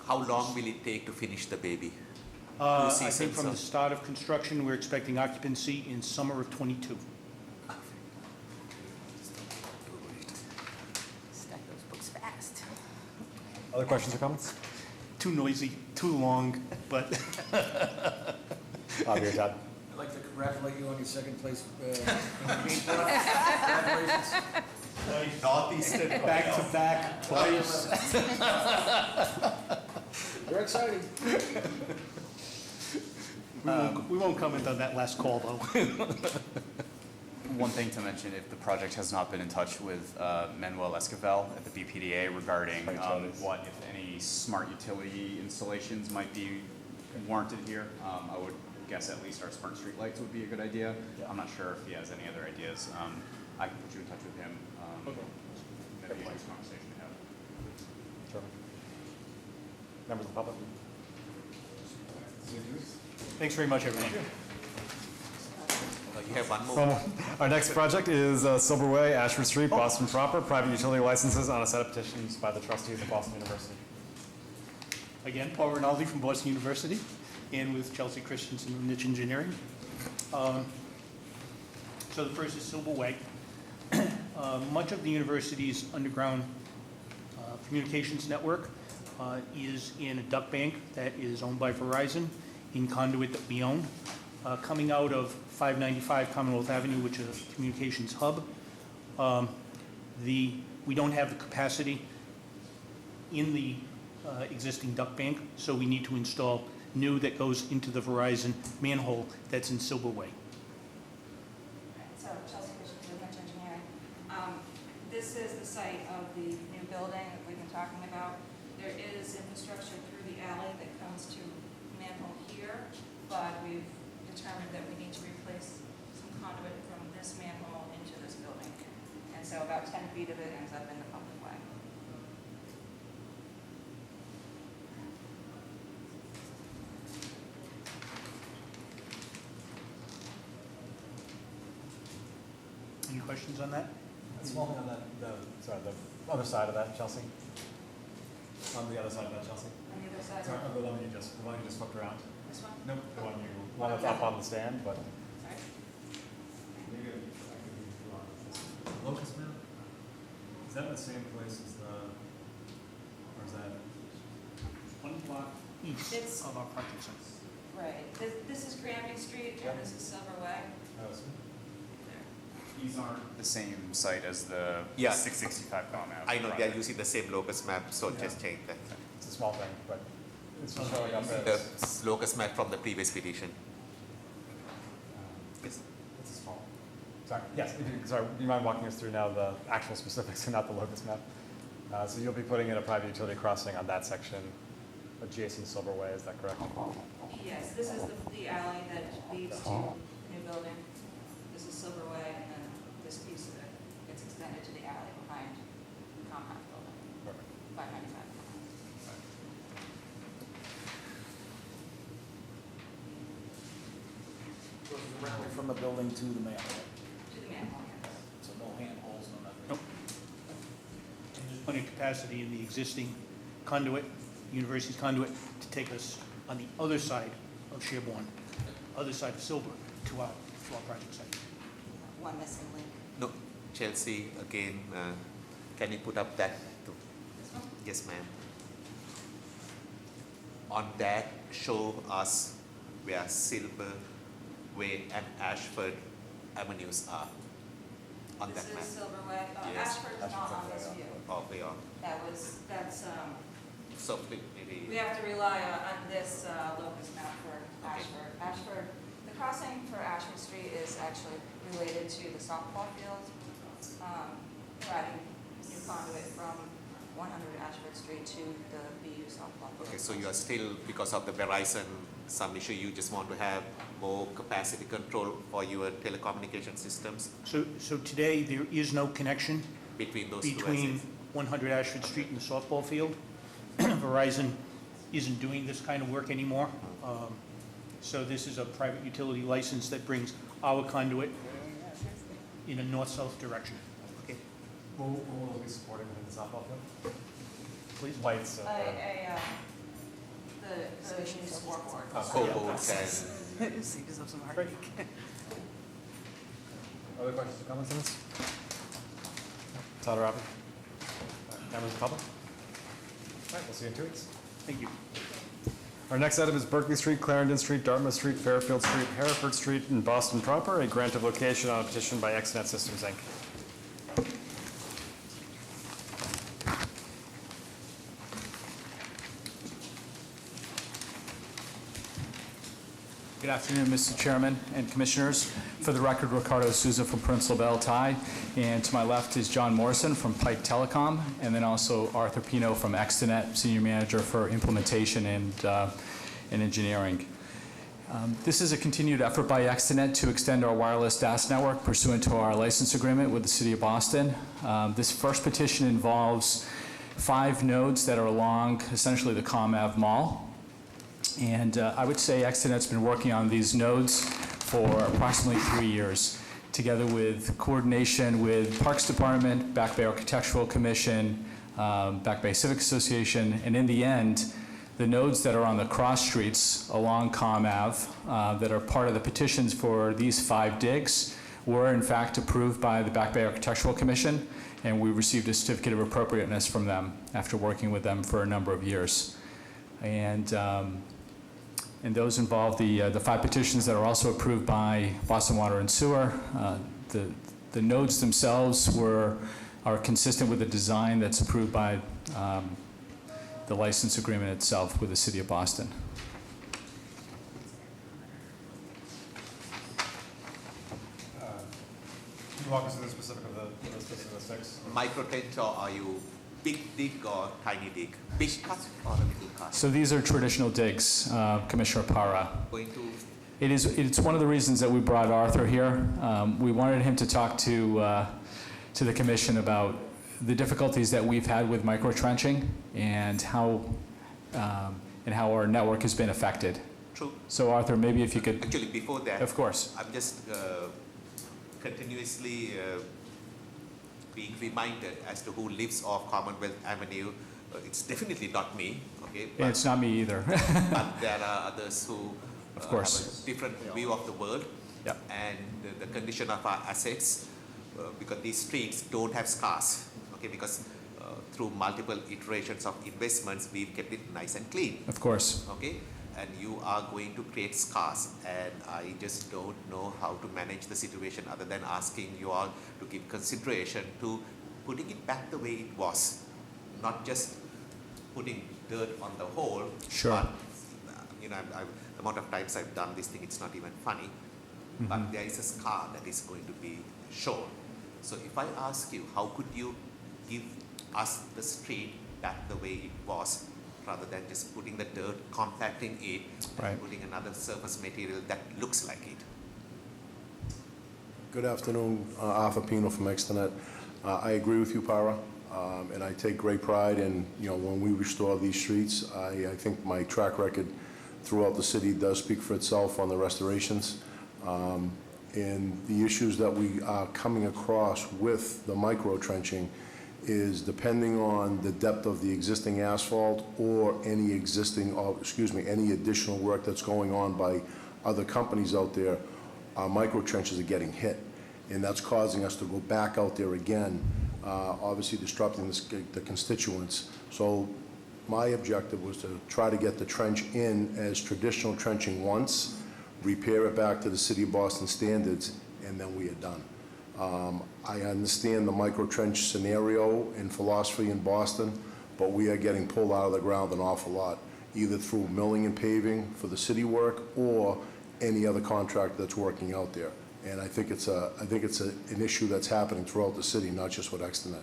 How long will it take to finish the baby? I think from the start of construction, we're expecting occupancy in summer of '22. Stack those books fast. Other questions or comments? Too noisy, too long, but. Bobby or Todd? I'd like to congratulate you on your second place. Congratulations. Northeastern Back-to-back twice. Very exciting. We won't comment on that last call, though. One thing to mention, if the project has not been in touch with Manuel Esquivel at the BPDA regarding what, if any, smart utility installations might be warranted here, I would guess at least our smart street lights would be a good idea. I'm not sure if he has any other ideas. I can put you in touch with him. That'd be a nice conversation to have. Terrific. Members of the public? Thanks very much, everyone. You have one more. Our next project is Silver Way, Ashford Street, Boston proper, private utility licenses on a set of petitions by the trustees of Boston University. Again, Paul Rinaldi from Boston University, and with Chelsea Christensen from Niche Engineering. So the first is Silver Way. Much of the university's underground communications network is in a duct bank that is owned by Verizon, in conduit that we own, coming out of 595 Commonwealth Avenue, which is a communications hub. We don't have the capacity in the existing duct bank, so we need to install new that goes into the Verizon manhole that's in Silver Way. So Chelsea Christensen, Niche Engineering. This is the site of the new building that we've been talking about. There is infrastructure through the alley that comes to manhole here, but we've determined that we need to replace some conduit from this manhole into this building. And so about 10 feet of it ends up in the public way. Any questions on that? Small thing on that, the other side of that, Chelsea. On the other side of that, Chelsea. On the other side? Sorry, the one you just flipped around. This one? Nope, the one that's up on the stand, but. Sorry? Locust map? Is that in the same place as or is that? One block east It's- of our project site. Right. This is Granby Street, and this is Silver Way. These aren't the same site as the Yeah. 665 Common Ave. I know they're using the same locus map, so just change that. It's a small thing, but it's just showing up The as. locus map from the previous petition. It's a small. Sorry, yes, sorry, do you mind walking us through now the actual specifics and not the locus map? So you'll be putting in a private utility crossing on that section adjacent to Silver Way, is that correct? Yes, this is the alley that leads to the new building. This is Silver Way, and then this piece of it gets extended to the alley behind the Comcast building, Perfect. 595. Goes directly from the building to the manhole. To the manhole, yes. So no handholds, no nothing. Nope. And there's plenty of capacity in the existing conduit, university's conduit, to take us on the other side of Sherborne, other side of Silver, to our project site. One missing link. No, Chelsea, again, can you put up that? This one? Yes, ma'am. On that, show us where Silver Way and Ashford Avenues are on This that is map. Silver Way. Yes. Ashford's not on this view. Oh, they are. That's, So maybe. we have to rely on this locus map for Ashford. Ashford, the crossing for Ashford Street is actually related to the softball field, providing new conduit from 100 Ashford Street to the BU softball field. Okay, so you are still, because of the Verizon, some issue, you just want to have more capacity control for your telecommunication systems So today, there is no connection between those two between assets? 100 Ashford Street and the softball field. Verizon isn't doing this kind of work anymore. So this is a private utility license that brings our conduit in a north-south direction. Okay. Will we be supporting within the softball field? Please? Lights. The new scoreboard. Cohorts and Great. Other questions or comments on this? Todd or Robbie? Members of the public? All right, we'll see you in 2 weeks. Thank you. Our next item is Berkeley Street, Clarendon Street, Dartmouth Street, Fairfield Street, Hereford Street, and Boston proper, a grant of location on a petition by Exnet Systems, Inc. Good afternoon, Mr. Chairman and Commissioners. For the record, Ricardo Souza from Prince LaBelle Tie, and to my left is John Morrison from Pike Telecom, and then also Arthur Pino from Extenet, Senior Manager for Implementation and Engineering. This is a continued effort by Extenet to extend our wireless DAS network pursuant to our license agreement with the City of Boston. This first petition involves 5 nodes that are along essentially the ComAv Mall. And I would say Extenet's been working on these nodes for approximately 3 years, together with coordination with Parks Department, Back Bay Architectural Commission, Back Bay Civic Association, and in the end, the nodes that are on the cross streets along ComAv that are part of the petitions for these 5 digs were in fact approved by the Back Bay Architectural Commission, and we received a certificate of appropriateness from them after working with them for a number of years. And those involve the 5 petitions that are also approved by Boston Water and Sewer. The nodes themselves are consistent with the design that's approved by the license agreement itself with the City of Boston. Can you walk us through the specific of the 6? Micro trench, or are you big dig or tiny dig? Big cut or a little cut? So these are traditional digs, Commissioner Para. Going to It's one of the reasons that we brought Arthur here. We wanted him to talk to the commission about the difficulties that we've had with micro trenching and how our network has been affected. True. So Arthur, maybe if you could. Actually, before that, Of course. I'm just continuously being reminded as to who lives off Commonwealth Avenue. It's definitely not me, okay? And it's not me either. But there are others who Of course. have a different view of the world. Yep. And the condition of our assets, because these streets don't have scars, okay? Because through multiple iterations of investments, we've kept it nice and clean. Of course. Okay? And you are going to create scars, and I just don't know how to manage the situation other than asking you all to give consideration to putting it back the way it was, not just putting dirt on the hole. Sure. But, the amount of times I've done this thing, it's not even funny. But there is a scar that is going to be shown. So if I ask you, how could you give us the street back the way it was, rather than just putting the dirt, compacting it, Right. and putting another surface material that looks like it? Good afternoon, Arthur Pino from Extenet. I agree with you, Para, and I take great pride in, when we restore these streets, I think my track record throughout the city does speak for itself on the restorations. And the issues that we are coming across with the micro trenching is depending on the depth of the existing asphalt or any additional work that's going on by other companies out there, our micro trenches are getting hit. And that's causing us to go back out there again, obviously disrupting the constituents. So my objective was to try to get the trench in as traditional trenching once, repair it back to the City of Boston standards, and then we are done. I understand the micro trench scenario and philosophy in Boston, but we are getting pulled out of the ground an awful lot, either through milling and paving for the city work or any other contract that's working out there. And I think it's an issue that's happening throughout the city, not just with Extenet.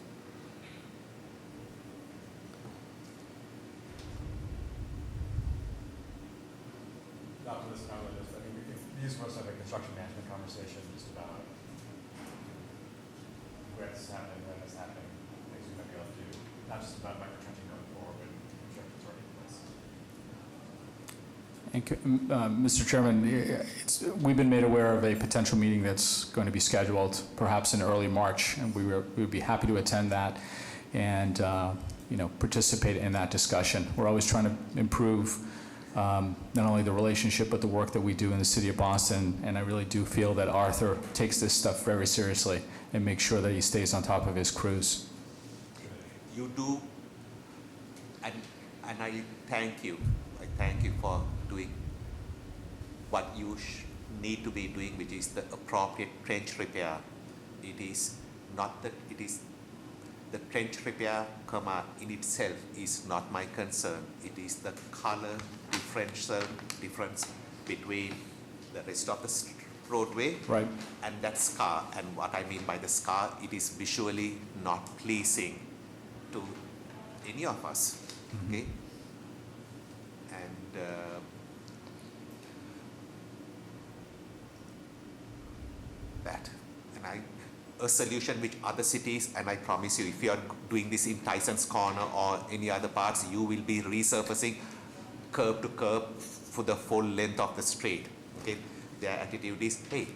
Not for this time, but these of us have a construction management conversation just about where this is happening, when it's happening, things we might be able to do, not just about micro trenching going forward, but construction's already in place. And, Mr. Chairman, we've been made aware of a potential meeting that's going to be scheduled perhaps in early March, and we would be happy to attend that and participate in that discussion. We're always trying to improve not only the relationship but the work that we do in the City of Boston, and I really do feel that Arthur takes this stuff very seriously and makes sure that he stays on top of his crews. You do, and I thank you. I thank you for doing what you need to be doing, which is the appropriate trench repair. It is not that it is the trench repair, in itself is not my concern. It is the color difference between the rest of the roadway Right. and that scar. And what I mean by the scar, it is visually not pleasing to any of us. Okay? And that. And a solution which other cities, and I promise you, if you are doing this in Tyson's Corner or any other parts, you will be resurfacing curb to curb for the full length of the street. Okay, their attitude is, hey,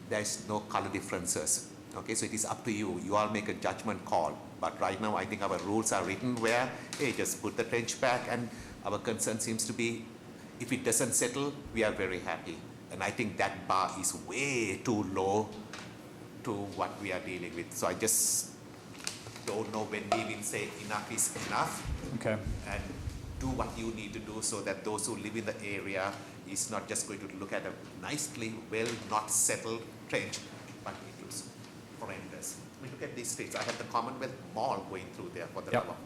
there's no color differences. Okay, so it is up to you. You all make a judgment call. But right now, I think our rules are written where, hey, just put the trench back, and our concern seems to be, if it doesn't settle, we are very happy. And I think that bar is way too low to what we are dealing with. So I just don't know when we will say enough is enough. Okay. And do what you need to do so that those who live in the area is not just going to look at a nicely, well, not settled trench, but it looks horrendous. I mean, look at these streets. I have the Commonwealth Mall going through there for the Yep. love of.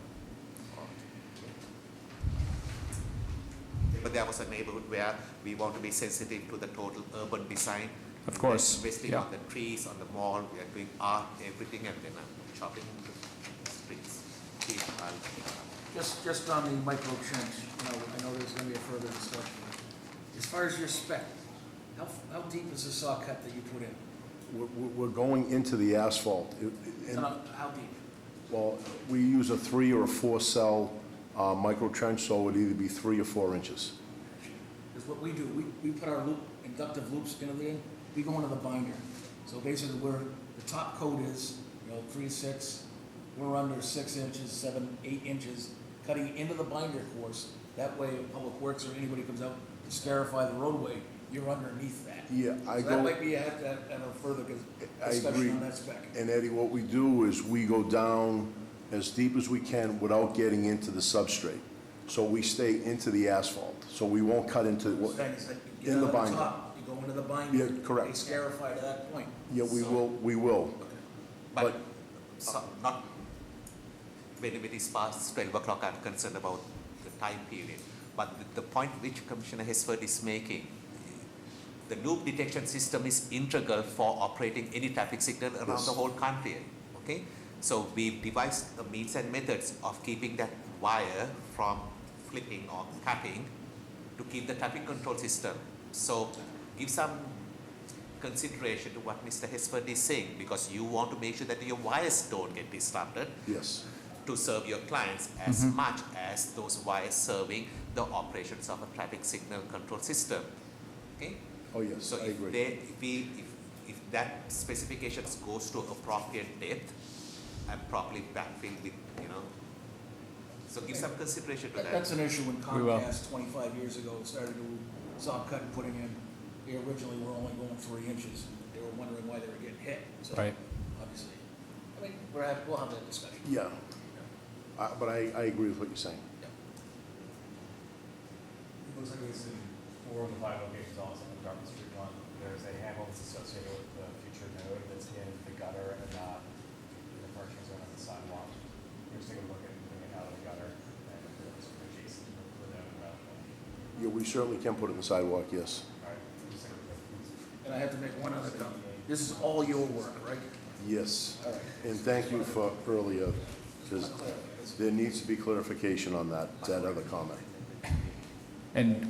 But there was a neighborhood where we want to be sensitive to the total urban design. Of course, Investing yeah. on the trees, on the mall, we are doing art, everything, and then I'm chopping the streets. Just on the micro trench, I know there's gonna be a further discussion. As far as your spec, how deep is the saw cut that you put in? We're going into the asphalt. How deep? Well, we use a 3 or a 4 cell micro trench, so it would either be 3 or 4 inches. Because what we do, we put our inductive loops into the, we go into the binder. So basically where the top coat is, 3 to 6, we're under 6 inches, 7, 8 inches, cutting into the binder course. That way, if Public Works or anybody comes out to scarify the roadway, you're underneath that. Yeah, So that might be, have to have a further discussion on that spec. And Eddie, what we do is we go down as deep as we can without getting into the substrate. So we stay into the asphalt. So we won't cut into, You in the get on binder. top, you go into the binder. Yeah, correct. They scarify to that point. Yeah, we will. But so not when it is past 12 o'clock, I'm concerned about the time period. But the point which Commissioner Hesford is making, the loop detection system is integral for operating any traffic signal around the whole country. Okay, so we've devised a means and methods of keeping that wire from flipping or cutting to keep the traffic control system. So give some consideration to what Mr. Hesford is saying, because you want to make sure that your wires don't get disrupted. Yes. To serve your clients as much as those wires serving the operations of a traffic signal control system. Okay? Oh, yes, So I agree. if that specifications goes to appropriate depth and properly backfilled with, so give some consideration to that. That's an issue when We will. Comcast 25 years ago started to saw cut and putting in, they originally were only going 3 inches. They were wondering why they were getting hit. So Right. obviously, we'll have that discussion. Yeah. But I agree with what you're saying. It looks like it's in 4 of the 5 locations also in the Dartmouth Street one. There's a handle that's associated with the future node that's in the gutter and not in the parking zone on the sidewalk. We're just taking a look at moving it out of the gutter and if it's adjacent to the node around the. Yeah, we certainly can put it in the sidewalk, yes. All right, just take a look. And I have to make one other comment. This is all your work, right? Yes. All right. And thank you for earlier, because there needs to be clarification on that other comment.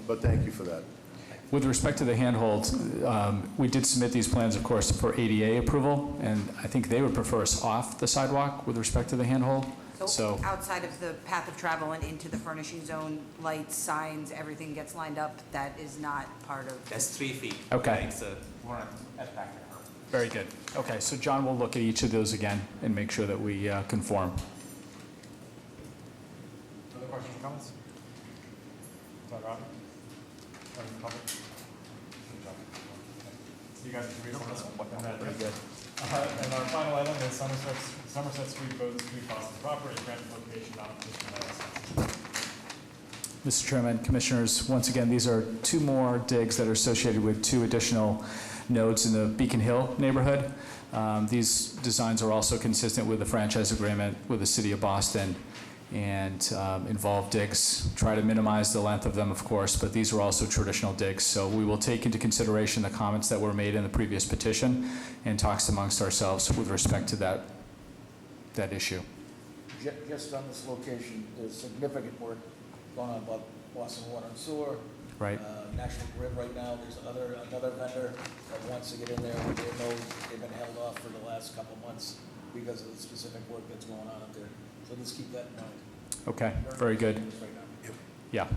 But thank you for that. With respect to the handholds, we did submit these plans, of course, for ADA approval, and I think they would prefer us off the sidewalk with respect to the handhold. So, outside of the path of travel and into the furnishing zone, lights, signs, everything gets lined up, that is not part of. That's 3 feet. Okay. Right, so very good. Okay, so John will look at each of those again and make sure that we conform. Other questions or comments? Todd Robbins? Members of the public? Good job. You guys agree on this one? Very good. And our final item is Somerset Street, Bowden Street, Boston property, grant location, non-petition. Mr. Chairman, Commissioners, once again, these are 2 more digs that are associated with 2 additional nodes in the Beacon Hill neighborhood. These designs are also consistent with the franchise agreement with the City of Boston and involve digs. Try to minimize the length of them, of course, but these are also traditional digs. So we will take into consideration the comments that were made in the previous petition and talks amongst ourselves with respect to that issue. Just on this location, there's significant work going on about Boston Water and Sewer. Right. National Grid right now, there's another vendor that wants to get in there, but they've been held off for the last couple of months because of the specific work that's going on up there. So just keep that in mind. Okay, very good. Right now. Yeah.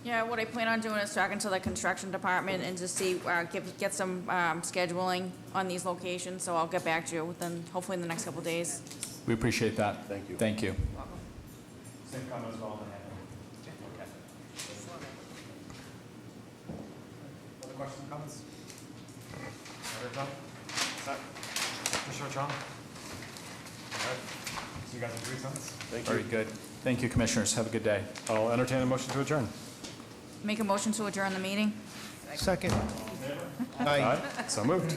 Yeah, what I plan on doing is talking to the construction department and just see, get some scheduling on these locations, so I'll get back to you within, hopefully in the next couple of days. We appreciate that. Thank you. Thank you. Same comment as well, then. Okay. Other questions, comments? Other comment? Set? Commissioner Chong? All right. See you guys in 3 cents. Thank you. Very good. Thank you, Commissioners. Have a good day. I'll entertain a motion to adjourn. Make a motion to adjourn the meeting? Second. Aye. So moved.